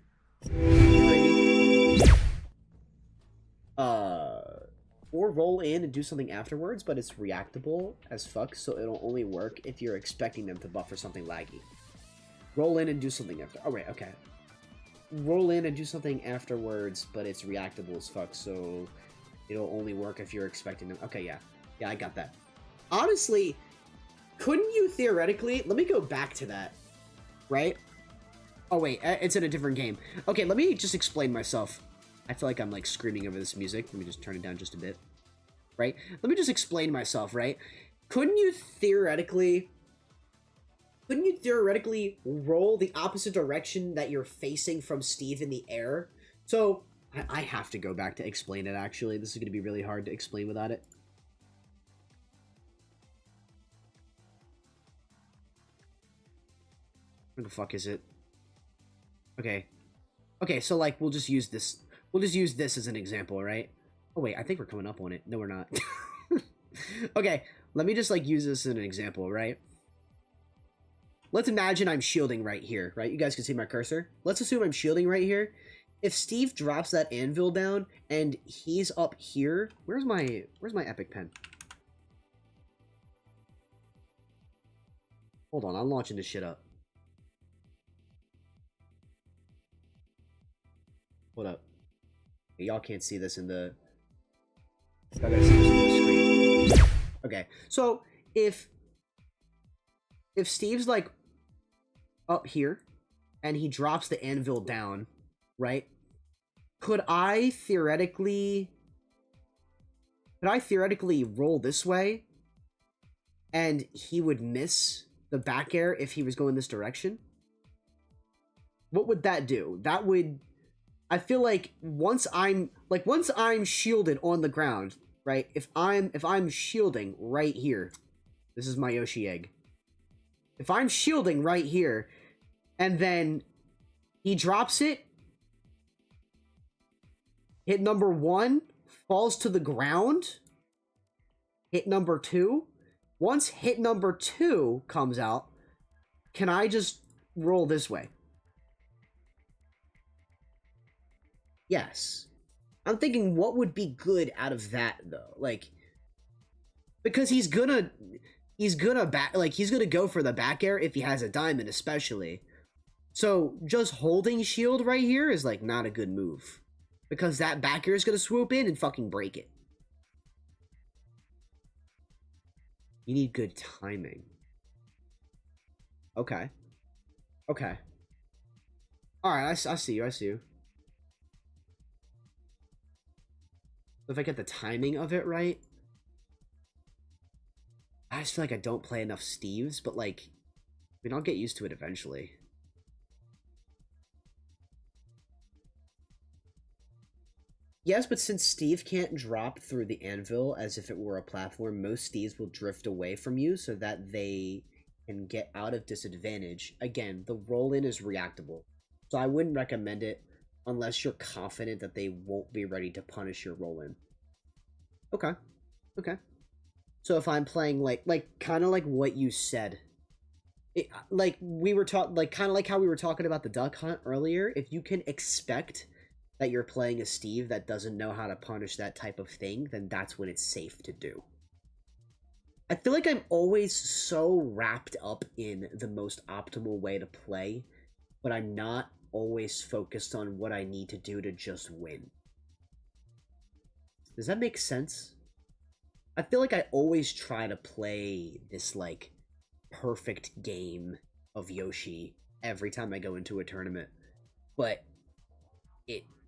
Or roll in and do something afterwards, but it's reactable as fuck, so it'll only work if you're expecting them to buffer something laggy. Roll in and do something after. Oh wait, okay. Roll in and do something afterwards, but it's reactable as fuck, so it'll only work if you're expecting them. Okay, yeah, I got that. Honestly. Couldn't you theoretically... Let me go back to that. Right? Oh, wait. It's in a different game. Okay, let me just explain myself. I feel like I'm, like, screaming over this music. Let me just turn it down just a bit. Right? Let me just explain myself, right? Couldn't you theoretically roll the opposite direction that you're facing from Steve in the air? So, I have to go back to explain it, actually. This is going to be really hard to explain without it. Where the fuck is it? Okay. Okay, so like we'll just use this as an example, right? Oh wait, I think we're coming up on it. No, we're not. Okay, let me just like use this as an example, right? Let's imagine I'm shielding right here, right? You guys can see my cursor. Let's assume I'm shielding right here. If Steve drops that anvil down and he's up here, where's my epic pen? Hold on, I'm launching this shit up. Hold up. Y'all can't see this in the... Y'all gotta see this in the screen. Okay, so if Steve's like up here and he drops the anvil down, right? Could I theoretically roll this way and he would miss the back air if he was going this direction? What would that do? That would I feel like once I'm shielded on the ground, right? If I'm shielding right here, this is my Yoshi egg. If I'm shielding right here, and then he drops it, hit number 1 falls to the ground. Hit number 2. Once hit number 2 comes out, can I just roll this way? Yes. I'm thinking what would be good out of that though? Like, because he's gonna go for the back air if he has a diamond, especially. So just holding shield right here is like not a good move. Because that back air is gonna swoop in and fucking break it. You need good timing. Okay. Okay. Alright, I see you, I see you. If I get the timing of it right, I just feel like I don't play enough Steves, but like, I mean, I'll get used to it eventually. Yes, but since Steve can't drop through the anvil as if it were a platform, most Steves will drift away from you so that they can get out of disadvantage. Again, the roll-in is reactable, so I wouldn't recommend it unless you're confident that they won't be ready to punish your roll-in. Okay. Okay. So if I'm playing kind of like what you said, like we were kind of like how we were talking about the duck hunt earlier, if you can expect that you're playing a Steve that doesn't know how to punish that type of thing, then that's when it's safe to do. I feel like I'm always so wrapped up in the most optimal way to play, but I'm not always focused on what I need to do to just win. Does that make sense? I feel like I always try to play this, like, perfect game of Yoshi every time I go into a tournament. But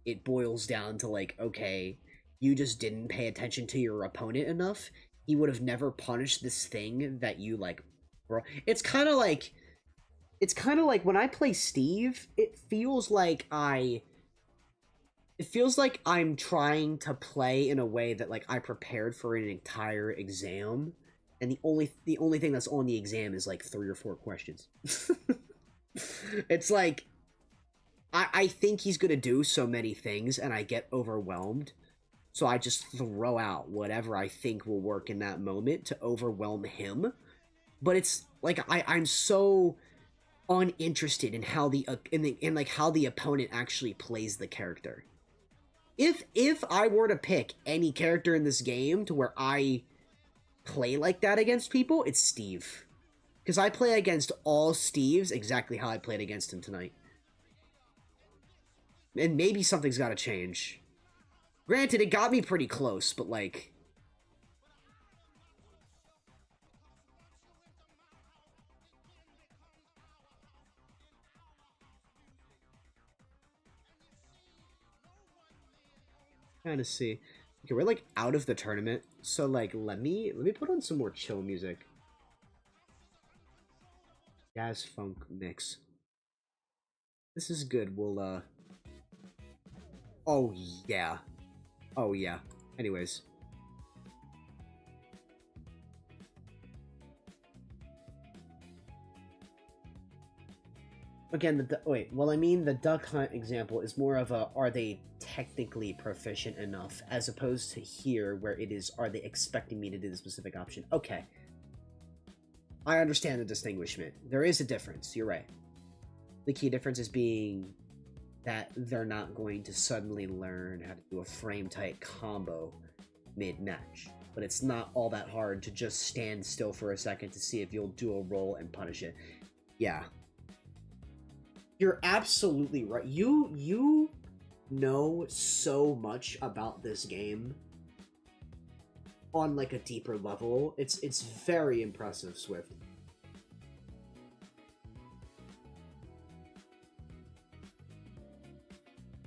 it boils down to, like, okay, you just didn't pay attention to your opponent enough. He would have never punished this thing that you, like, bro. It's kind of like when I play Steve, it feels like I'm trying to play in a way that, like, I prepared for an entire exam, and the only thing that's on the exam is like 3 or 4 questions. It's like I think he's gonna do so many things, and I get overwhelmed, so I just throw out whatever I think will work in that moment to overwhelm him. But it's like I'm so uninterested in how how the opponent actually plays the character. If I were to pick any character in this game to where I play like that against people, it's Steve. Because I play against all Steves exactly how I played against him tonight. And maybe something's got to change. Granted, it got me pretty close, but like... Kind of see. Okay, we're like out of the tournament, so like let me put on some more chill music. Jazz funk mix. This is good. We'll oh yeah. Oh yeah. Anyways. Again, the duck hunt example is more of a, are they technically proficient enough, as opposed to here, where it is, are they expecting me to do the specific option? Okay. I understand the distinguishment. There is a difference, you're right. The key difference is being that they're not going to suddenly learn how to do a frame-tight combo mid-match. But it's not all that hard to just stand still for a second to see if you'll do a roll and punish it. Yeah. You're absolutely right. You know so much about this game on like a deeper level. It's very impressive, Swift.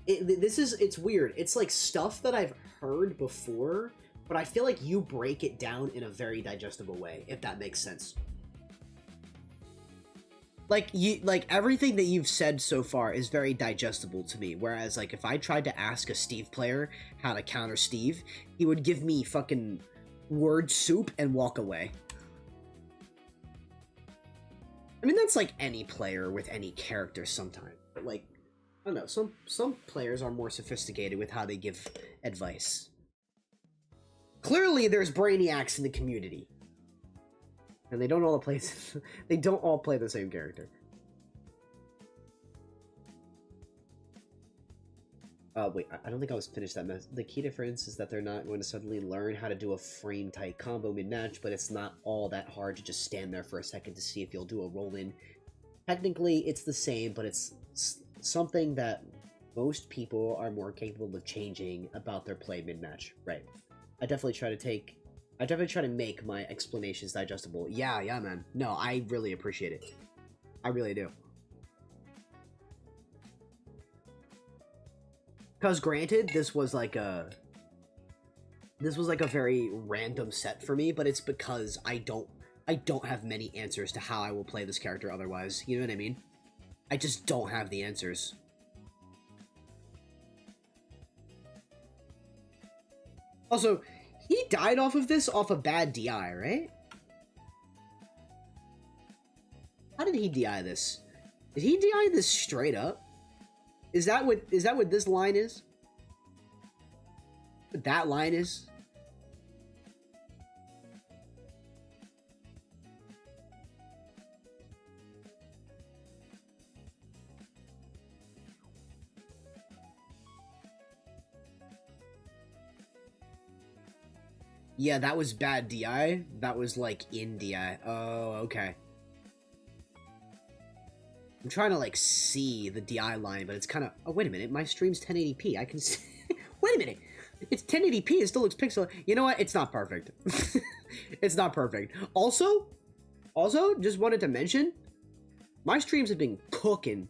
It's weird. It's like stuff that I've heard before, but I feel like you break it down in a very digestible way, if that makes sense. like everything that you've said so far is very digestible to me, whereas like if I tried to ask a Steve player how to counter Steve, he would give me fucking word soup and walk away. I mean, that's like any player with any character sometimes, but like, I don't know, some players are more sophisticated with how they give advice. Clearly there's brainiacs in the community. And they don't all play they don't all play the same character. Wait, I don't think I was finished that mess. The key difference is that they're not going to suddenly learn how to do a frame-tight combo mid-match, but it's not all that hard to just stand there for a second to see if you'll do a roll-in. Technically, it's the same, but it's something that most people are more capable of changing about their play mid-match. Right. I definitely try to make my explanations digestible. Yeah, man. No, I really appreciate it. I really do. Because granted, this was like a very random set for me, but it's because I don't have many answers to how I will play this character otherwise. You know what I mean? I just don't have the answers. Also, he died off a bad DI, right? How did he DI this? Did he DI this straight up? Is that what this line is? What that line is? Yeah, that was bad DI. That was like in DI. Oh, okay. I'm trying to like see the DI line, but it's kind of. Oh, wait a minute. My stream's 1080p. I can see. Wait a minute. It's 1080p. It still looks pixel. You know what? It's not perfect. It's not perfect. Also, just wanted to mention, my streams have been cooking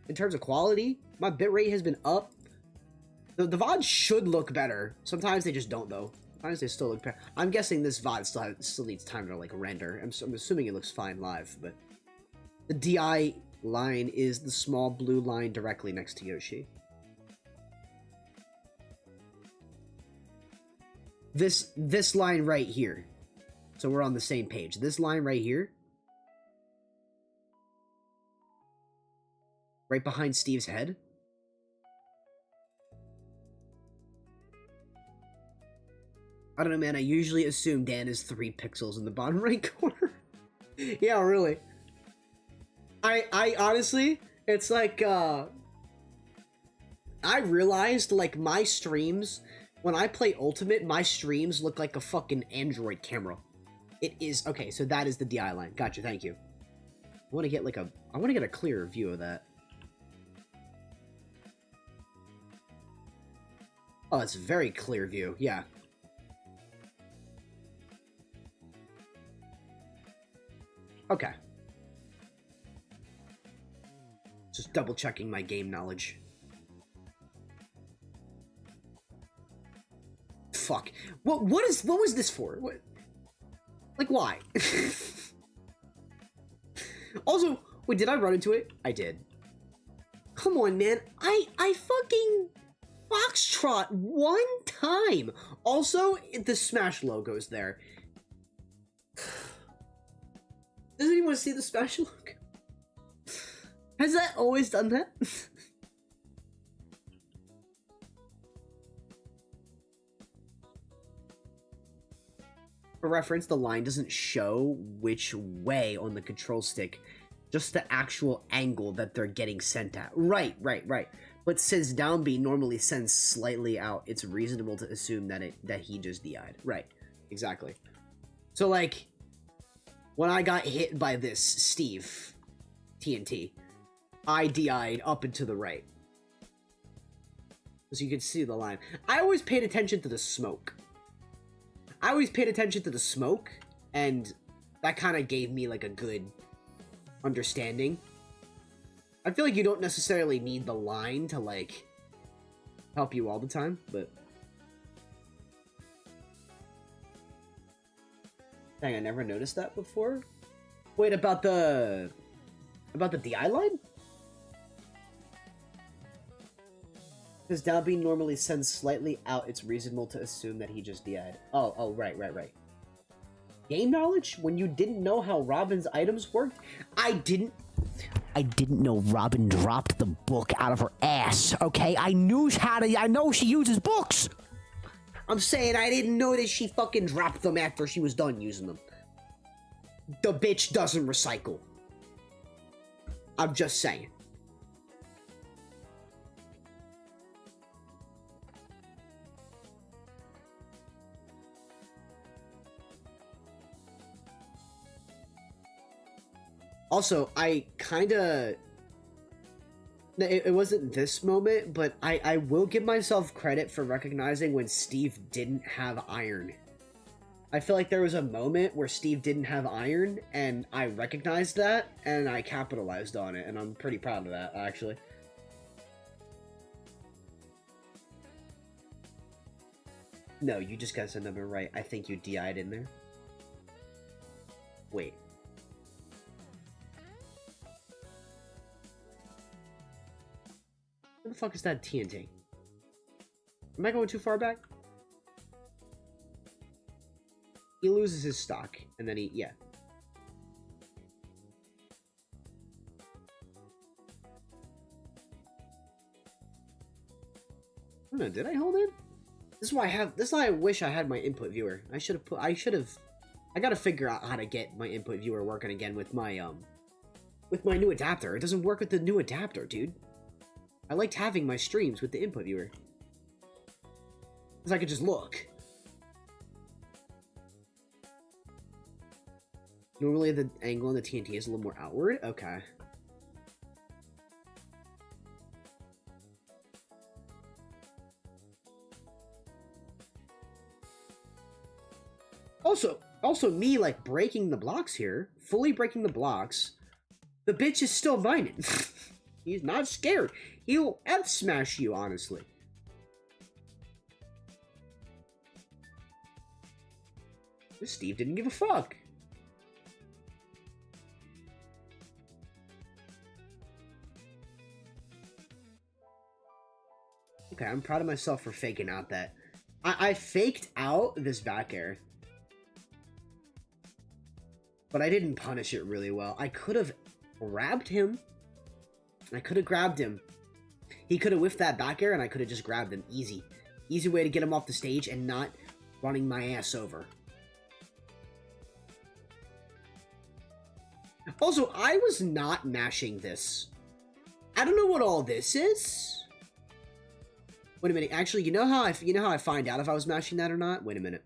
in terms of quality. My bitrate has been up. The VODs should look better. Sometimes they just don't, though. Sometimes they still look better. I'm guessing this VOD still needs time to like render. I'm assuming it looks fine live, but the DI line is the small blue line directly next to Yoshi. This line right here. So we're on the same page. This line right here. Right behind Steve's head. I don't know, man. I usually assume Dan is 3 pixels in the bottom right corner. Yeah, really. I honestly, it's like, I realized, like, my streams, when I play Ultimate, my streams look like a fucking Android camera. It is, okay, so that is the DI line. Gotcha, thank you. I want to get, like, I want to get a clearer view of that. Oh, it's a very clear view, yeah. Okay. Just double checking my game knowledge. Fuck. What was this for? What? Like, why? Also, wait, did I run into it? I did. Come on, man. I fucking foxtrot one time. Also, the Smash logo's there. Does anyone see the Smash logo? Has that always done that? For reference, the line doesn't show which way on the control stick, just the actual angle that they're getting sent at. Right. But since down B normally sends slightly out, it's reasonable to assume that he just DI'd. Right, exactly. So, like, when I got hit by this Steve TNT, I DI'd up and to the right. So you can see the line. I always paid attention to the smoke. And that kind of gave me, like, a good understanding. I feel like you don't necessarily need the line to, like, help you all the time, but... Dang, I never noticed that before? Wait, about the About the DI line? Because down B normally sends slightly out, it's reasonable to assume that he just DI'd. Oh, right. Game knowledge? When you didn't know how Robin's items worked? I didn't know Robin dropped the book out of her ass, okay? I know she uses books! I'm saying I didn't know that she fucking dropped them after she was done using them. The bitch doesn't recycle. I'm just saying. Also, I kinda... It wasn't this moment, but I will give myself credit for recognizing when Steve didn't have iron. I feel like there was a moment where Steve didn't have iron, and I recognized that, and I capitalized on it, and I'm pretty proud of that, actually. No, you just got the number right. I think you DI'd in there. Wait. Where the fuck is that TNT? Am I going too far back? He loses his stock, and then yeah. I don't know, did I hold in? This is why I wish I had my input viewer. I gotta figure out how to get my input viewer working again with my new adapter. It doesn't work with the new adapter, dude. I liked having my streams with the input viewer. Because I could just look. Normally the angle on the TNT is a little more outward? Okay. Also me, like, breaking the blocks here, fully breaking the blocks, the bitch is still mining. He's not scared. He'll F-smash you, honestly. This Steve didn't give a fuck. Okay, I'm proud of myself for faking out that. I faked out this back air. But I didn't punish it really well. I could have grabbed him. I could have grabbed him. He could have whiffed that back air, and I could have just grabbed him. Easy. Easy way to get him off the stage and not running my ass over. Also, I was not mashing this. I don't know what all this is. Wait a minute. Actually, you know how I find out if I was mashing that or not? Wait a minute.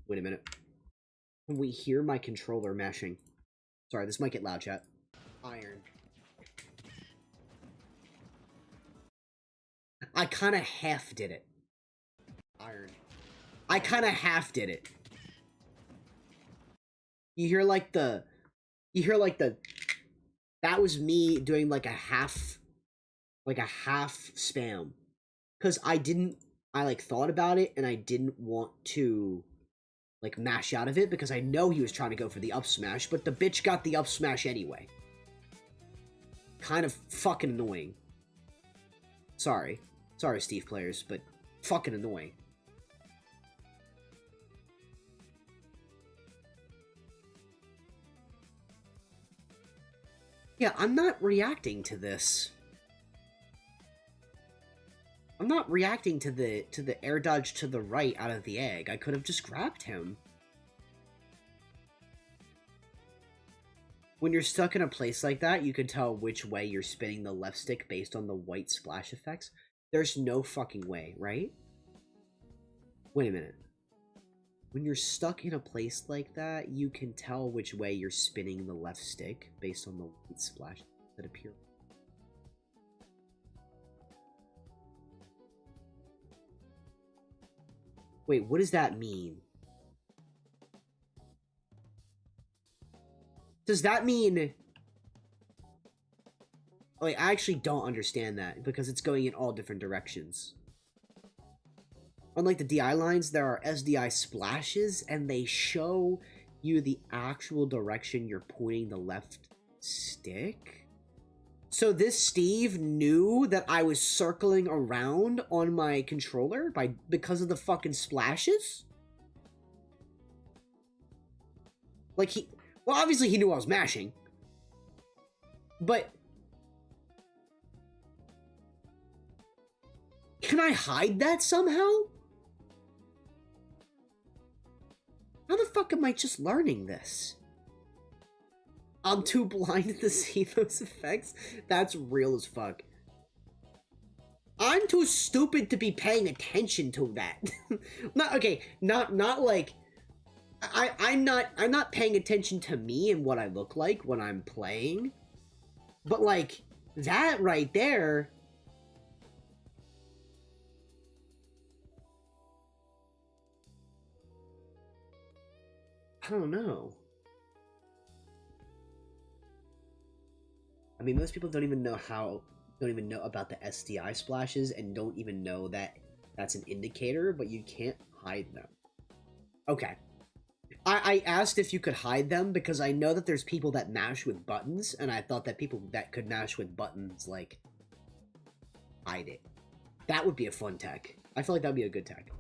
Wait a minute. Can we hear my controller mashing? Sorry, this might get loud, chat. Iron. I kind of half did it. Iron. I kind of half did it. You hear like the... That was me doing like a half spam. Because I like thought about it and I didn't want to like mash out of it because I know he was trying to go for the up smash, but the bitch got the up smash anyway. Kind of fucking annoying. Sorry, Steve players, but fucking annoying. Yeah, I'm not reacting to this. I'm not reacting to the air dodge to the right out of the egg. I could have just grabbed him. When you're stuck in a place like that, you can tell which way you're spinning the left stick based on the white splash effects. There's no fucking way, right? Wait a minute. When you're stuck in a place like that, you can tell which way you're spinning the left stick based on the white splash that appear. Wait, what does that mean? Does that mean... Like, I actually don't understand that, because it's going in all different directions. Unlike the DI lines, there are SDI splashes, and they show you the actual direction you're pointing the left stick? So this Steve knew that I was circling around on my controller because of the fucking splashes? Like, well, obviously he knew I was mashing. But can I hide that somehow? How the fuck am I just learning this? I'm too blind to see those effects? That's real as fuck. I'm too stupid to be paying attention to that. Not like I'm not paying attention to me and what I look like when I'm playing. But like that right there, I don't know. I mean, most people don't even know about the SDI splashes and don't even know that that's an indicator, but you can't hide them. Okay. I asked if you could hide them because I know that there's people that mash with buttons, and I thought that people that could mash with buttons, like, hide it. That would be a fun tech. I feel like that would be a good tech.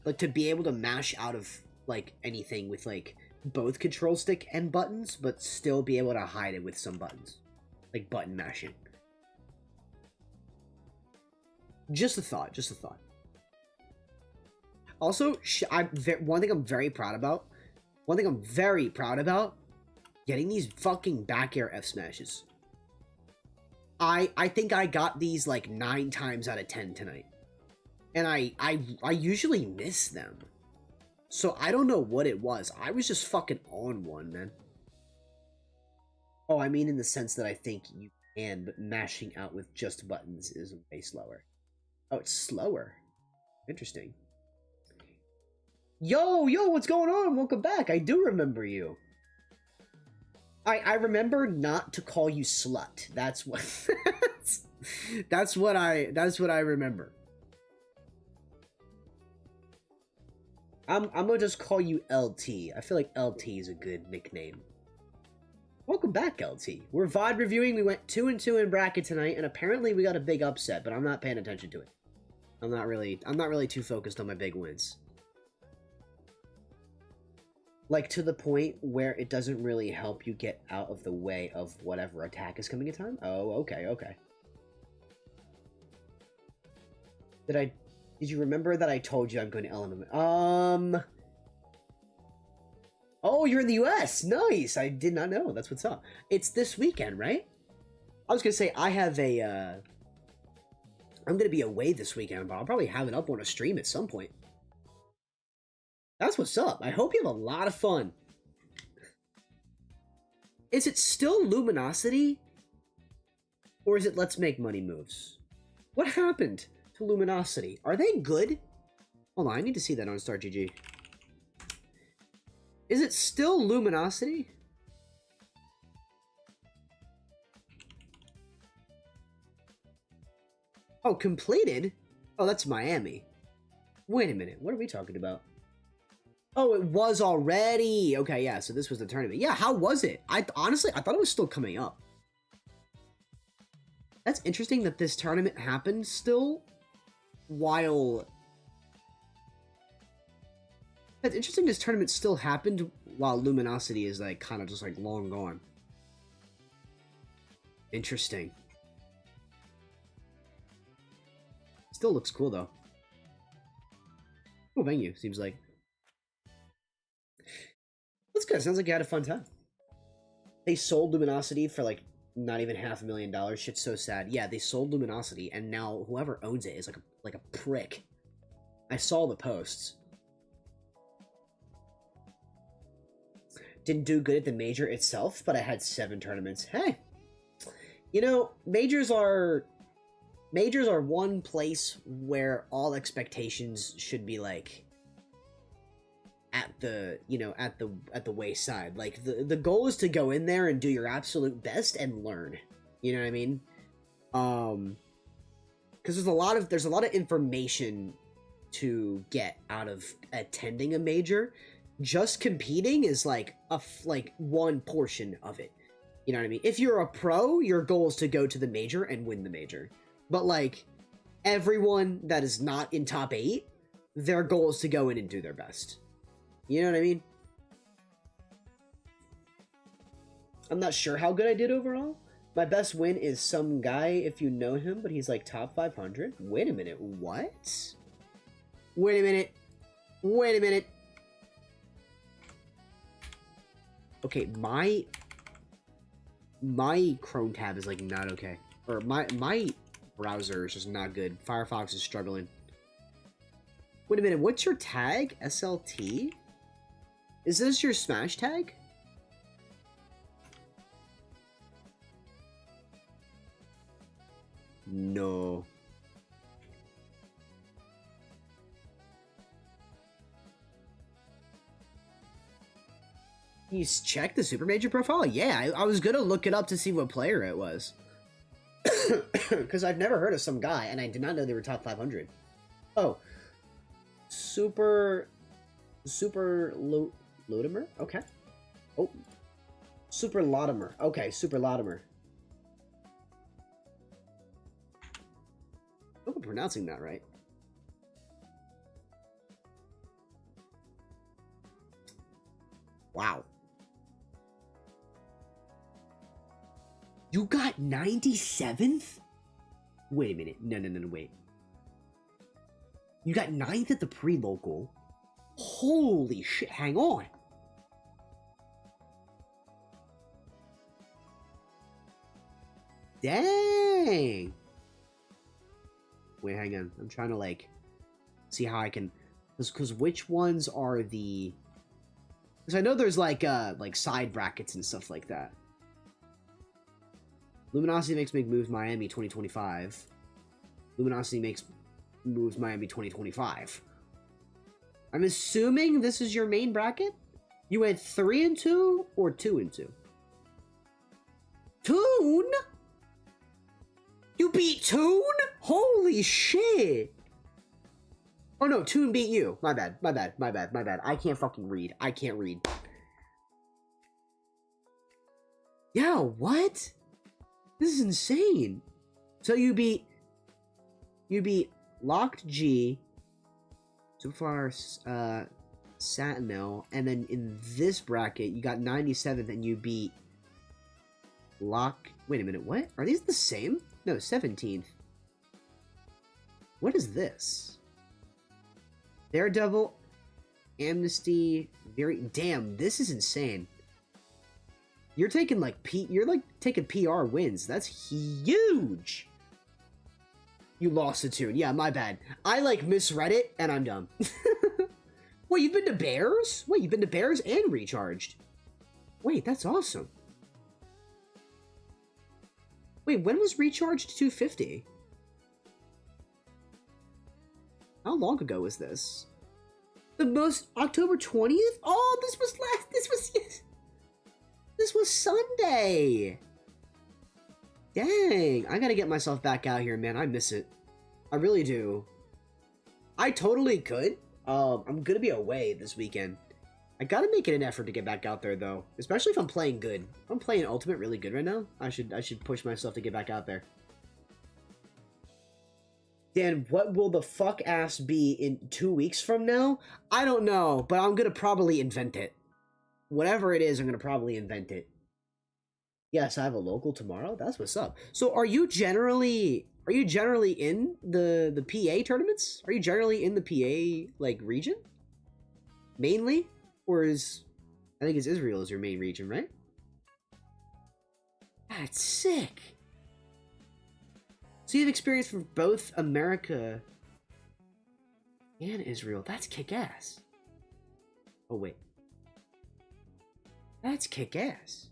Like, to be able to mash out of, like, anything with, like, both control stick and buttons, but still be able to hide it with some buttons. Like, button mashing. Just a thought, just a thought. Also, one thing I'm very proud about, getting these fucking back air F smashes. I think I got these, like, 9 times out of 10 tonight. And I usually miss them. So I don't know what it was. I was just fucking on one, man. Oh, I mean in the sense that I think you can, but mashing out with just buttons is way slower. Oh, it's slower. Interesting. Yo, what's going on? Welcome back. I do remember you. I remember not to call you slut. That's what that's what I remember. I'm gonna just call you LT. I feel like LT is a good nickname. Welcome back, LT. We're VOD reviewing. We went 2-2 in bracket tonight, and apparently we got a big upset, but I'm not paying attention to it. I'm not really too focused on my big wins. Like, to the point where it doesn't really help you get out of the way of whatever attack is coming at time? Oh, okay. Did you remember that I told you I'm going to LMM? Oh, you're in the US! Nice! I did not know. That's what's up. It's this weekend, right? I was gonna say, I have a, I'm gonna be away this weekend, but I'll probably have it up on a stream at some point. That's what's up. I hope you have a lot of fun. Is it still Luminosity? Or is it Let's Make Money Moves? What happened to Luminosity? Are they good? Hold on, I need to see that on StarGG. Is it still Luminosity? Oh, completed? Oh, that's Miami. Wait a minute, what are we talking about? Oh, it was already! Okay, yeah, so this was the tournament. Yeah, how was it? Honestly, I thought it was still coming up. That's interesting that this tournament happened still while... That's interesting this tournament still happened while Luminosity is, like, kind of just, like, long gone. Interesting. Still looks cool, though. Cool venue, seems like. That's good. Sounds like you had a fun time. They sold Luminosity for, like, not even $500,000. Shit's so sad. Yeah, they sold Luminosity, and now whoever owns it is like a prick. I saw the posts. Didn't do good at the major itself, but I had 7 tournaments. Hey, you know, majors are one place where all expectations should be, like, at the, you know, at the wayside. Like, the goal is to go in there and do your absolute best and learn. You know what I mean? Because there's a lot of information to get out of attending a major. Just competing is like one portion of it. You know what I mean? If you're a pro, your goal is to go to the major and win the major. But like everyone that is not in top 8, their goal is to go in and do their best. You know what I mean? I'm not sure how good I did overall. My best win is some guy, if you know him, but he's like top 500. Wait a minute, what? Wait a minute. Wait a minute. Okay, my Chrome tab is like not okay. Or my browser is just not good. Firefox is struggling. Wait a minute, what's your tag? SLT? Is this your Smash tag? No. You check the Super Major profile? Yeah, I was gonna look it up to see what player it was. Because I've never heard of some guy, and I did not know they were top 500. Oh. Super Latimer? Okay. Oh. Super Latimer. Okay, Super Latimer. I hope I'm pronouncing that right. Wow. You got 97th? Wait a minute. No, wait. You got 9th at the pre-local? Holy shit, hang on. Dang. Wait, hang on. I'm trying to, like, see how I can... Because which ones are the... Because I know there's, like side brackets and stuff like that. Luminosity makes big moves Miami 2025. Luminosity makes moves Miami 2025. I'm assuming this is your main bracket? You went 3-2 or 2-2? Toon? You beat Toon? Holy shit! Oh no, Toon beat you. My bad. I can't fucking read. I can't read. Yeah, what? This is insane. So you beat Locked G, Superflower, Satinel, and then in this bracket you got 97th and you beat Wait a minute, what? Are these the same? No, 17th. What is this? Daredevil, Amnesty, damn, this is insane. You're taking taking PR wins. That's huge. You lost to Toon. Yeah, my bad. I misread it and I'm dumb. Wait, you've been to Bears? Wait, you've been to Bears and Recharged. Wait, that's awesome. Wait, when was Recharged 250? How long ago was this? October 20th? Oh, this was Sunday. Dang, I gotta get myself back out here, man. I miss it. I really do. I totally could. I'm gonna be away this weekend. I gotta make it an effort to get back out there, though. Especially if I'm playing good. If I'm playing Ultimate really good right now, I should push myself to get back out there. Dan, what will the fuck ass be in 2 weeks from now? I don't know, but I'm gonna probably invent it. Whatever it is, I'm gonna probably invent it. Yes, I have a local tomorrow. That's what's up. So are you generally in the PA tournaments? Are you generally in the PA region? Mainly? Or I think it's Israel is your main region, right? That's sick. So you have experience from both America and Israel. That's kick-ass. Oh, wait. That's kick-ass.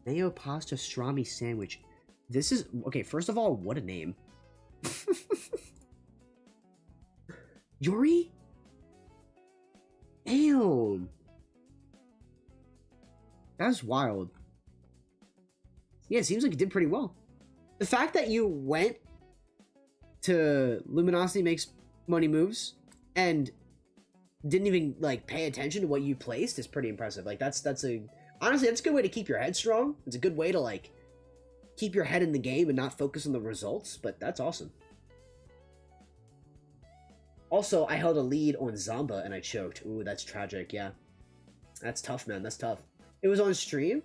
Mayo pasta strami sandwich. This is... Okay, first of all, what a name. Yuri? Damn. That's wild. Yeah, it seems like you did pretty well. The fact that you went to Luminosity Makes Money Moves and didn't even like pay attention to what you placed is pretty impressive. Like that's a honestly, that's a good way to keep your head strong. It's a good way to like keep your head in the game and not focus on the results, but that's awesome. Also, I held a lead on Zamba and I choked. Ooh, that's tragic. Yeah. That's tough, man. That's tough. It was on stream?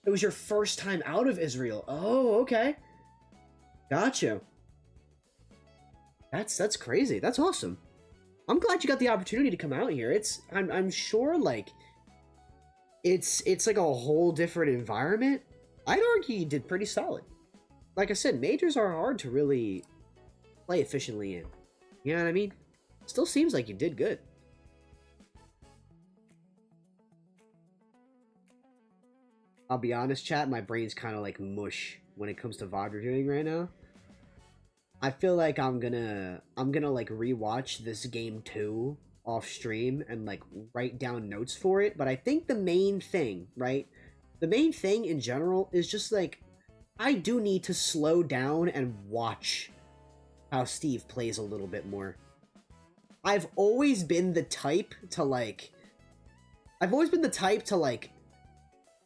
It was your first time out of Israel. Oh, okay. Gotcha. That's crazy. That's awesome. I'm glad you got the opportunity to come out here. I'm sure like it's like a whole different environment. I'd argue you did pretty solid. Like I said, majors are hard to really play efficiently in. You know what I mean? Still seems like you did good. I'll be honest, chat, my brain's kind of like mush when it comes to VOD reviewing right now. I feel like I'm gonna like rewatch this game 2 off stream and like write down notes for it, but I think the main thing, right? The main thing in general is just like I do need to slow down and watch how Steve plays a little bit more. I've always been the type to like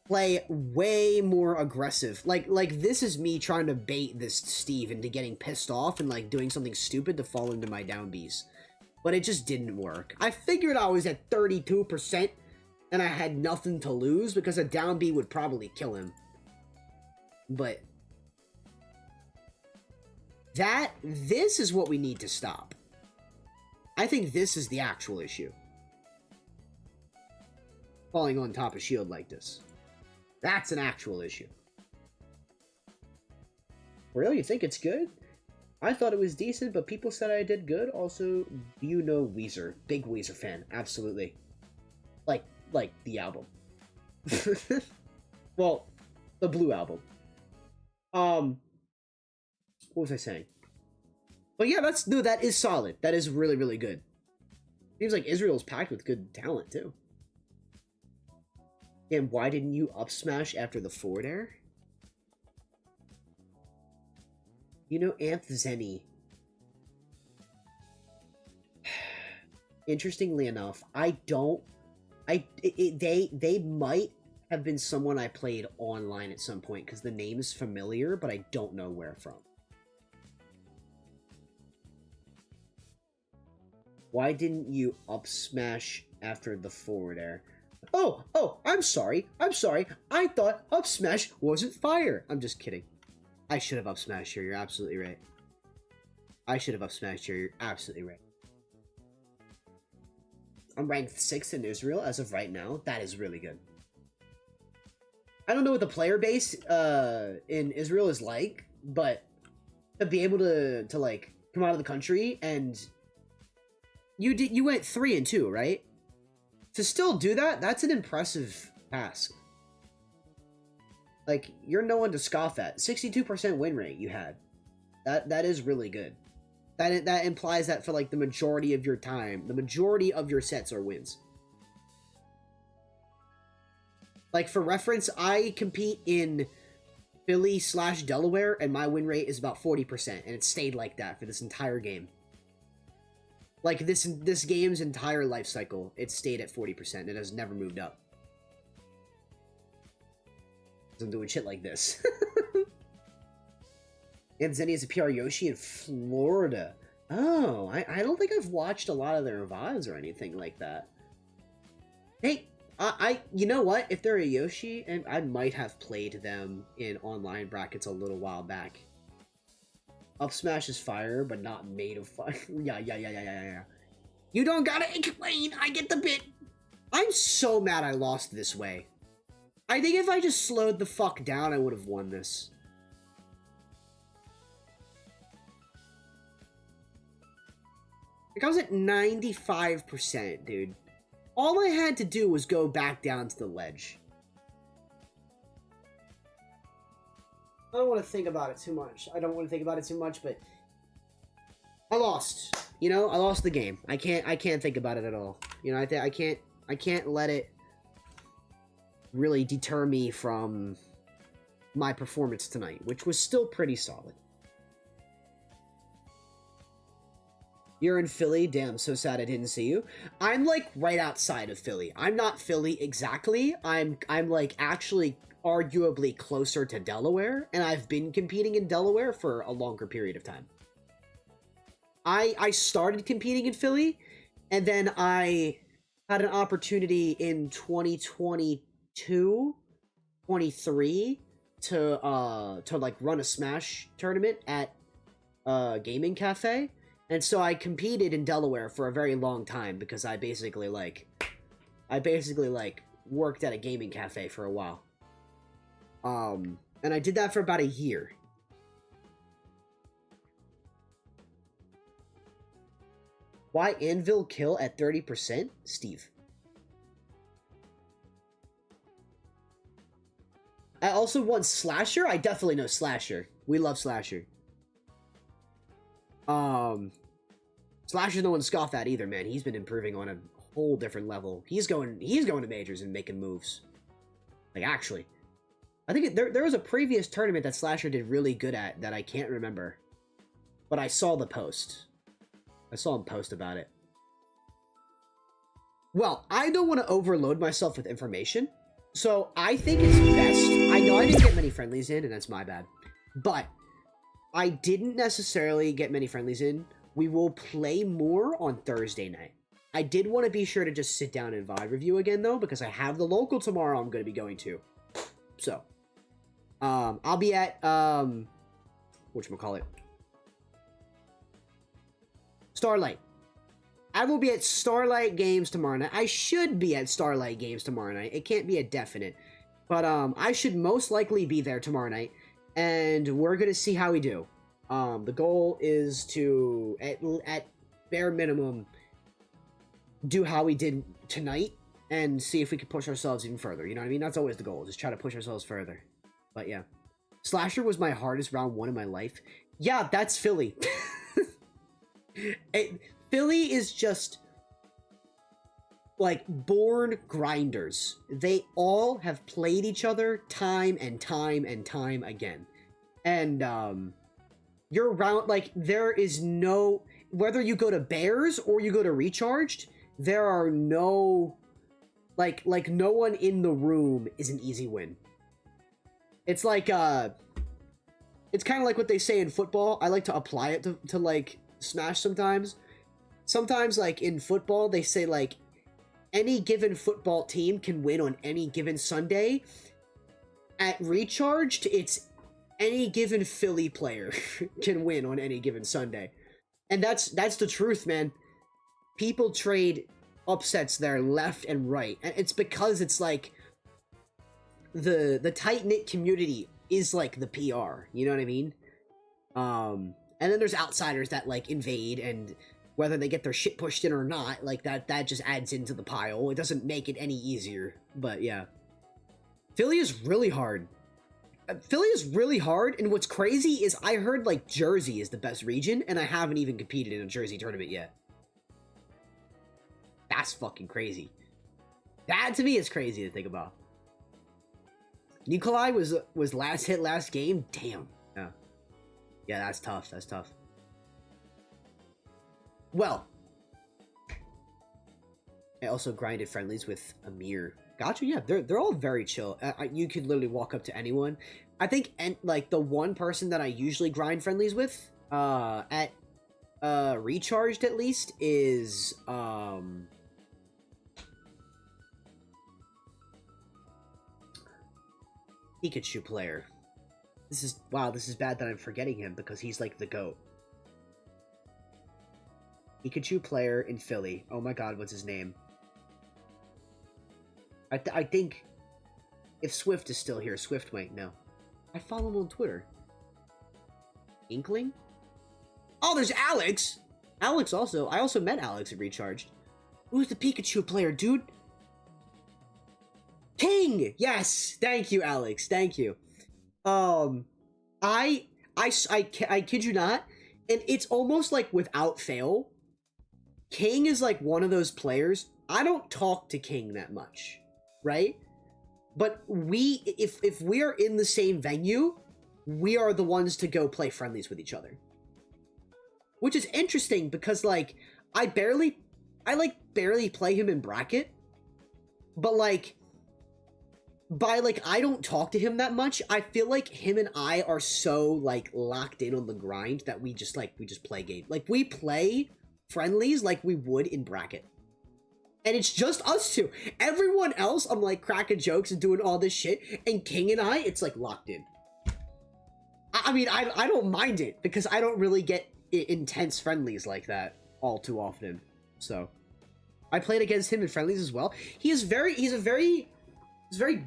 play way more aggressive. Like this is me trying to bait this Steve into getting pissed off and like doing something stupid to fall into my down Bs. But it just didn't work. I figured I was at 32% and I had nothing to lose because a down B would probably kill him. But this is what we need to stop. I think this is the actual issue. Falling on top of shield like this. That's an actual issue. Really? You think it's good? I thought it was decent, but people said I did good. Also, do you know Weezer? Big Weezer fan. Absolutely. Like the album. Well, the Blue album. What was I saying? But yeah, that is solid. That is really, really good. Seems like Israel's packed with good talent, too. And why didn't you up smash after the forward air? You know, Anthony. Interestingly enough, they might have been someone I played online at some point because the name is familiar, but I don't know where from. Why didn't you up smash after the forward air? Oh, I'm sorry. I thought up smash wasn't fire. I'm just kidding. I should have up smashed here. You're absolutely right. You're absolutely right. I'm ranked 6th in Israel as of right now. That is really good. I don't know what the player base in Israel is like, but to be able to like come out of the country and you went 3-2, right? To still do that, that's an impressive task. Like, you're no one to scoff at. 62% win rate you had. That is really good. That implies that for like the majority of your time, the majority of your sets are wins. Like for reference, I compete in Philly/Delaware and my win rate is about 40%, and it stayed like that for this entire game. Like this game's entire life cycle, it stayed at 40%. It has never moved up. I'm doing shit like this. And Zenny is a PR Yoshi in Florida. Oh, I don't think I've watched a lot of their VODs or anything like that. Hey, you know what? If they're a Yoshi, and I might have played them in online brackets a little while back. Up smash is fire, but not made of fire. Yeah. You don't gotta explain. I get the bit. I'm so mad I lost this way. I think if I just slowed the fuck down, I would have won this. Like, I was at 95%, dude. All I had to do was go back down to the ledge. I don't want to think about it too much. But I lost. You know, I lost the game. I can't think about it at all. You know, I can't I can't let it really deter me from my performance tonight, which was still pretty solid. You're in Philly? Damn, so sad I didn't see you. I'm, like, right outside of Philly. I'm not Philly exactly. I'm like, actually arguably closer to Delaware, and I've been competing in Delaware for a longer period of time. I started competing in Philly, and then I had an opportunity in 2022, 23 to like run a Smash tournament at a gaming cafe. And so I competed in Delaware for a very long time because I basically worked at a gaming cafe for a while. And I did that for about a year. Why Anvil kill at 30%? Steve. I also won Slasher? I definitely know Slasher. We love Slasher. Slasher's no one to scoff at either, man. He's been improving on a whole different level. He's going to majors and making moves. Like, actually. I think there was a previous tournament that Slasher did really good at that I can't remember. But I saw the post. I saw him post about it. Well, I don't want to overload myself with information. So I think it's best. I know I didn't get many friendlies in, and that's my bad. But I didn't necessarily get many friendlies in. We will play more on Thursday night. I did want to be sure to just sit down and vibe review again, though, because I have the local tomorrow I'm going to be going to. So, I'll be at, whatchamacallit? Starlight. I will be at Starlight Games tomorrow night. I should be at Starlight Games tomorrow night. It can't be a definite. But, I should most likely be there tomorrow night. And we're going to see how we do. The goal is to, at bare minimum, do how we did tonight and see if we can push ourselves even further. You know what I mean? That's always the goal, just try to push ourselves further. But yeah. Slasher was my hardest round 1 in my life. Yeah, that's Philly. Philly is just, like, born grinders. They all have played each other time and time and time again. And, your round, like, there is no, whether you go to Bears or you go to Recharged, there are no, like no one in the room is an easy win. It's like, it's kind of like what they say in football. I like to apply it to like, Smash sometimes. Sometimes, like, in football, they say, like, any given football team can win on any given Sunday. At Recharged, it's any given Philly player can win on any given Sunday. And that's the truth, man. People trade upsets there left and right. And it's because it's like the tight-knit community is like the PR, you know what I mean? And then there's outsiders that like invade, and whether they get their shit pushed in or not, like that just adds into the pile. It doesn't make it any easier. But yeah. Philly is really hard. Philly is really hard, and what's crazy is I heard, like, Jersey is the best region, and I haven't even competed in a Jersey tournament yet. That's fucking crazy. That, to me, is crazy to think about. Nikolai was last hit last game? Damn. Yeah. Yeah, that's tough. That's tough. Well. I also grinded friendlies with Amir. Gotcha, yeah, they're all very chill. You could literally walk up to anyone. I think, and like, the one person that I usually grind friendlies with, at, Recharged at least, is, Pikachu player. This is bad that I'm forgetting him, because he's, like, the GOAT. Pikachu player in Philly. Oh my god, what's his name? I think if Swift is still here, Swift might know. I follow him on Twitter. Inkling? Oh, there's Alex! Alex also. I also met Alex at Recharged. Who's the Pikachu player, dude? King! Yes! Thank you, Alex. Thank you. I kid you not, and it's almost like without fail, King is like one of those players I don't talk to King that much, right? But if we are in the same venue, we are the ones to go play friendlies with each other. Which is interesting because, like, I barely play him in bracket. But, like, I don't talk to him that much. I feel like him and I are so, like, locked in on the grind that we just play game. Like, we play friendlies like we would in bracket. And it's just us two. Everyone else, I'm, like, cracking jokes and doing all this shit. And King and I, it's, like, locked in. I mean, I don't mind it because I don't really get intense friendlies like that all too often. So I played against him in friendlies as well. He's a very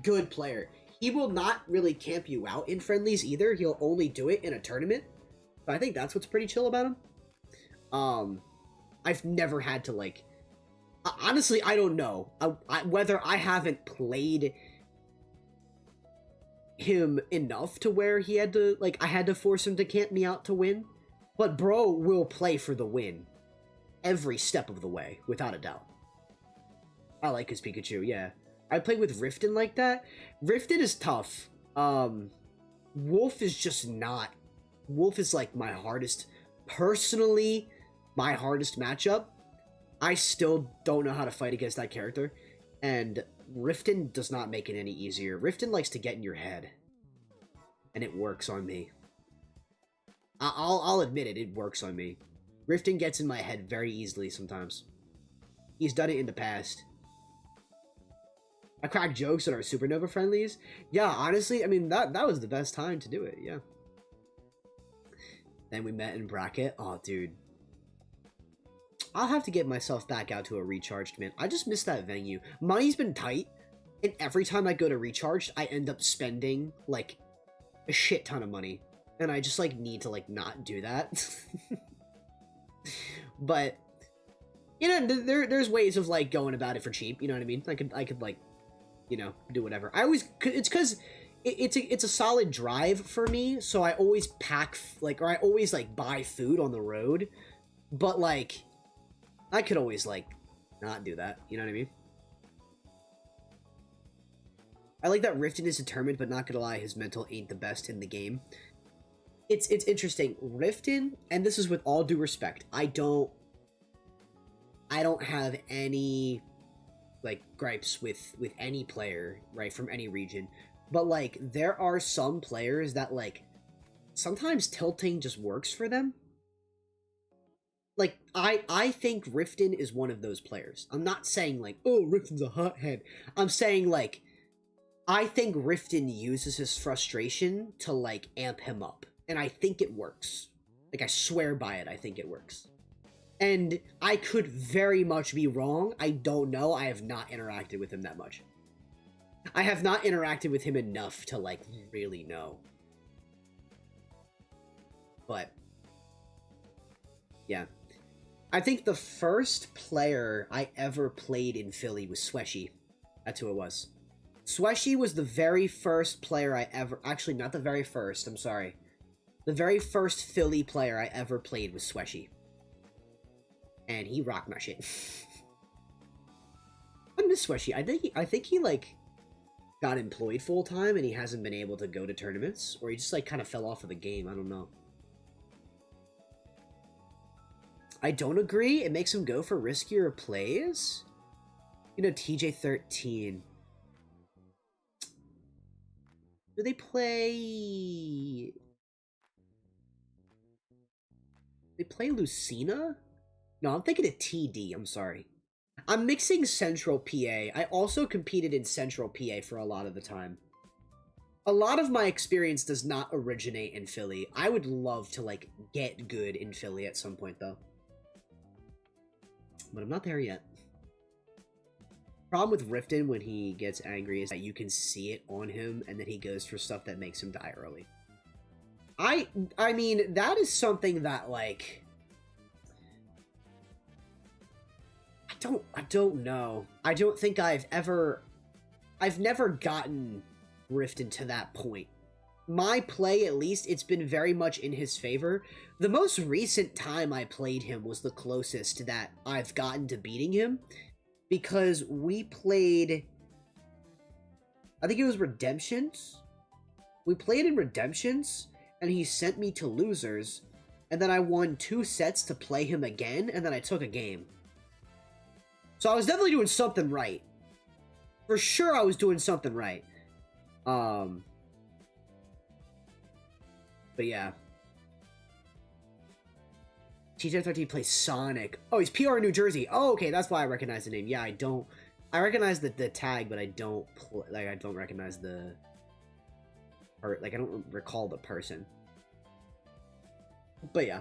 good player. He will not really camp you out in friendlies either. He'll only do it in a tournament. But I think that's what's pretty chill about him. I've never had to, like, honestly, I don't know whether I haven't played him enough to where he had to, like, I had to force him to camp me out to win. But bro will play for the win every step of the way, without a doubt. I like his Pikachu, yeah. I played with Riften like that. Riften is tough. Wolf is just not. Wolf is, like, my hardest, personally, my hardest matchup. I still don't know how to fight against that character. And Riften does not make it any easier. Riften likes to get in your head. And it works on me. I'll admit it, it works on me. Riften gets in my head very easily sometimes. He's done it in the past. I crack jokes at our Supernova friendlies. Yeah, honestly, I mean, that was the best time to do it, yeah. Then we met in bracket. Oh, dude. I'll have to get myself back out to a recharged, man. I just miss that venue. Money's been tight, and every time I go to recharged, I end up spending, like, a shit ton of money. And I just, like, need to, like, not do that. But, you know, there's ways of, like, going about it for cheap, you know what I mean? I could like, you know, do whatever. It's because it's a solid drive for me, so I always pack, like, or I always, like, buy food on the road. But, like, I could always, like, not do that, you know what I mean? I like that Riften is determined, but not gonna lie, his mental ain't the best in the game. It's interesting. Riften, and this is with all due respect, I don't have any, like, gripes with any player, right, from any region. But, like, there are some players that, like, sometimes tilting just works for them. Like, I think Riften is one of those players. I'm not saying, like, oh, Riften's a hothead. I'm saying, like, I think Riften uses his frustration to, like, amp him up. And I think it works. Like, I swear by it, I think it works. And I could very much be wrong. I don't know. I have not interacted with him that much. I have not interacted with him enough to, like, really know. But, yeah. I think the first player I ever played in Philly was Sweshy. That's who it was. Sweshy was the very first player I ever... Actually, not the very first. I'm sorry. The very first Philly player I ever played was Sweshy. And he rocked my shit. I miss Sweshy. I think he, like, got employed full-time and he hasn't been able to go to tournaments. Or he just, like, kind of fell off of the game. I don't know. I don't agree. It makes him go for riskier plays. You know, TJ13. Do they play... They play Lucina? No, I'm thinking of TD. I'm sorry. I'm mixing Central PA. I also competed in Central PA for a lot of the time. A lot of my experience does not originate in Philly. I would love to, like, get good in Philly at some point, though. But I'm not there yet. Problem with Riften when he gets angry is that you can see it on him, and then he goes for stuff that makes him die early. I mean, that is something that, like... I don't know. I don't think I've never gotten Riften to that point. My play, at least, it's been very much in his favor. The most recent time I played him was the closest that I've gotten to beating him. because we played, I think it was Redemptions. We played in Redemptions, and he sent me to losers, and then I won 2 sets to play him again, and then I took a game. So I was definitely doing something right. For sure I was doing something right. But yeah. TJ13 plays Sonic. Oh, he's PR in New Jersey. Oh, okay, that's why I recognize the name. Yeah, I recognize the tag, but I don't recognize the, or like I don't recall the person. But yeah.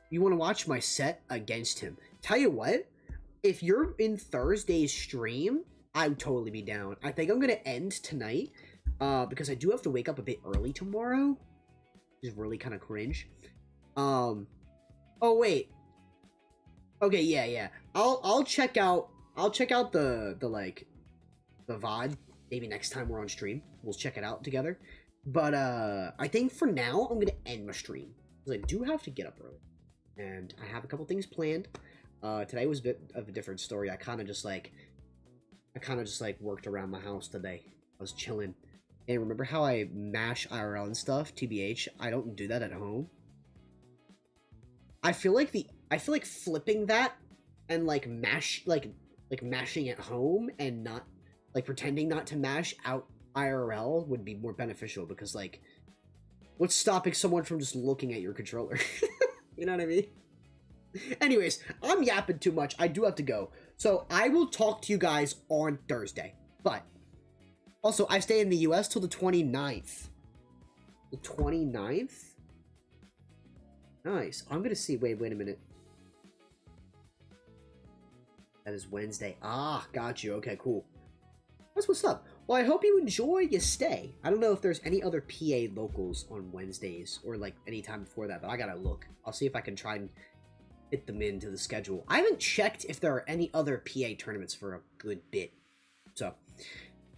You want to watch my set against him? Tell you what, if you're in Thursday's stream, I would totally be down. I think I'm gonna end tonight, because I do have to wake up a bit early tomorrow. Which is really kind of cringe. Oh wait. Okay, yeah. I'll check out the VOD maybe next time we're on stream. We'll check it out together. But I think for now I'm gonna end my stream because I do have to get up early, and I have a couple things planned. Today was a bit of a different story. I kind of just worked around my house today. I was chilling. And remember how I mash IRL and stuff? TBH, I don't do that at home. I feel like flipping that and like mashing at home and not like pretending not to mash out IRL would be more beneficial, because like what's stopping someone from just looking at your controller? You know what I mean? Anyways, I'm yapping too much. I do have to go. So I will talk to you guys on Thursday. But also, I stay in the US till the 29th. The 29th? Nice. I'm gonna see. Wait a minute. That is Wednesday. Ah, got you. Okay, cool. That's what's up. Well, I hope you enjoy your stay. I don't know if there's any other PA locals on Wednesdays or like any time before that, but I gotta look. I'll see if I can try and fit them into the schedule. I haven't checked if there are any other PA tournaments for a good bit. So,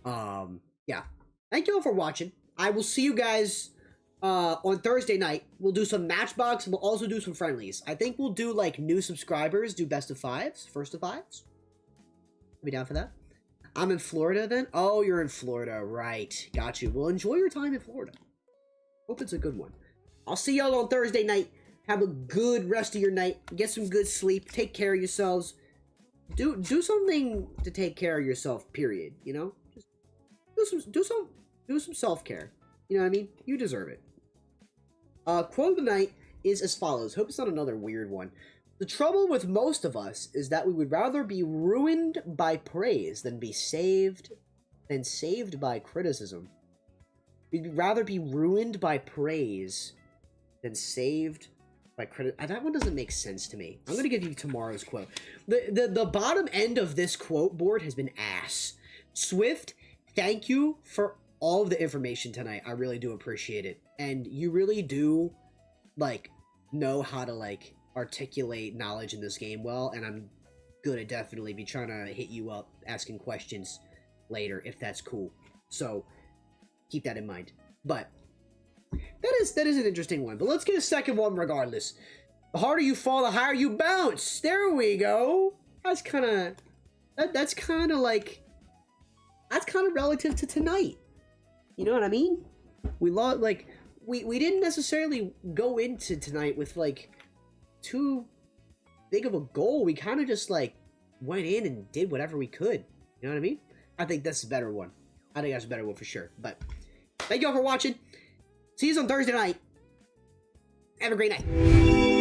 yeah. Thank you all for watching. I will see you guys on Thursday night. We'll do some Matchbox, and we'll also do some friendlies. I think we'll do like new subscribers, do best of 5s, first of 5s. Be down for that? I'm in Florida then? Oh, you're in Florida, right. Got you. Well, enjoy your time in Florida. Hope it's a good one. I'll see y'all on Thursday night. Have a good rest of your night. Get some good sleep. Take care of yourselves. Do something to take care of yourself, period. You know? Just do some self-care. You know what I mean? You deserve it. Quote of the night is as follows. Hope it's not another weird one. The trouble with most of us is that we would rather be ruined by praise than saved by criticism. We'd rather be ruined by praise than saved by criticism. That one doesn't make sense to me. I'm going to give you tomorrow's quote. The bottom end of this quote board has been ass. Swift, thank you for all of the information tonight. I really do appreciate it. And you really do, like, know how to, like, articulate knowledge in this game well, and I'm gonna definitely be trying to hit you up asking questions later if that's cool. So keep that in mind. But that is an interesting one. But let's get a second one regardless. The harder you fall, the higher you bounce. There we go. That's kind of relative to tonight. You know what I mean? We didn't necessarily go into tonight with like too big of a goal. We kind of just like went in and did whatever we could. You know what I mean? I think that's a better one. I think that's a better one for sure. But thank you all for watching. See you on Thursday night. Have a great night.